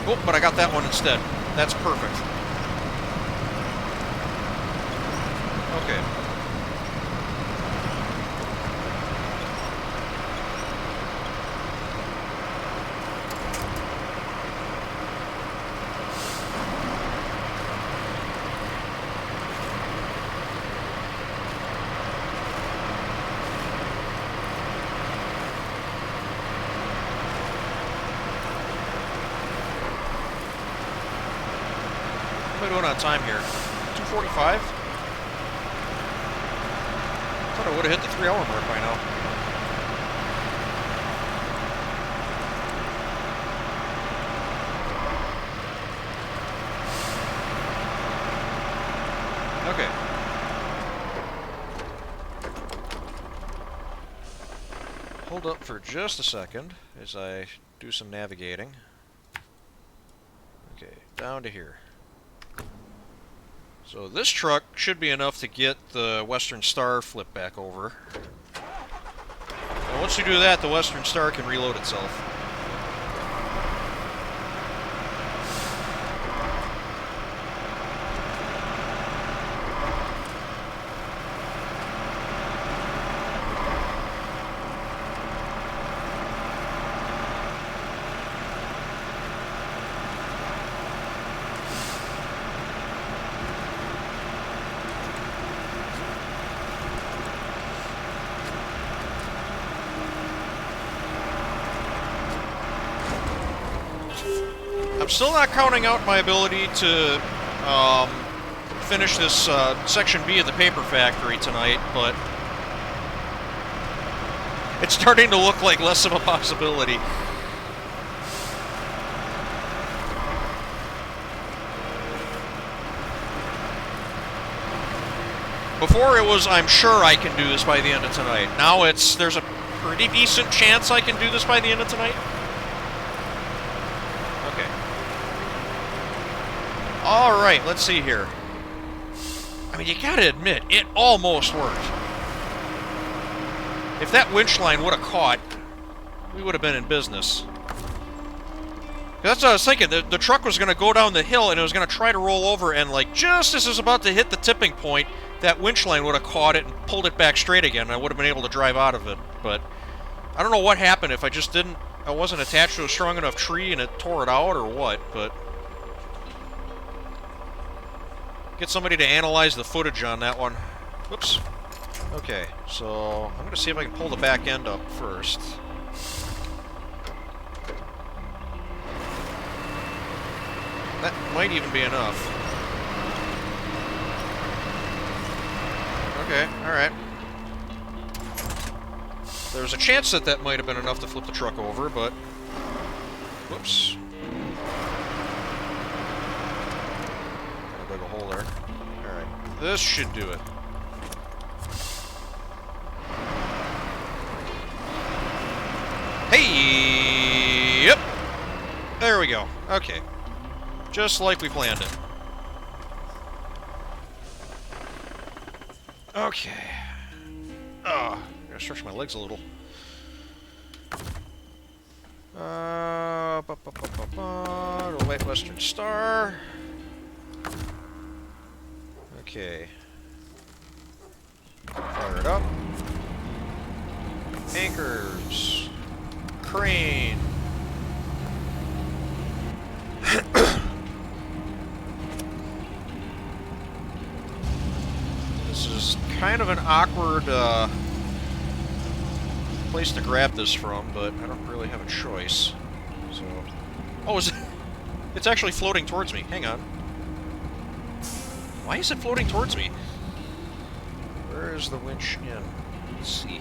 Oh, but I got that one instead. That's perfect. Okay. What am I doing on time here? 2:45? Thought I would have hit the 3-hour mark by now. Okay. Hold up for just a second as I do some navigating. Okay, down to here. So this truck should be enough to get the Western Star flipped back over. And once you do that, the Western Star can reload itself. I'm still not counting out my ability to finish this Section B of the paper factory tonight, but it's starting to look like less of a possibility. Before it was, I'm sure I can do this by the end of tonight. Now it's, there's a pretty decent chance I can do this by the end of tonight. Alright, let's see here. I mean, you gotta admit, it almost worked. If that winch line would have caught, we would have been in business. That's what I was thinking. The truck was going to go down the hill and it was going to try to roll over, and like just as it was about to hit the tipping point, that winch line would have caught it and pulled it back straight again. I would have been able to drive out of it. But I don't know what happened, if I wasn't attached to a strong enough tree and it tore it out or what, but... Get somebody to analyze the footage on that one. Whoops. Okay, so I'm going to see if I can pull the back end up first. That might even be enough. Okay, alright. There's a chance that that might have been enough to flip the truck over, but... Whoops. dug a hole there. Alright, this should do it. Hey! Yep! There we go. Okay. Just like we planned it. Okay. Oh, gotta stretch my legs a little. To White Western Star. Okay. Fire it up. Anchors. Crane. This is kind of an awkward place to grab this from, but I don't really have a choice. So, oh, is it? It's actually floating towards me. Hang on. Why is it floating towards me? Where is the winch in? Let's see.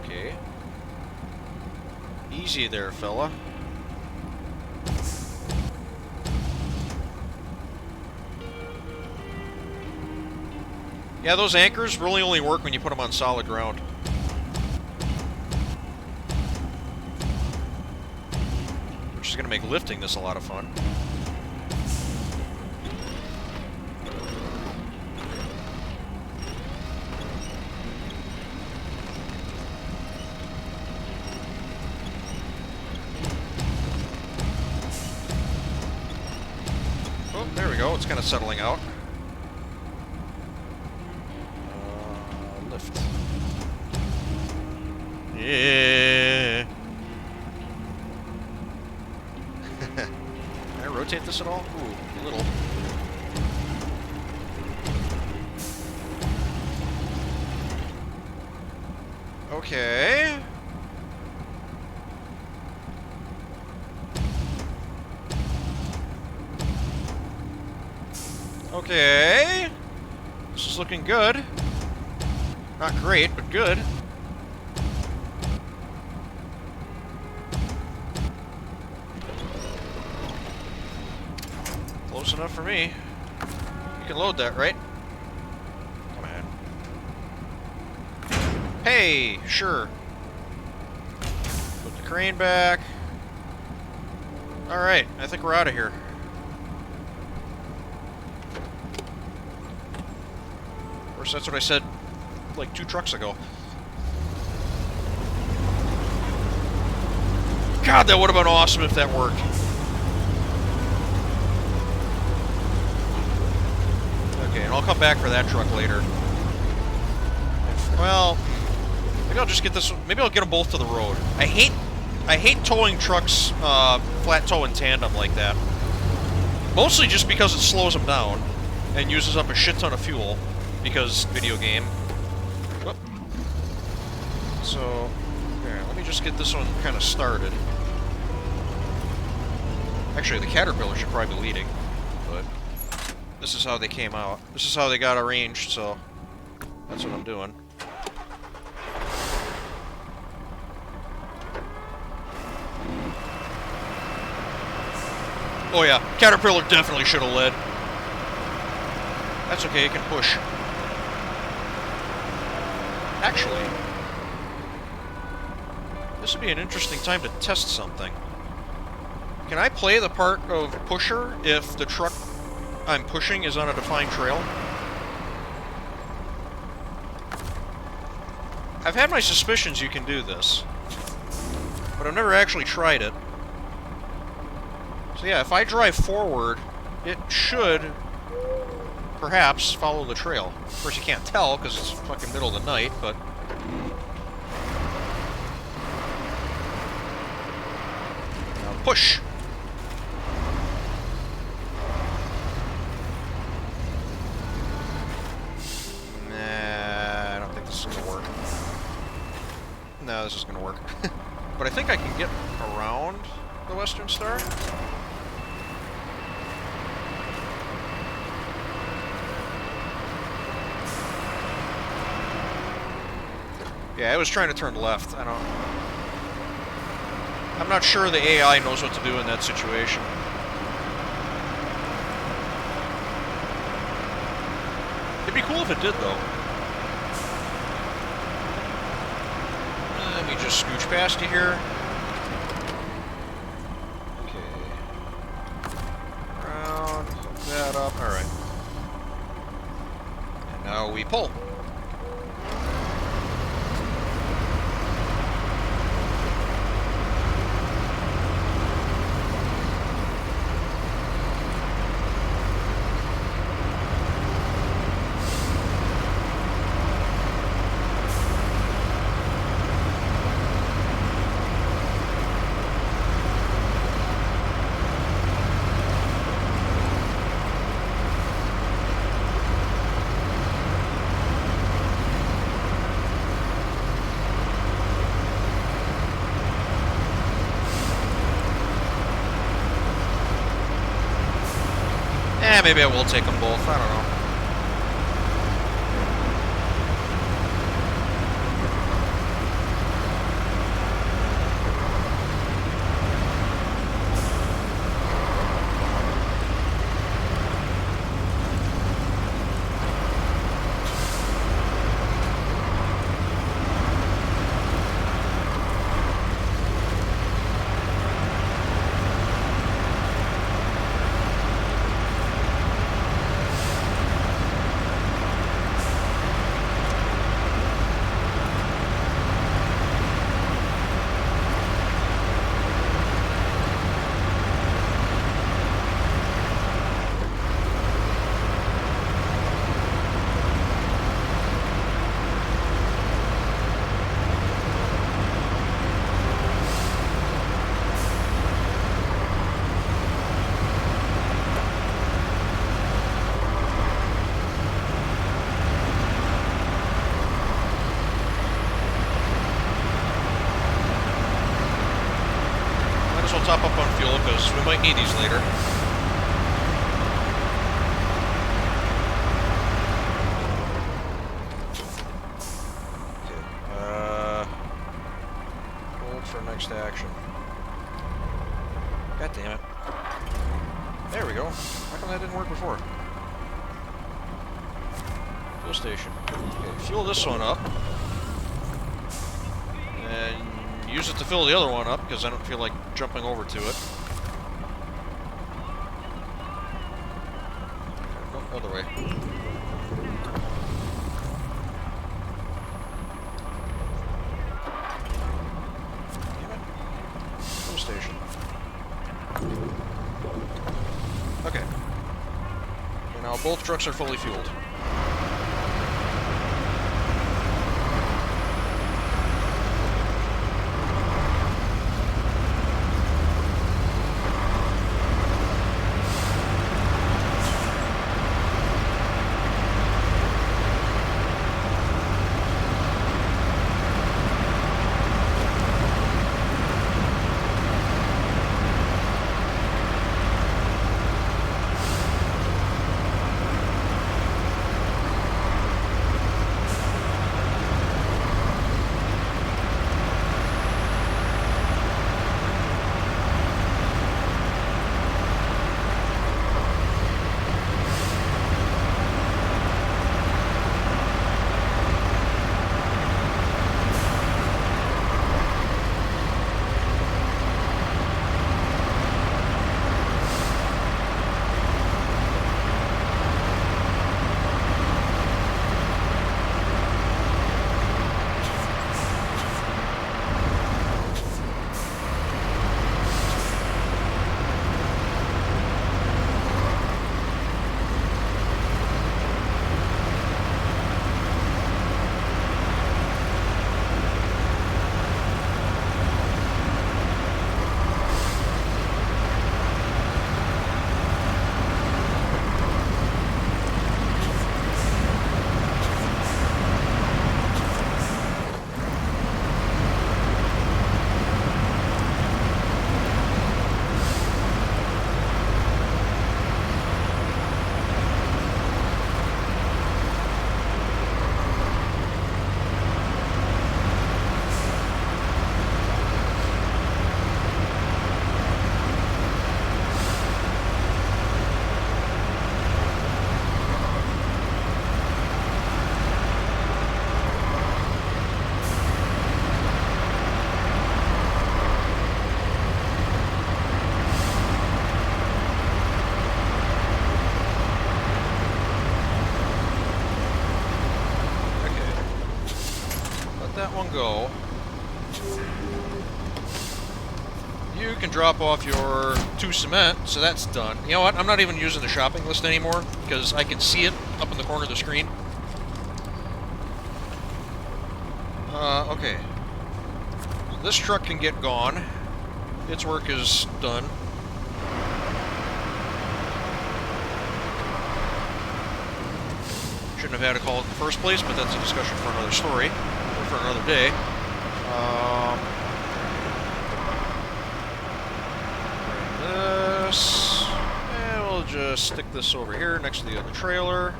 Okay. Easy there, fella. Yeah, those anchors really only work when you put them on solid ground. Which is going to make lifting this a lot of fun. Oh, there we go. It's kind of settling out. Lift. Yeah. Can I rotate this at all? Ooh, a little. Okay. Okay. This is looking good. Not great, but good. Close enough for me. You can load that, right? Come on. Hey, sure. Put the crane back. Alright, I think we're out of here. Of course, that's what I said like 2 trucks ago. God, that would have been awesome if that worked. Okay, and I'll come back for that truck later. Well, maybe I'll just get this. Maybe I'll get them both to the road. I hate towing trucks flat tow in tandem like that. Mostly just because it slows them down and uses up a shit ton of fuel. Because video game. Whoop. So, here, let me just get this one kind of started. Actually, the Caterpillar should probably be leading, but this is how they came out. This is how they got arranged, so that's what I'm doing. Oh yeah, Caterpillar definitely should have led. That's okay, it can push. Actually, this would be an interesting time to test something. Can I play the part of pusher if the truck I'm pushing is on a defined trail? I've had my suspicions you can do this, but I've never actually tried it. So yeah, if I drive forward, it should perhaps follow the trail. Of course, you can't tell because it's fucking middle of the night, but now push. Nah, I don't think this is gonna work. No, this is gonna work. But I think I can get around the Western Star. Okay, I was trying to turn left. I don't... I'm not sure the AI knows what to do in that situation. It'd be cool if it did, though. Let me just scooch past you here. Okay. Around, hook that up. Alright. And now we pull. Maybe I will take them both. I don't know. I'll top up on fuel because we might need these later. Okay. Hold for next action. God damn it. There we go. How come that didn't work before? Fuel station. Okay, fuel this one up. And use it to fill the other one up, because I don't feel like jumping over to it. No, other way. Damn it. Fuel station. Okay. And now both trucks are fully fueled. that one go. You can drop off your 2 cement, so that's done. You know what? I'm not even using the shopping list anymore, because I can see it up in the corner of the screen. Okay. This truck can get gone. Its work is done. Shouldn't have had to call it in the first place, but that's a discussion for another story, or for another day. This, and we'll just stick this over here next to the other trailer.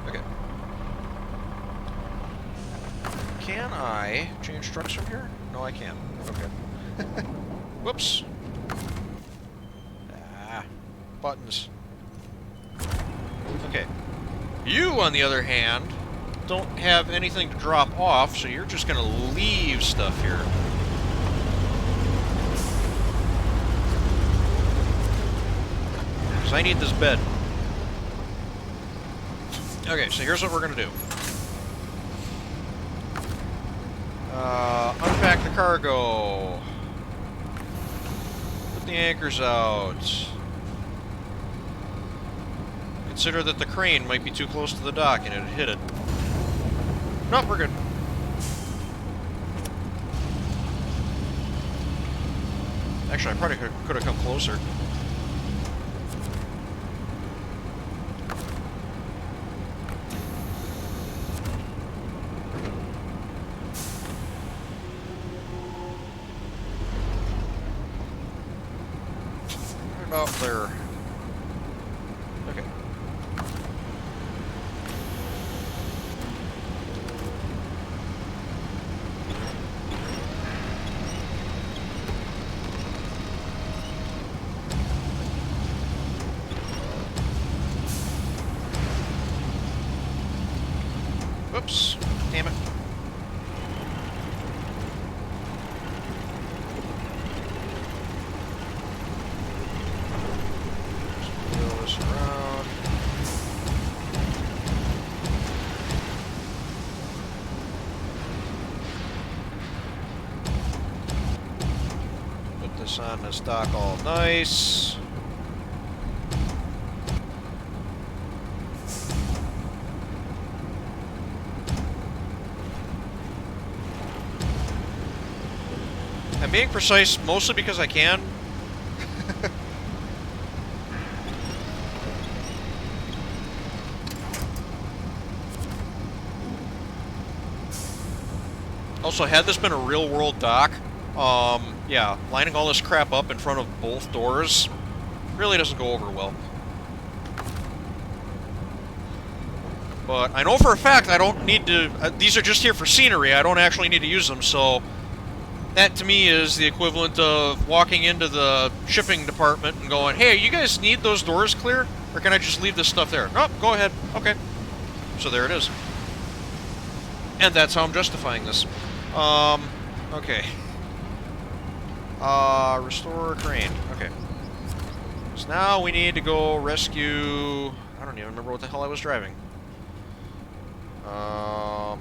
Okay. Can I change trucks from here? No, I can't. Okay. Whoops. Ah, buttons. Okay. You, on the other hand, don't have anything to drop off, so you're just gonna leave stuff here. Because I need this bed. Okay, so here's what we're gonna do. Unpack the cargo. Put the anchors out. Consider that the crane might be too close to the dock and it hit it. Nope, we're good. Actually, I probably could have come closer. Right about there. Okay. Whoops. Damn it. Just wheel this around. Put this on this dock all nice. I'm being precise mostly because I can. Also, had this been a real-world dock, yeah, lining all this crap up in front of both doors really doesn't go over well. But I know for a fact I don't need to... these are just here for scenery, I don't actually need to use them, so... That, to me, is the equivalent of walking into the shipping department and going, hey, you guys need those doors clear? Or can I just leave this stuff there? Nope, go ahead. Okay. So there it is. And that's how I'm justifying this. Okay. Restore crane. Okay. So now we need to go rescue... I don't even remember what the hell I was driving. A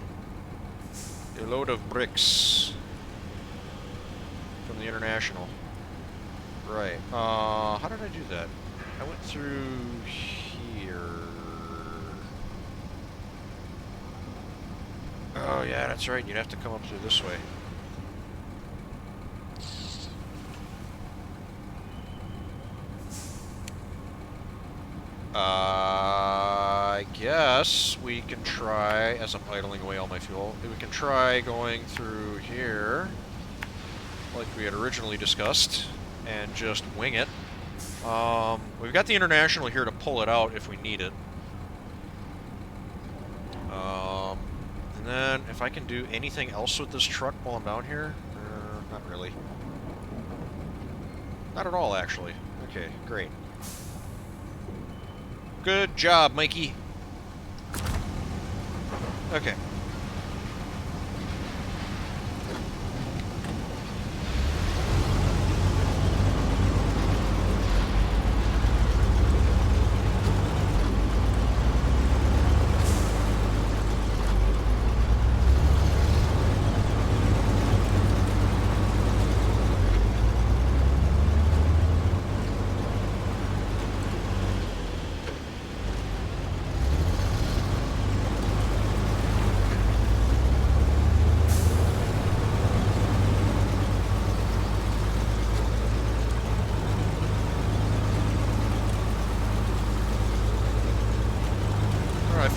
load of bricks. From the International. Right. How did I do that? I went through here. Oh, yeah, that's right. You'd have to come up through this way. I guess we can try, as I'm idling away all my fuel, we can try going through here, like we had originally discussed, and just wing it. We've got the International here to pull it out if we need it. And then, if I can do anything else with this truck while I'm down here? Not really. Not at all, actually. Okay, great. Good job, Mikey. Okay.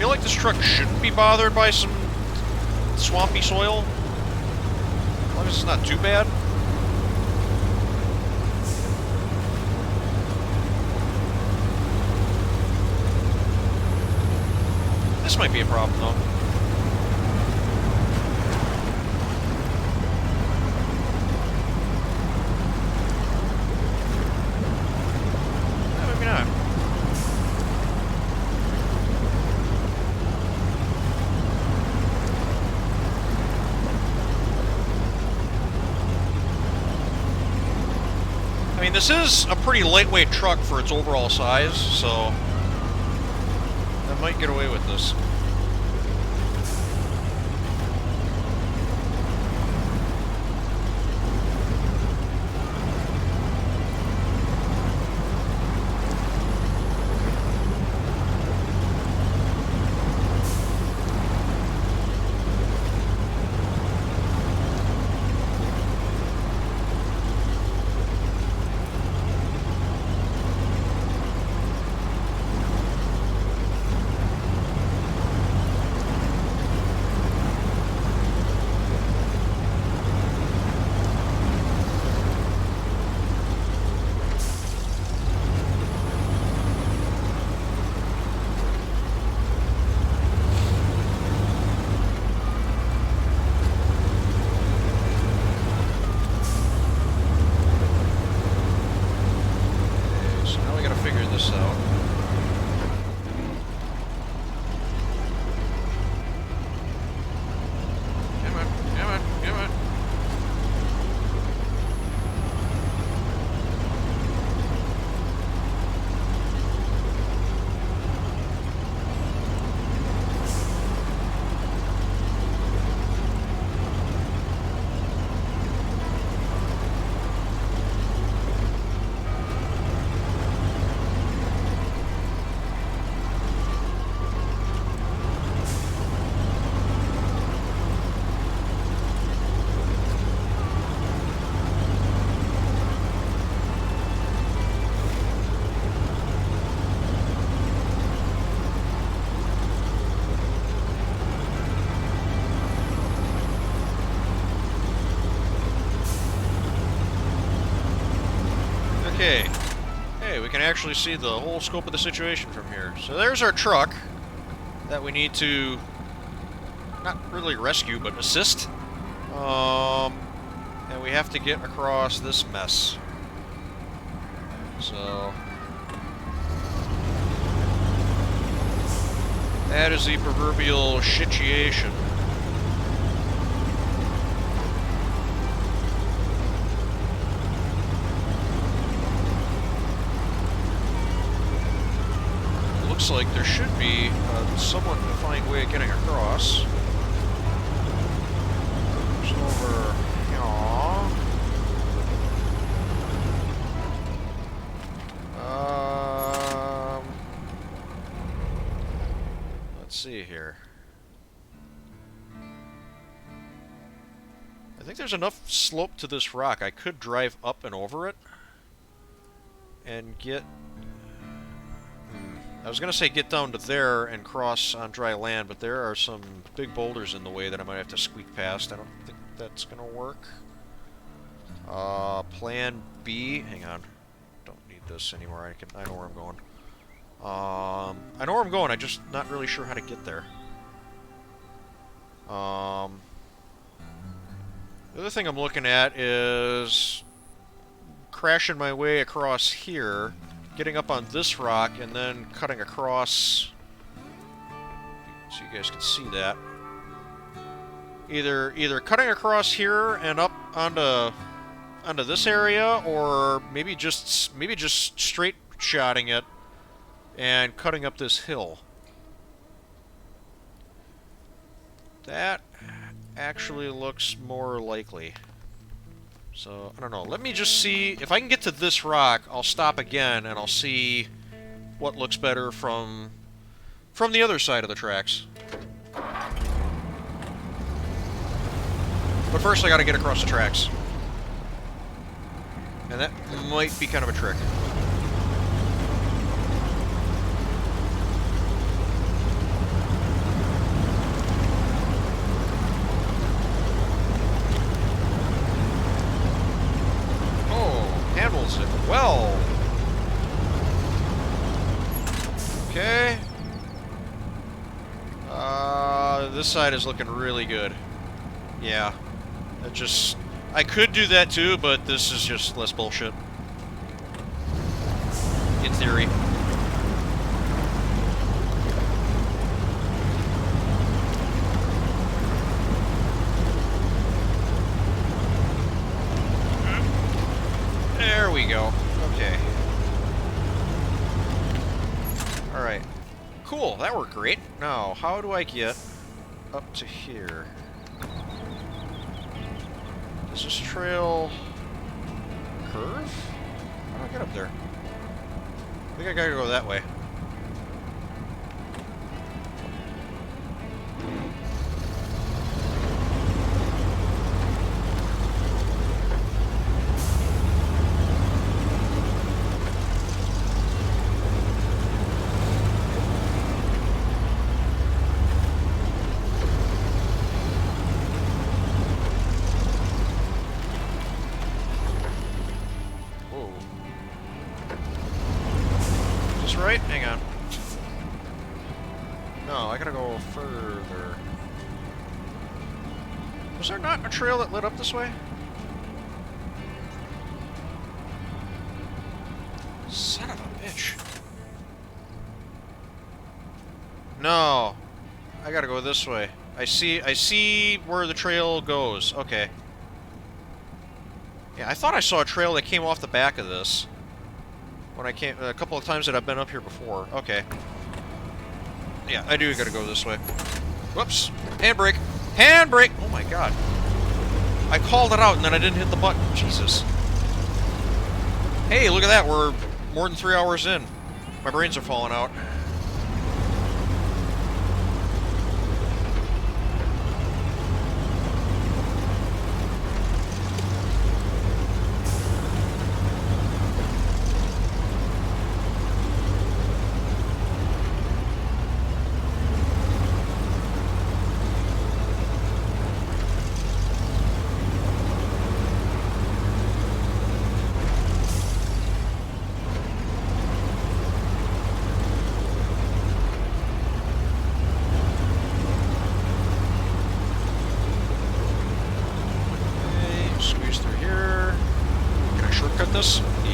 feel like this truck shouldn't be bothered by some swampy soil. As long as it's not too bad. This might be a problem, though. Maybe not. I mean, this is a pretty lightweight truck for its overall size, so I might get away with this. Okay. Hey, we can actually see the whole scope of the situation from here. So there's our truck that we need to not really rescue, but assist. And we have to get across this mess. So that is the proverbial situation. Looks like there should be a somewhat defined way of getting across. Just over here. Let's see here. I think there's enough slope to this rock. I could drive up and over it and get... I was going to say get down to there and cross on dry land, but there are some big boulders in the way that I might have to squeak past. I don't think that's going to work. Plan B. Hang on. Don't need this anymore. I know where I'm going. I know where I'm going. I'm just not really sure how to get there. The other thing I'm looking at is crashing my way across here, getting up on this rock, and then cutting across, so you guys can see that. Either cutting across here and up onto this area, or maybe just straight shotting it and cutting up this hill. That actually looks more likely. So, I don't know. Let me just see. If I can get to this rock, I'll stop again, and I'll see what looks better from the other side of the tracks. But first, I gotta get across the tracks. And that might be kind of a trick. handles it well. Okay. This side is looking really good. Yeah. It just... I could do that too, but this is just less bullshit. In theory. There we go. Okay. Alright. Cool, that worked great. Now, how do I get up to here? Does this trail curve? How do I get up there? I think I gotta go that way. Right? Hang on. No, I gotta go further. Was there not a trail that led up this way? Son of a bitch. No. I gotta go this way. I see where the trail goes. Okay. Yeah, I thought I saw a trail that came off the back of this. When I came, a couple of times that I've been up here before. Okay. Yeah, I do gotta go this way. Whoops. Handbrake. Handbrake! Oh my god. I called it out and then I didn't hit the button. Jesus. Hey, look at that. We're more than 3 hours in. My brains are falling out.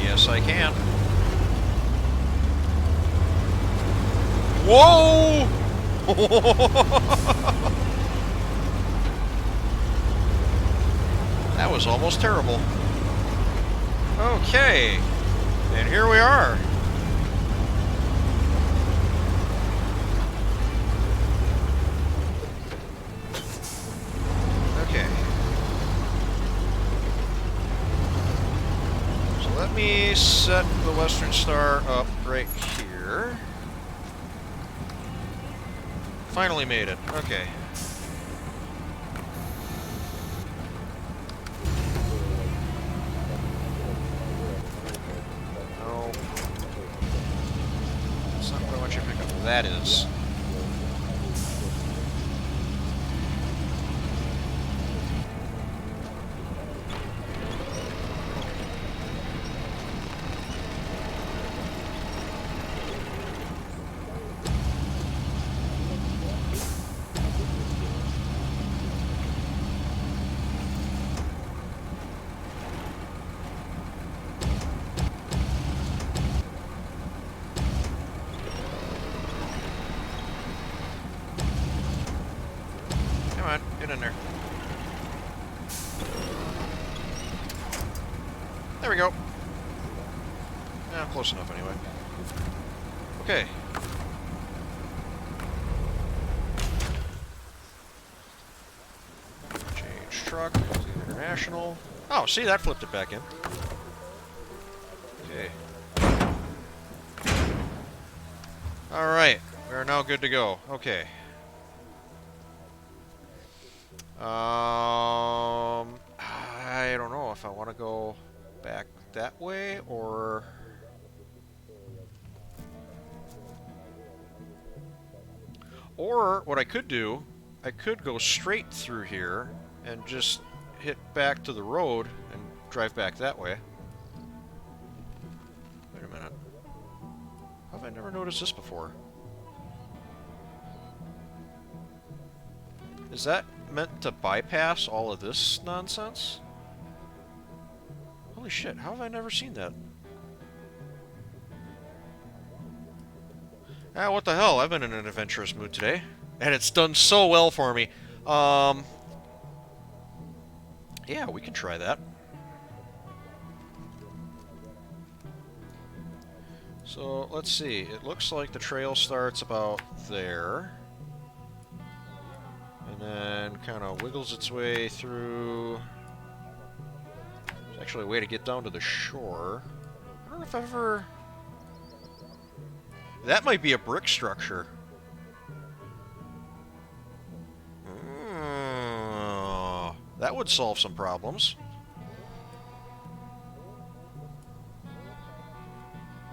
Yes, I can. Whoa! That was almost terrible. Okay. And here we are. Okay. Let me set the Western Star up right here. Finally made it. Okay. No. That's not what I want you to pick up. That is. Come on, get in there. There we go. Yeah, close enough anyway. Okay. Change truck. International. Oh, see, that flipped it back in. Okay. Alright. We are now good to go. Okay. I don't know if I want to go back that way or... Or what I could do, I could go straight through here and just hit back to the road and drive back that way. I never noticed this before? Is that meant to bypass all of this nonsense? Holy shit, how have I never seen that? Ah, what the hell? I've been in an adventurous mood today. And it's done so well for me. Yeah, we can try that. So, let's see. It looks like the trail starts about there. And then kind of wiggles its way through. There's actually a way to get down to the shore. I don't know if I've ever... That might be a brick structure. That would solve some problems.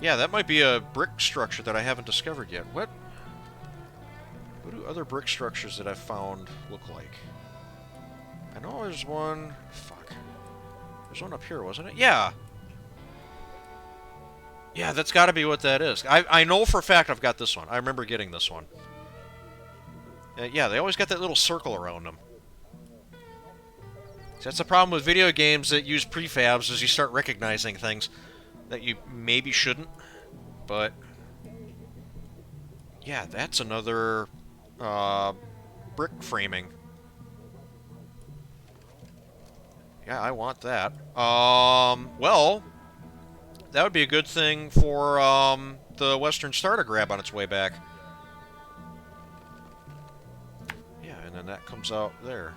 Yeah, that might be a brick structure that I haven't discovered yet. What do other brick structures that I've found look like? I know there's one... Fuck. There's one up here, wasn't it? Yeah! Yeah, that's gotta be what that is. I know for a fact I've got this one. I remember getting this one. Yeah, they always got that little circle around them. That's the problem with video games that use prefabs, is you start recognizing things that you maybe shouldn't. But yeah, that's another brick framing. Yeah, I want that. Well, that would be a good thing for the Western Star to grab on its way back. Yeah, and then that comes out there.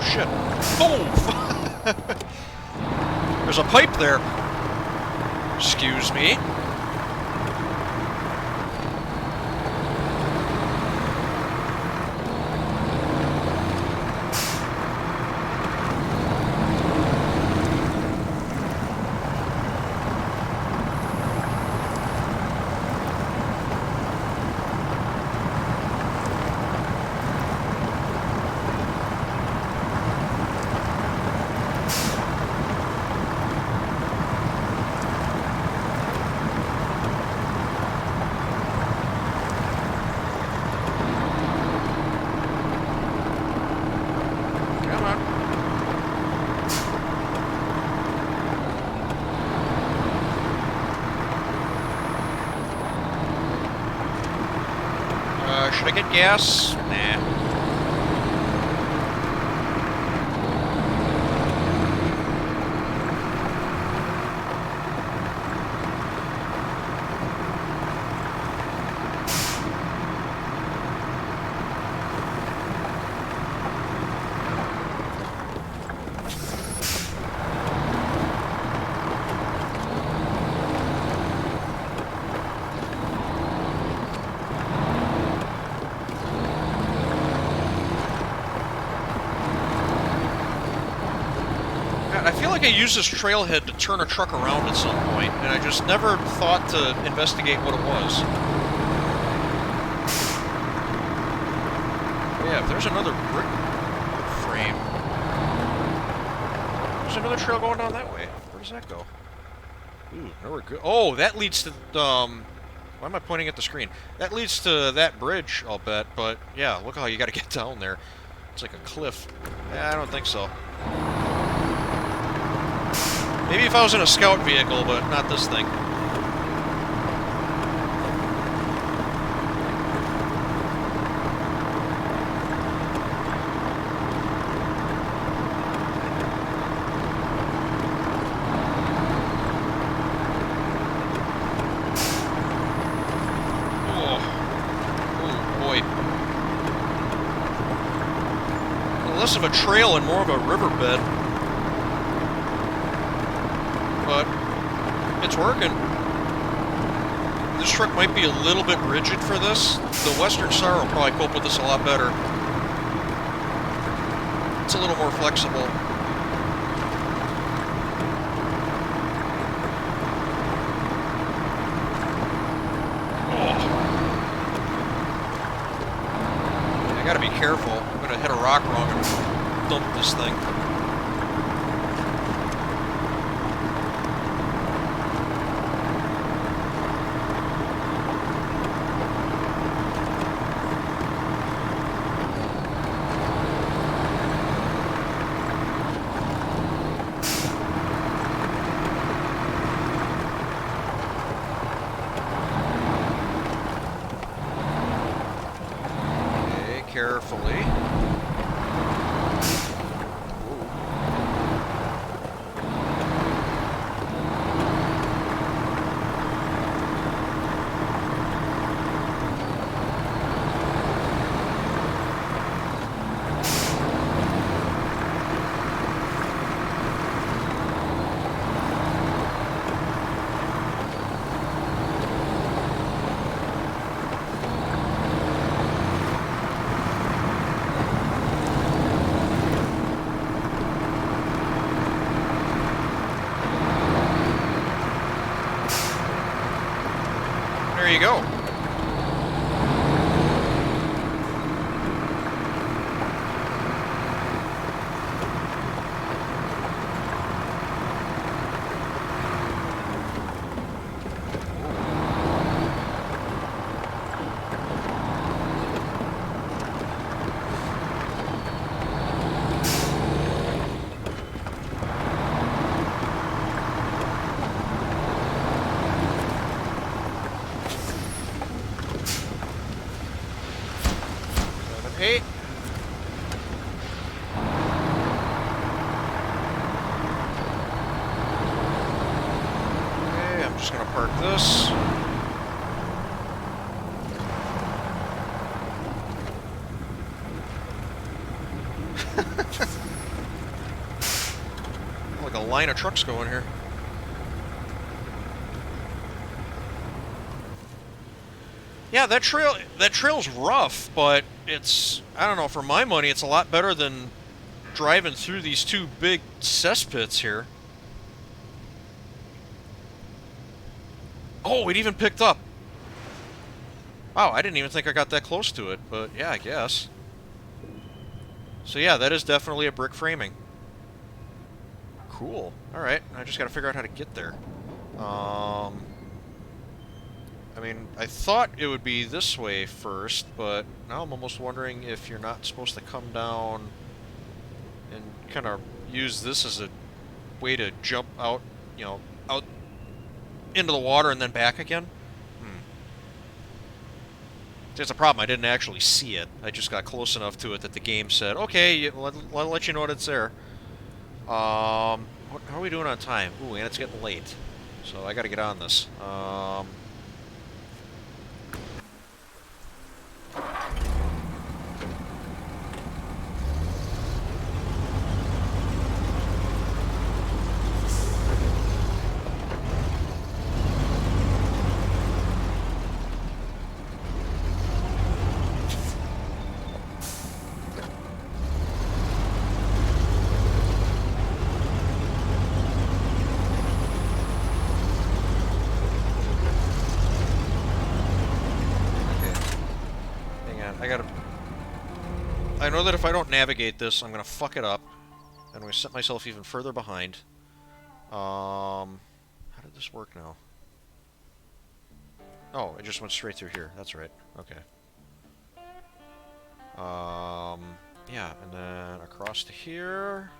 Shit. Oh! There's a pipe there. Excuse me. Should I get gas? Nah. I feel like I used this trailhead to turn a truck around at some point, and I just never thought to investigate what it was. Yeah, if there's another brick frame... There's another trail going down that way. Where does that go? Ooh, nowhere good. Oh, that leads to... Why am I pointing at the screen? That leads to that bridge, I'll bet, but yeah, look how you gotta get down there. It's like a cliff. Yeah, I don't think so. Maybe if I was in a scout vehicle, but not this thing. Oh, oh boy. Less of a trail and more of a riverbed. But it's working. This truck might be a little bit rigid for this. The Western Star will probably cope with this a lot better. It's a little more flexible. I gotta be careful. I'm gonna hit a rock wrong and dump this thing. Carefully. There you go. Hey. Okay, I'm just gonna park this. Like a line of trucks going here. Yeah, that trail's rough, but it's, I don't know, for my money, it's a lot better than driving through these two big cesspits here. Oh, it even picked up. Wow, I didn't even think I got that close to it, but yeah, I guess. So yeah, that is definitely a brick framing. Cool. Alright, I just gotta figure out how to get there. I mean, I thought it would be this way first, but now I'm almost wondering if you're not supposed to come down and kind of use this as a way to jump out, you know, out into the water and then back again. There's a problem. I didn't actually see it. I just got close enough to it that the game said, okay, I'll let you know that it's there. How are we doing on time? Ooh, and it's getting late. So I gotta get on this. I know that if I don't navigate this, I'm gonna fuck it up. And I'm gonna set myself even further behind. How did this work now? Oh, it just went straight through here. That's right. Okay. Yeah, and then across to here.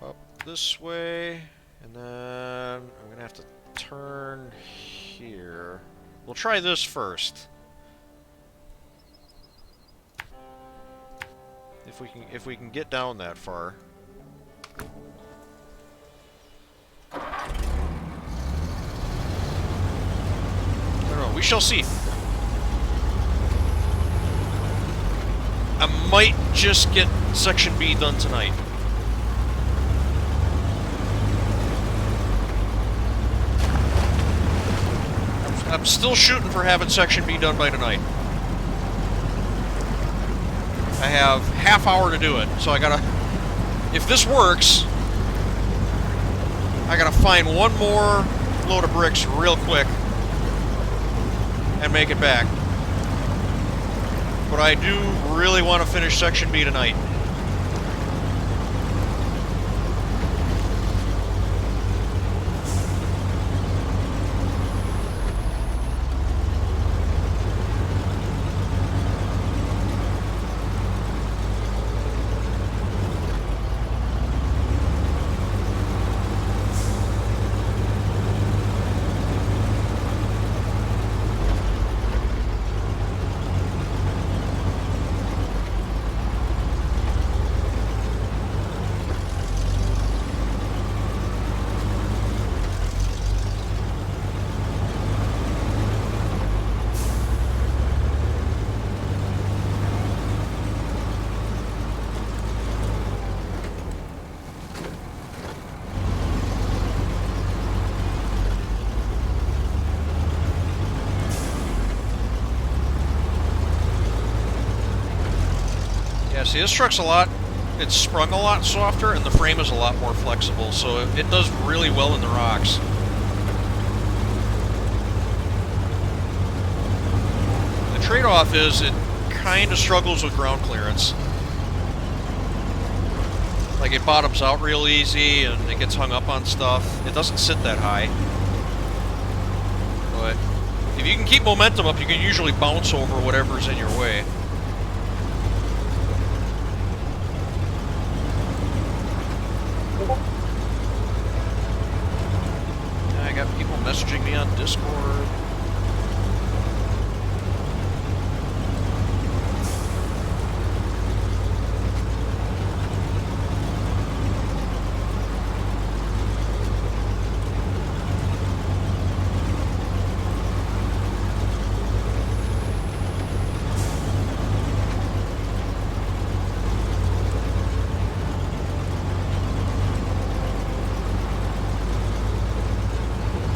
Up this way. And then I'm gonna have to turn here. We'll try this first. If we can get down that far. I don't know, we shall see. I might just get Section B done tonight. I'm still shooting for having Section B done by tonight. I have half hour to do it, so I gotta... If this works, I gotta find one more load of bricks real quick and make it back. but I do really want to finish Section B tonight. Yeah, see, this truck's it's sprung a lot softer, and the frame is a lot more flexible, so it does really well in the rocks. The trade-off is it kind of struggles with ground clearance. Like, it bottoms out real easy, and it gets hung up on stuff. It doesn't sit that high. But if you can keep momentum up, you can usually bounce over whatever's in your way. I got people messaging me on Discord.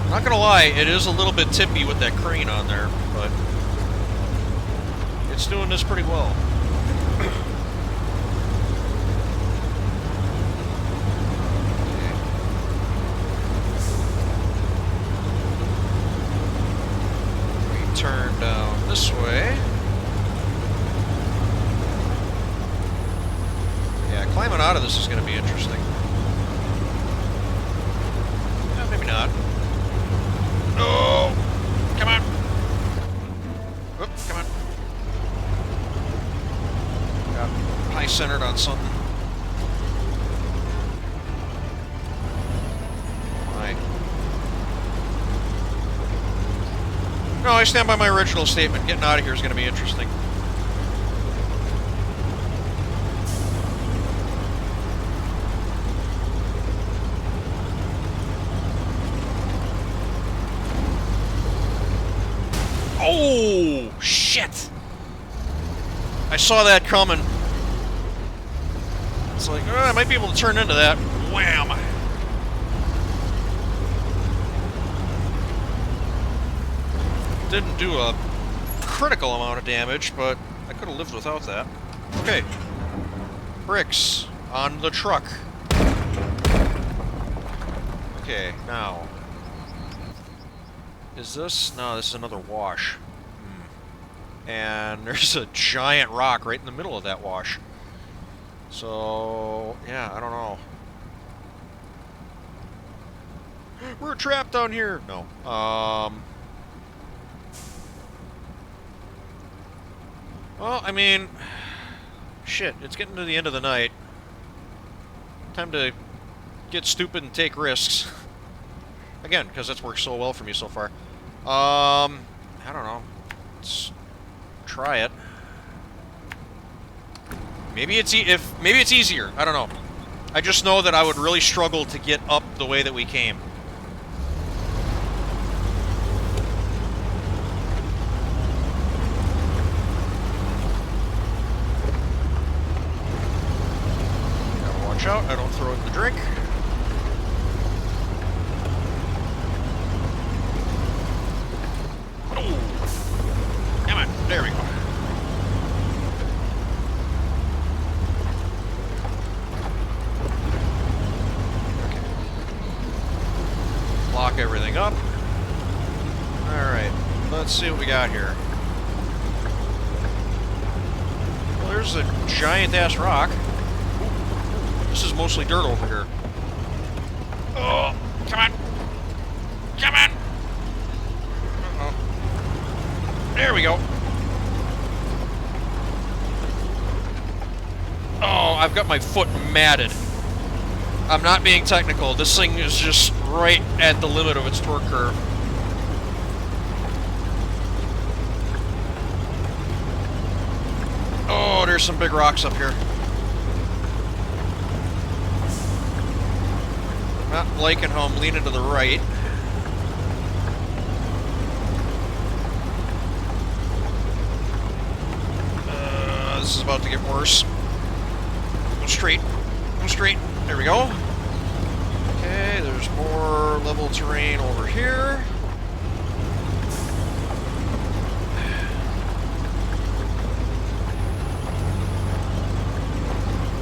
Not gonna lie, it is a little bit tippy with that crane on there, but it's doing this pretty well. Okay. We turn down this way. Yeah, climbing out of this is gonna be interesting. Yeah, maybe not. Oh! Come on! Oop, come on. Got high centered on something. Right. No, I stand by my original statement. Getting out of here is going to be interesting. Oh, shit! I saw that coming. It's like, oh, I might be able to turn into that. Wham! Didn't do a critical amount of damage, but I could have lived without that. Okay. Bricks on the truck. Okay, now. Is this? No, this is another wash. And there's a giant rock right in the middle of that wash. So, yeah, I don't know. We're trapped down here. No. Well, I mean, shit, it's getting to the end of the night. Time to get stupid and take risks. Again, because that's worked so well for me so far. I don't know. Let's try it. Maybe it's maybe it's easier. I don't know. I just know that I would really struggle to get up the way that we came. Gotta watch out. I don't throw it in the drink. Come on, there we go. Okay. Lock everything up. Alright, let's see what we got here. there's a giant-ass rock. This is mostly dirt over here. Oh, come on. Come on. Uh-oh. There we go. Oh, I've got my foot matted. I'm not being technical. This thing is just right at the limit of its torque curve. Oh, there's some big rocks up here. Not liking how I'm leaning to the right. This is about to get worse. Go straight. Go straight. There we go. Okay, there's more level terrain over here.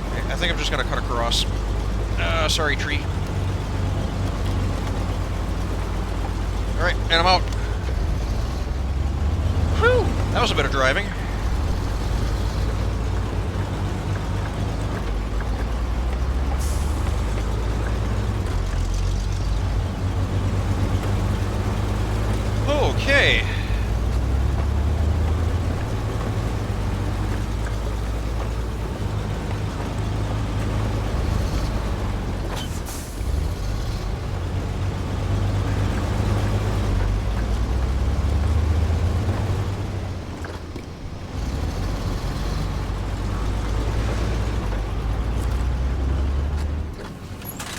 Okay, I think I'm just gonna cut across. Sorry, tree. Alright, and I'm out. Whew! That was a bit of driving. Okay.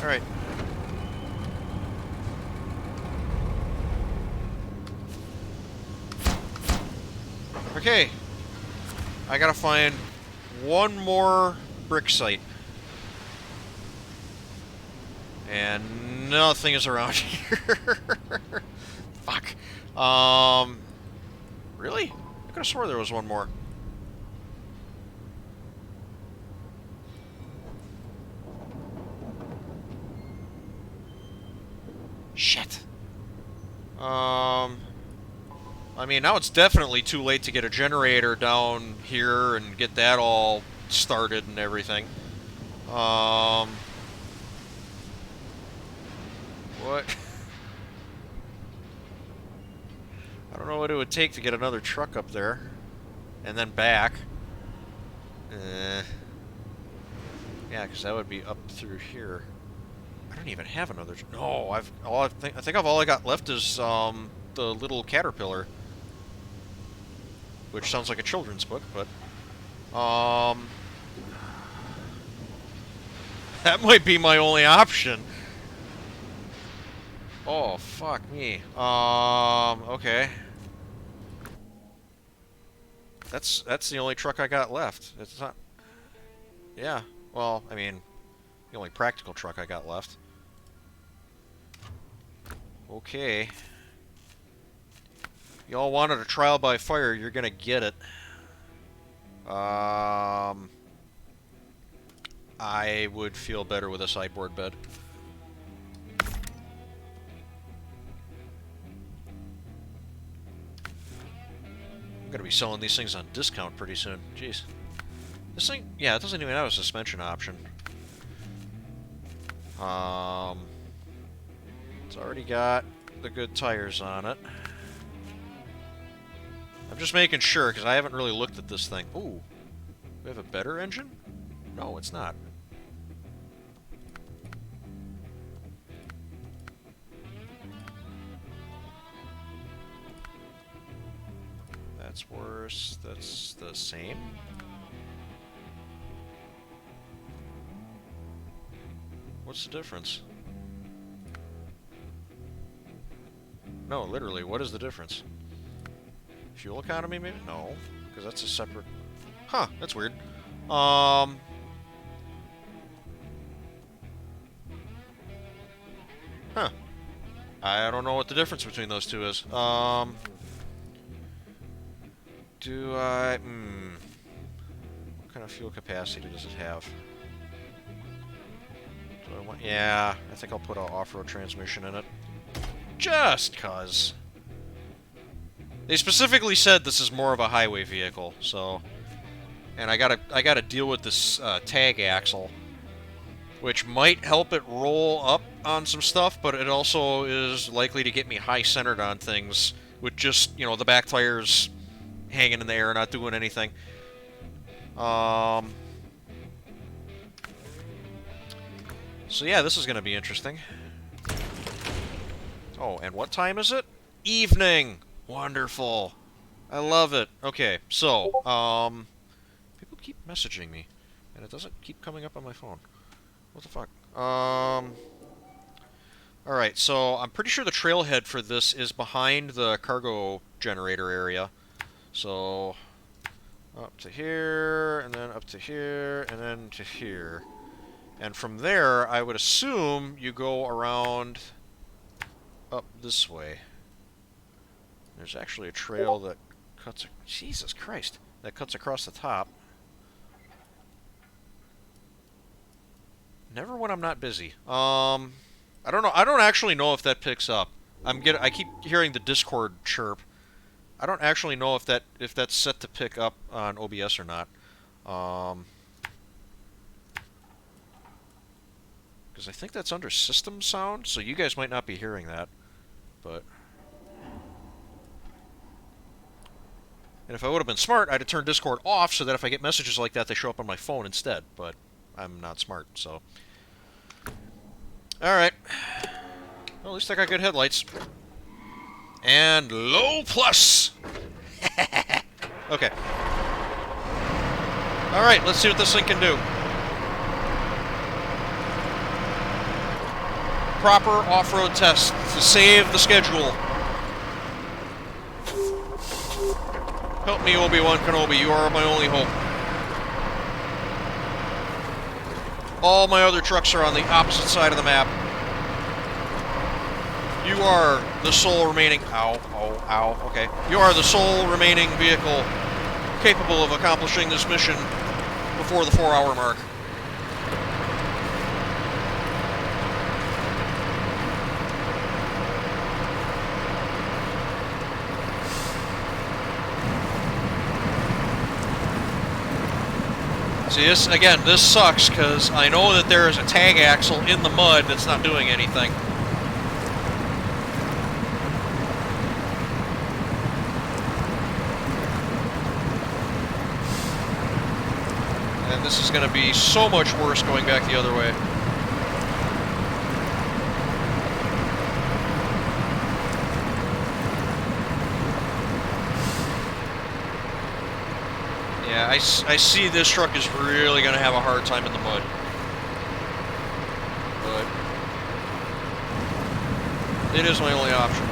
All right. Okay, I gotta find one more brick site. And nothing is around here. Fuck. Really? I could have swore there was one more. Shit. I mean, now it's definitely too late to get a generator down here and get that all started and everything. What? I don't know what it would take to get another truck up there. And then back. Yeah, because that would be up through here. I don't even have another... No, I think all I got left is, the little caterpillar. Which sounds like a children's book, but... that might be my only option. Oh, fuck me. Okay. That's the only truck I got left. It's not... Yeah, well, I mean... The only practical truck I got left. Okay. Y'all wanted a trial by fire, you're gonna get it. I would feel better with a sideboard bed. I'm gonna be selling these things on discount pretty soon. Jeez. This thing, yeah, it doesn't even have a suspension option. It's already got the good tires on it. I'm just making sure, because I haven't really looked at this thing. Ooh. We have a better engine? No, it's not. That's worse. That's the same. What's the difference? No, literally, what is the difference? Fuel economy, maybe? No, because that's a separate... Huh, that's weird. Huh. I don't know what the difference between those two is. Do I... What kind of fuel capacity does it have? Do I want... Yeah, I think I'll put an off-road transmission in it. Just cause. They specifically said this is more of a highway vehicle, so... and I gotta deal with this tag axle, which might help it roll up on some stuff, but it also is likely to get me high centered on things with just, you know, the back tires hanging in the air, not doing anything. So yeah, this is going to be interesting. Oh, and what time is it? Evening! Wonderful. I love it. Okay, so, people keep messaging me, and it doesn't keep coming up on my phone. What the fuck? Alright, so I'm pretty sure the trailhead for this is behind the cargo generator area. So, up to here, and then up to here, and then to here. And from there, I would assume you go around up this way. There's actually a trail that cuts... Jesus Christ! That cuts across the top. Never when I'm not busy. I don't know. I don't actually know if that picks up. I keep hearing the Discord chirp. I don't actually know if that's set to pick up on OBS or not. Because I think that's under system sound, so you guys might not be hearing that. But... And if I would have been smart, I'd have turned Discord off so that if I get messages like that, they show up on my phone instead. But I'm not smart, so... Alright. Well, at least I got good headlights. And low plus! Okay. Alright, let's see what this thing can do. Proper off-road test to save the schedule. Help me, Obi-Wan Kenobi, you are my only hope. All my other trucks are on the opposite side of the map. You are the sole remaining... Ow, ow, ow, okay. You are the sole remaining vehicle capable of accomplishing this mission before the 4-hour mark. See, this sucks, because I know that there is a tag axle in the mud that's not doing anything. And this is going to be so much worse going back the other way. Yeah, I see this truck is really going to have a hard time in the mud. But it is my only option.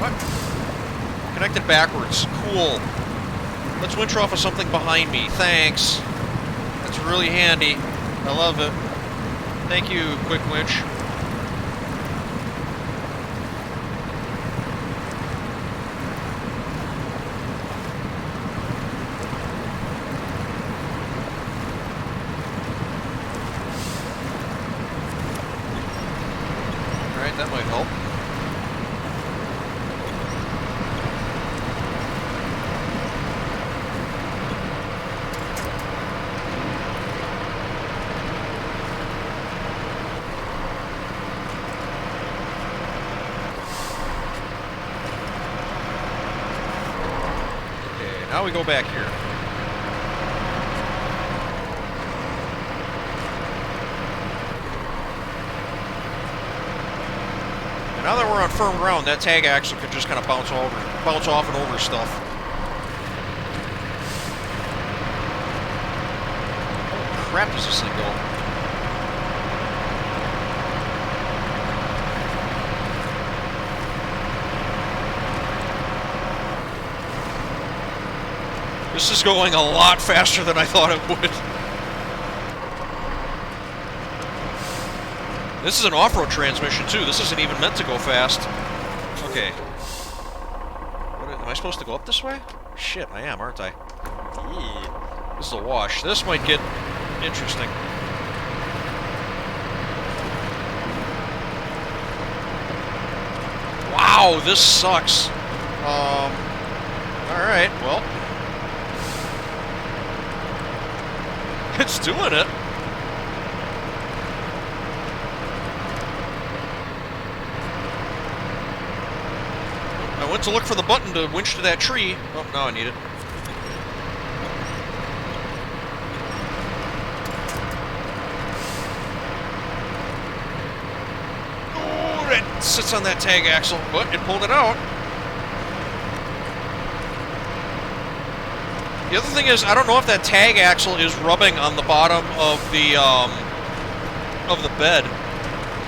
What? Connected backwards. Cool. Let's winch off of something behind me. Thanks. That's really handy. I love it. Thank you, quick winch. That might help. Okay, now we go back here. Now that we're on firm ground, that tag axle could just kind of bounce off and over stuff. How crap does this thing go? This is going a lot faster than I thought it would. This is an off-road transmission, too. This isn't even meant to go fast. Okay. Am I supposed to go up this way? Shit, I am, aren't I? Eee. This is a wash. This might get interesting. Wow, this sucks. Alright, well. It's doing it. I went to look for the button to winch to that tree. Oh, now I need it. Oh, it sits on that tag axle, but it pulled it out. The other thing is, I don't know if that tag axle is rubbing on the bottom of the bed.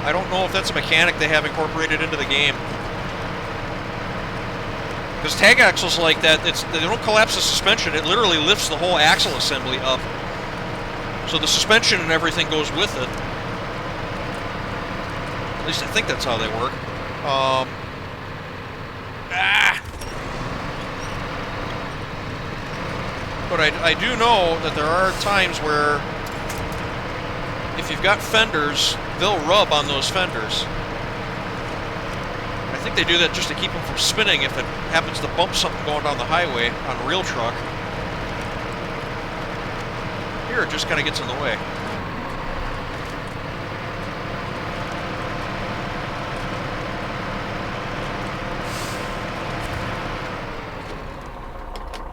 I don't know if that's a mechanic they have incorporated into the game. Because tag axles like that, they don't collapse the suspension. It literally lifts the whole axle assembly up. So the suspension and everything goes with it. At least I think that's how they work. But I do know that there are times where if you've got fenders, they'll rub on those fenders. I think they do that just to keep them from spinning if it happens to bump something going down the highway on a real truck. Here it just kind of gets in the way.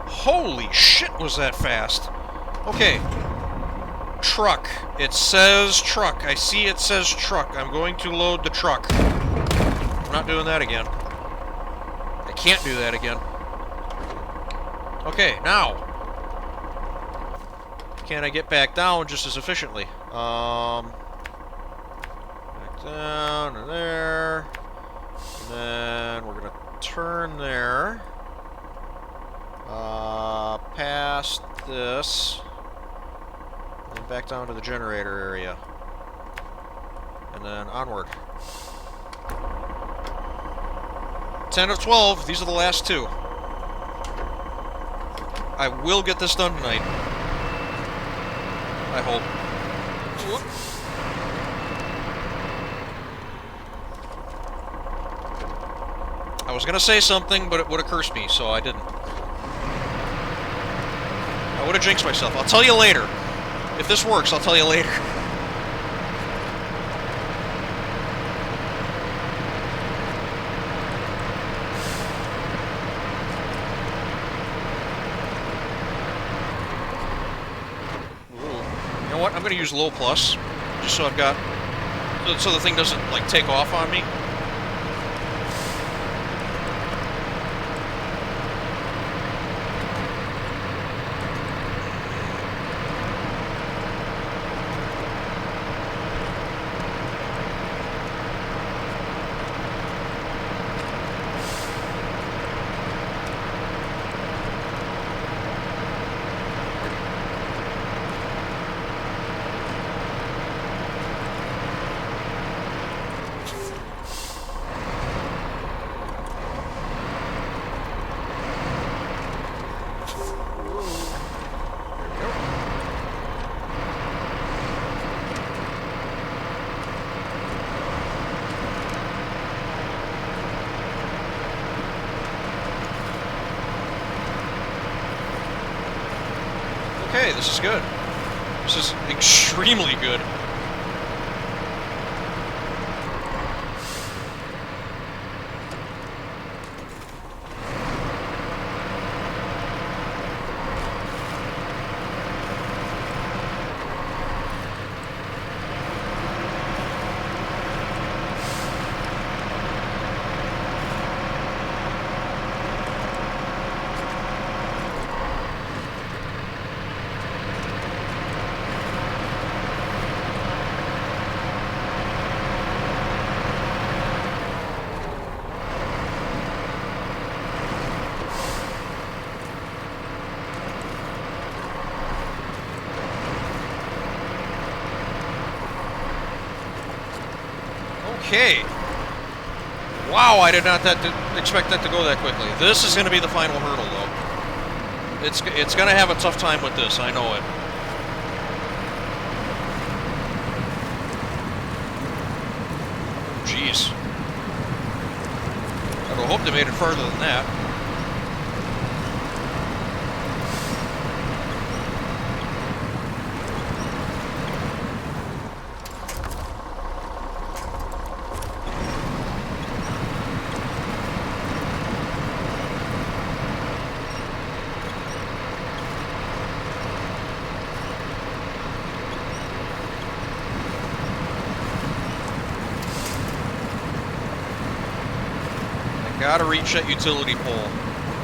Holy shit, was that fast. Okay. Truck. It says truck. I see it says truck. I'm going to load the truck. I'm not doing that again. I can't do that again. Okay, now. Can I get back down just as efficiently? Back down to there. And then we're going to turn there. Past this. And then back down to the generator area. And then onward. 10 of 12. These are the last two. I will get this done tonight. I hope. Whoop. I was going to say something, but it would have cursed me, so I didn't. I would have jinxed myself. I'll tell you later. If this works, I'll tell you later. You know what? I'm going to use low plus, just so I've got... so the thing doesn't, like, take off on me. Okay, this is good. This is extremely good. Okay. Wow, I did not expect that to go that quickly. This is going to be the final hurdle, though. It's going to have a tough time with this, I know it. Jeez. I would hope they made it further than that. Gotta reach that utility pole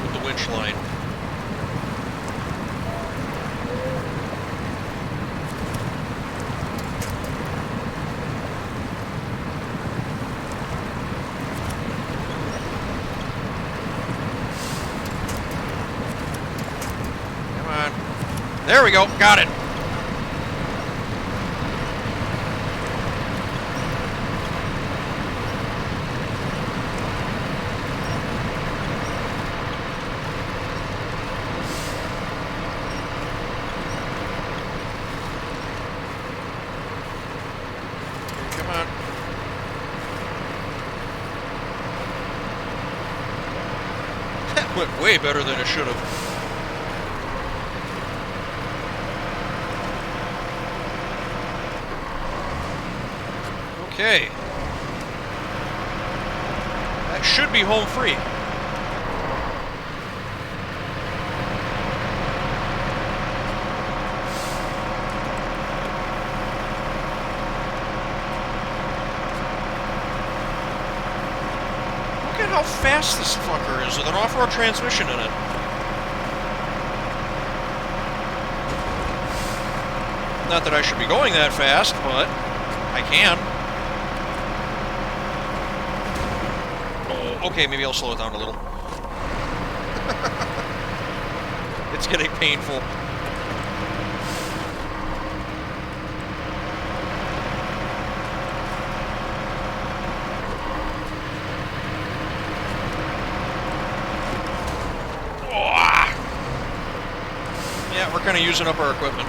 with the winch line. Come on. There we go. Got it. Went way better than it should have. Okay. That should be home free. How fast this fucker is with an off-road transmission in it. Not that I should be going that fast, but I can. Oh, okay, maybe I'll slow it down a little. It's getting painful. Yeah, we're kind of using up our equipment.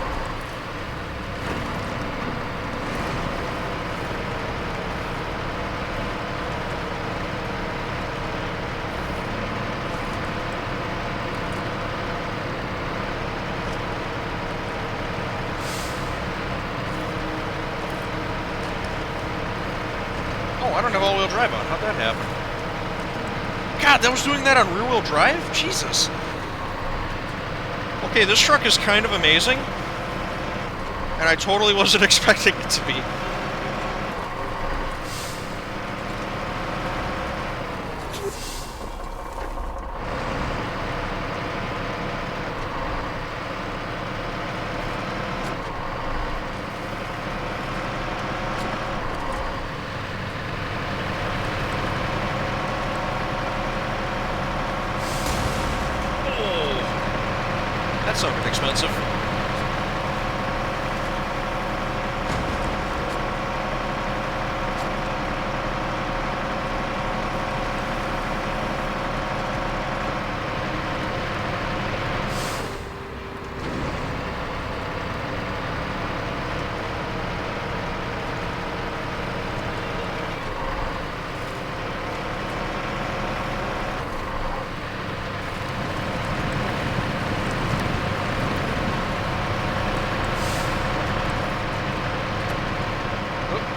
Oh, I don't have all-wheel drive on. How'd that happen? God, that was doing that on rear-wheel drive? Jesus. Okay, this truck is kind of amazing, and I totally wasn't expecting it to be. That sounded expensive.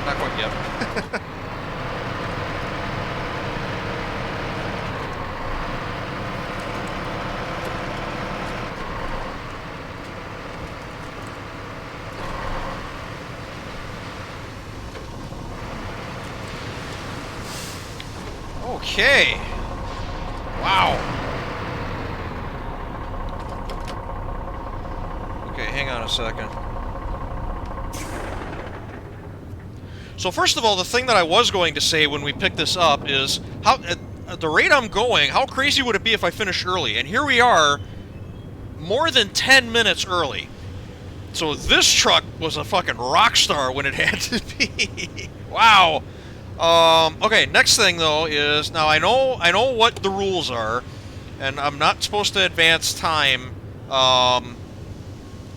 Not quite yet. Okay. Wow. Okay, hang on a second. So first of all, the thing that I was going to say when we pick this up is, how at the rate I'm going, how crazy would it be if I finished early? And here we are, more than 10 minutes early. So this truck was a fucking rock star when it had to be. Wow. Okay, next thing though is, now I know what the rules are, and I'm not supposed to advance time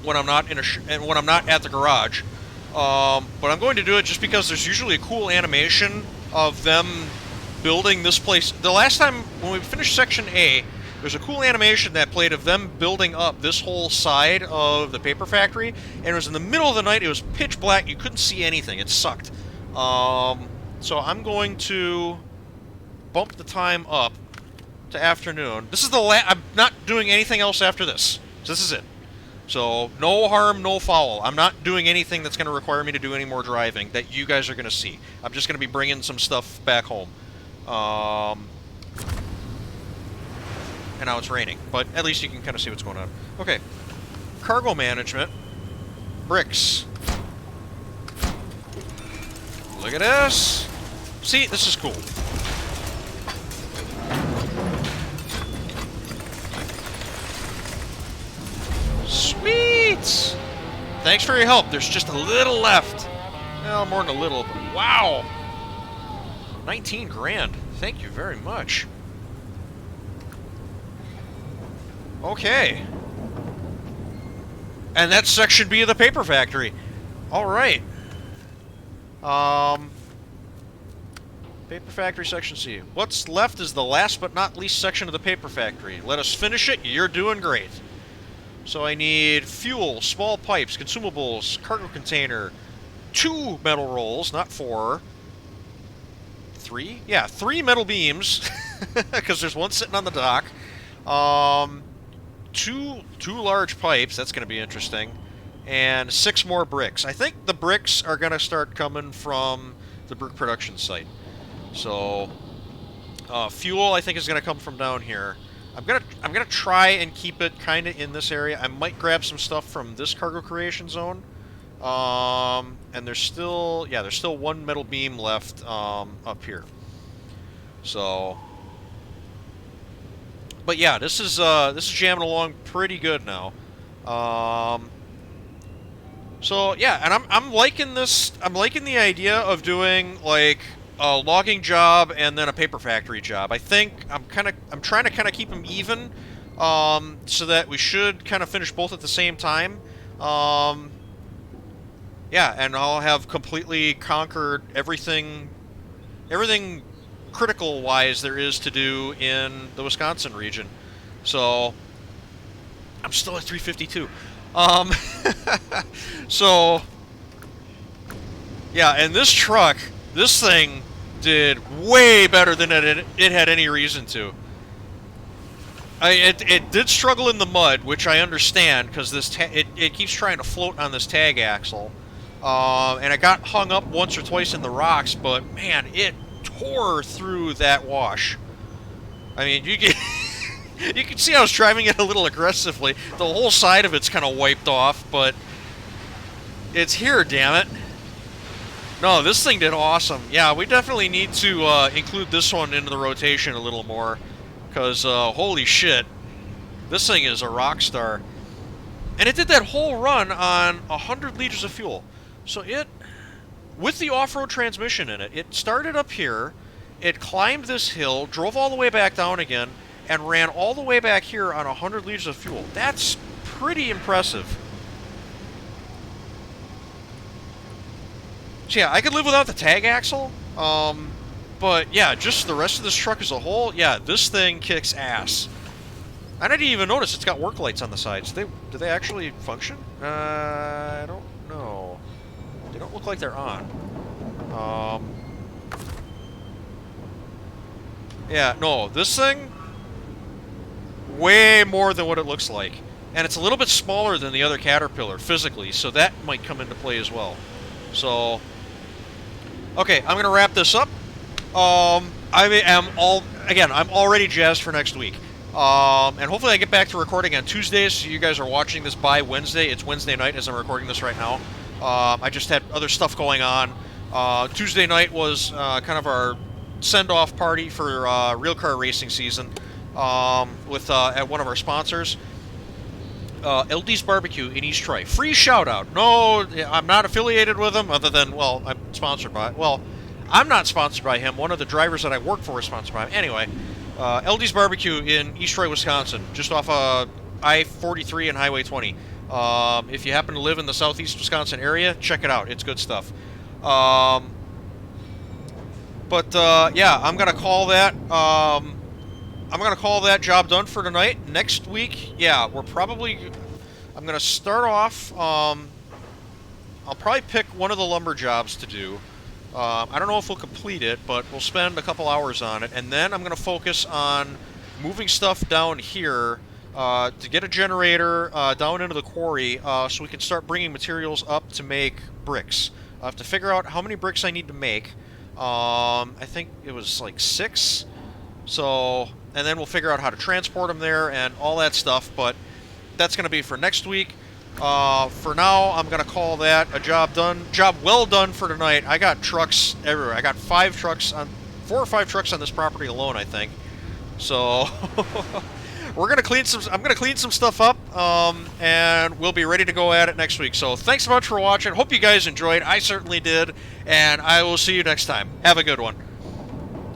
when I'm not when I'm not at the garage. But I'm going to do it just because there's usually a cool animation of them building this place. The last time when we finished Section A, there's a cool animation that played of them building up this whole side of the paper factory, and it was in the middle of the night. It was pitch black. You couldn't see anything. It sucked. So I'm going to bump the time up to afternoon. This is the I'm not doing anything else after this. So this is it. So no harm, no foul. I'm not doing anything that's going to require me to do any more driving that you guys are going to see. I'm just going to be bringing some stuff back home. and now it's raining. But at least you can kind of see what's going on. Okay, cargo management, bricks. Look at this. See, this is cool. Sweet! Thanks for your help. There's just a little left. Well, more than a little, but wow! 19 grand. Thank you very much. Okay. And that's Section B of the paper factory. Alright. Paper factory, Section C. What's left is the last but not least section of the paper factory. Let us finish it. You're doing great. So I need fuel, small pipes, consumables, cargo container, 2 metal rolls, not 4. 3? Yeah, 3 metal beams, because there's one sitting on the dock. Two large pipes, that's going to be interesting, and 6 more bricks. I think the bricks are going to start coming from the brick production site. So, fuel I think is going to come from down here. I'm gonna try and keep it kind of in this area. I might grab some stuff from this cargo creation zone. And there's still 1 metal beam left up here. So, but yeah, this is jamming along pretty good now. So yeah, and I'm liking this. I'm liking the idea of doing like a logging job and then a paper factory job. I think I'm trying to kind of keep them even, so that we should kind of finish both at the same time. Yeah, and I'll have completely conquered everything critical-wise there is to do in the Wisconsin region. So, I'm still at 352. So, yeah, and this truck, this thing did way better than it had any reason to. It did struggle in the mud, which I understand, because it keeps trying to float on this tag axle. And it got hung up once or twice in the rocks, but man, it tore through that wash. I mean, you can see I was driving it a little aggressively. The whole side of it's kind of wiped off, but it's here, damn it. No, this thing did awesome. Yeah, we definitely need to include this one into the rotation a little more, because holy shit, this thing is a rock star. And it did that whole run on 100 liters of fuel. So it, with the off-road transmission in it, it started up here, it climbed this hill, drove all the way back down again, and ran all the way back here on 100 liters of fuel. That's pretty impressive. So yeah, I could live without the tag axle, but yeah, just the rest of this truck as a whole, yeah, this thing kicks ass. I didn't even notice it's got work lights on the sides. Do they actually function? I don't know. They don't look like they're on. Yeah, no, this thing, way more than what it looks like. And it's a little bit smaller than the other Caterpillar, physically, so that might come into play as well. So, okay, I'm going to wrap this up. I'm already jazzed for next week. And hopefully I get back to recording on Tuesdays, so you guys are watching this by Wednesday. It's Wednesday night as I'm recording this right now. I just had other stuff going on. Tuesday night was kind of our send-off party for real car racing season with at one of our sponsors, LD's Barbecue in East Troy. Free shout-out. No, I'm not affiliated with them, other than, well, I'm sponsored by, well, I'm not sponsored by him. One of the drivers that I work for is sponsored by him. Anyway, LD's Barbecue in East Troy, Wisconsin, just off I-43 and Highway 20. If you happen to live in the southeast Wisconsin area, check it out. It's good stuff. Yeah, I'm gonna call that. I'm gonna call that job done for tonight. Next week, yeah, I'm gonna start off. I'll probably pick one of the lumber jobs to do. I don't know if we'll complete it, but we'll spend a couple hours on it, and then I'm gonna focus on moving stuff down here. To get a generator down into the quarry so we can start bringing materials up to make bricks. I have to figure out how many bricks I need to make. I think it was like 6. So, and then we'll figure out how to transport them there and all that stuff. But that's going to be for next week. For now, I'm going to call that a job done. Job well done for tonight. I got trucks everywhere. I got 4 or 5 trucks on this property alone, I think. So we're gonna clean some. I'm gonna clean some stuff up, and we'll be ready to go at it next week. So thanks so much for watching. Hope you guys enjoyed. I certainly did, and I will see you next time. Have a good one.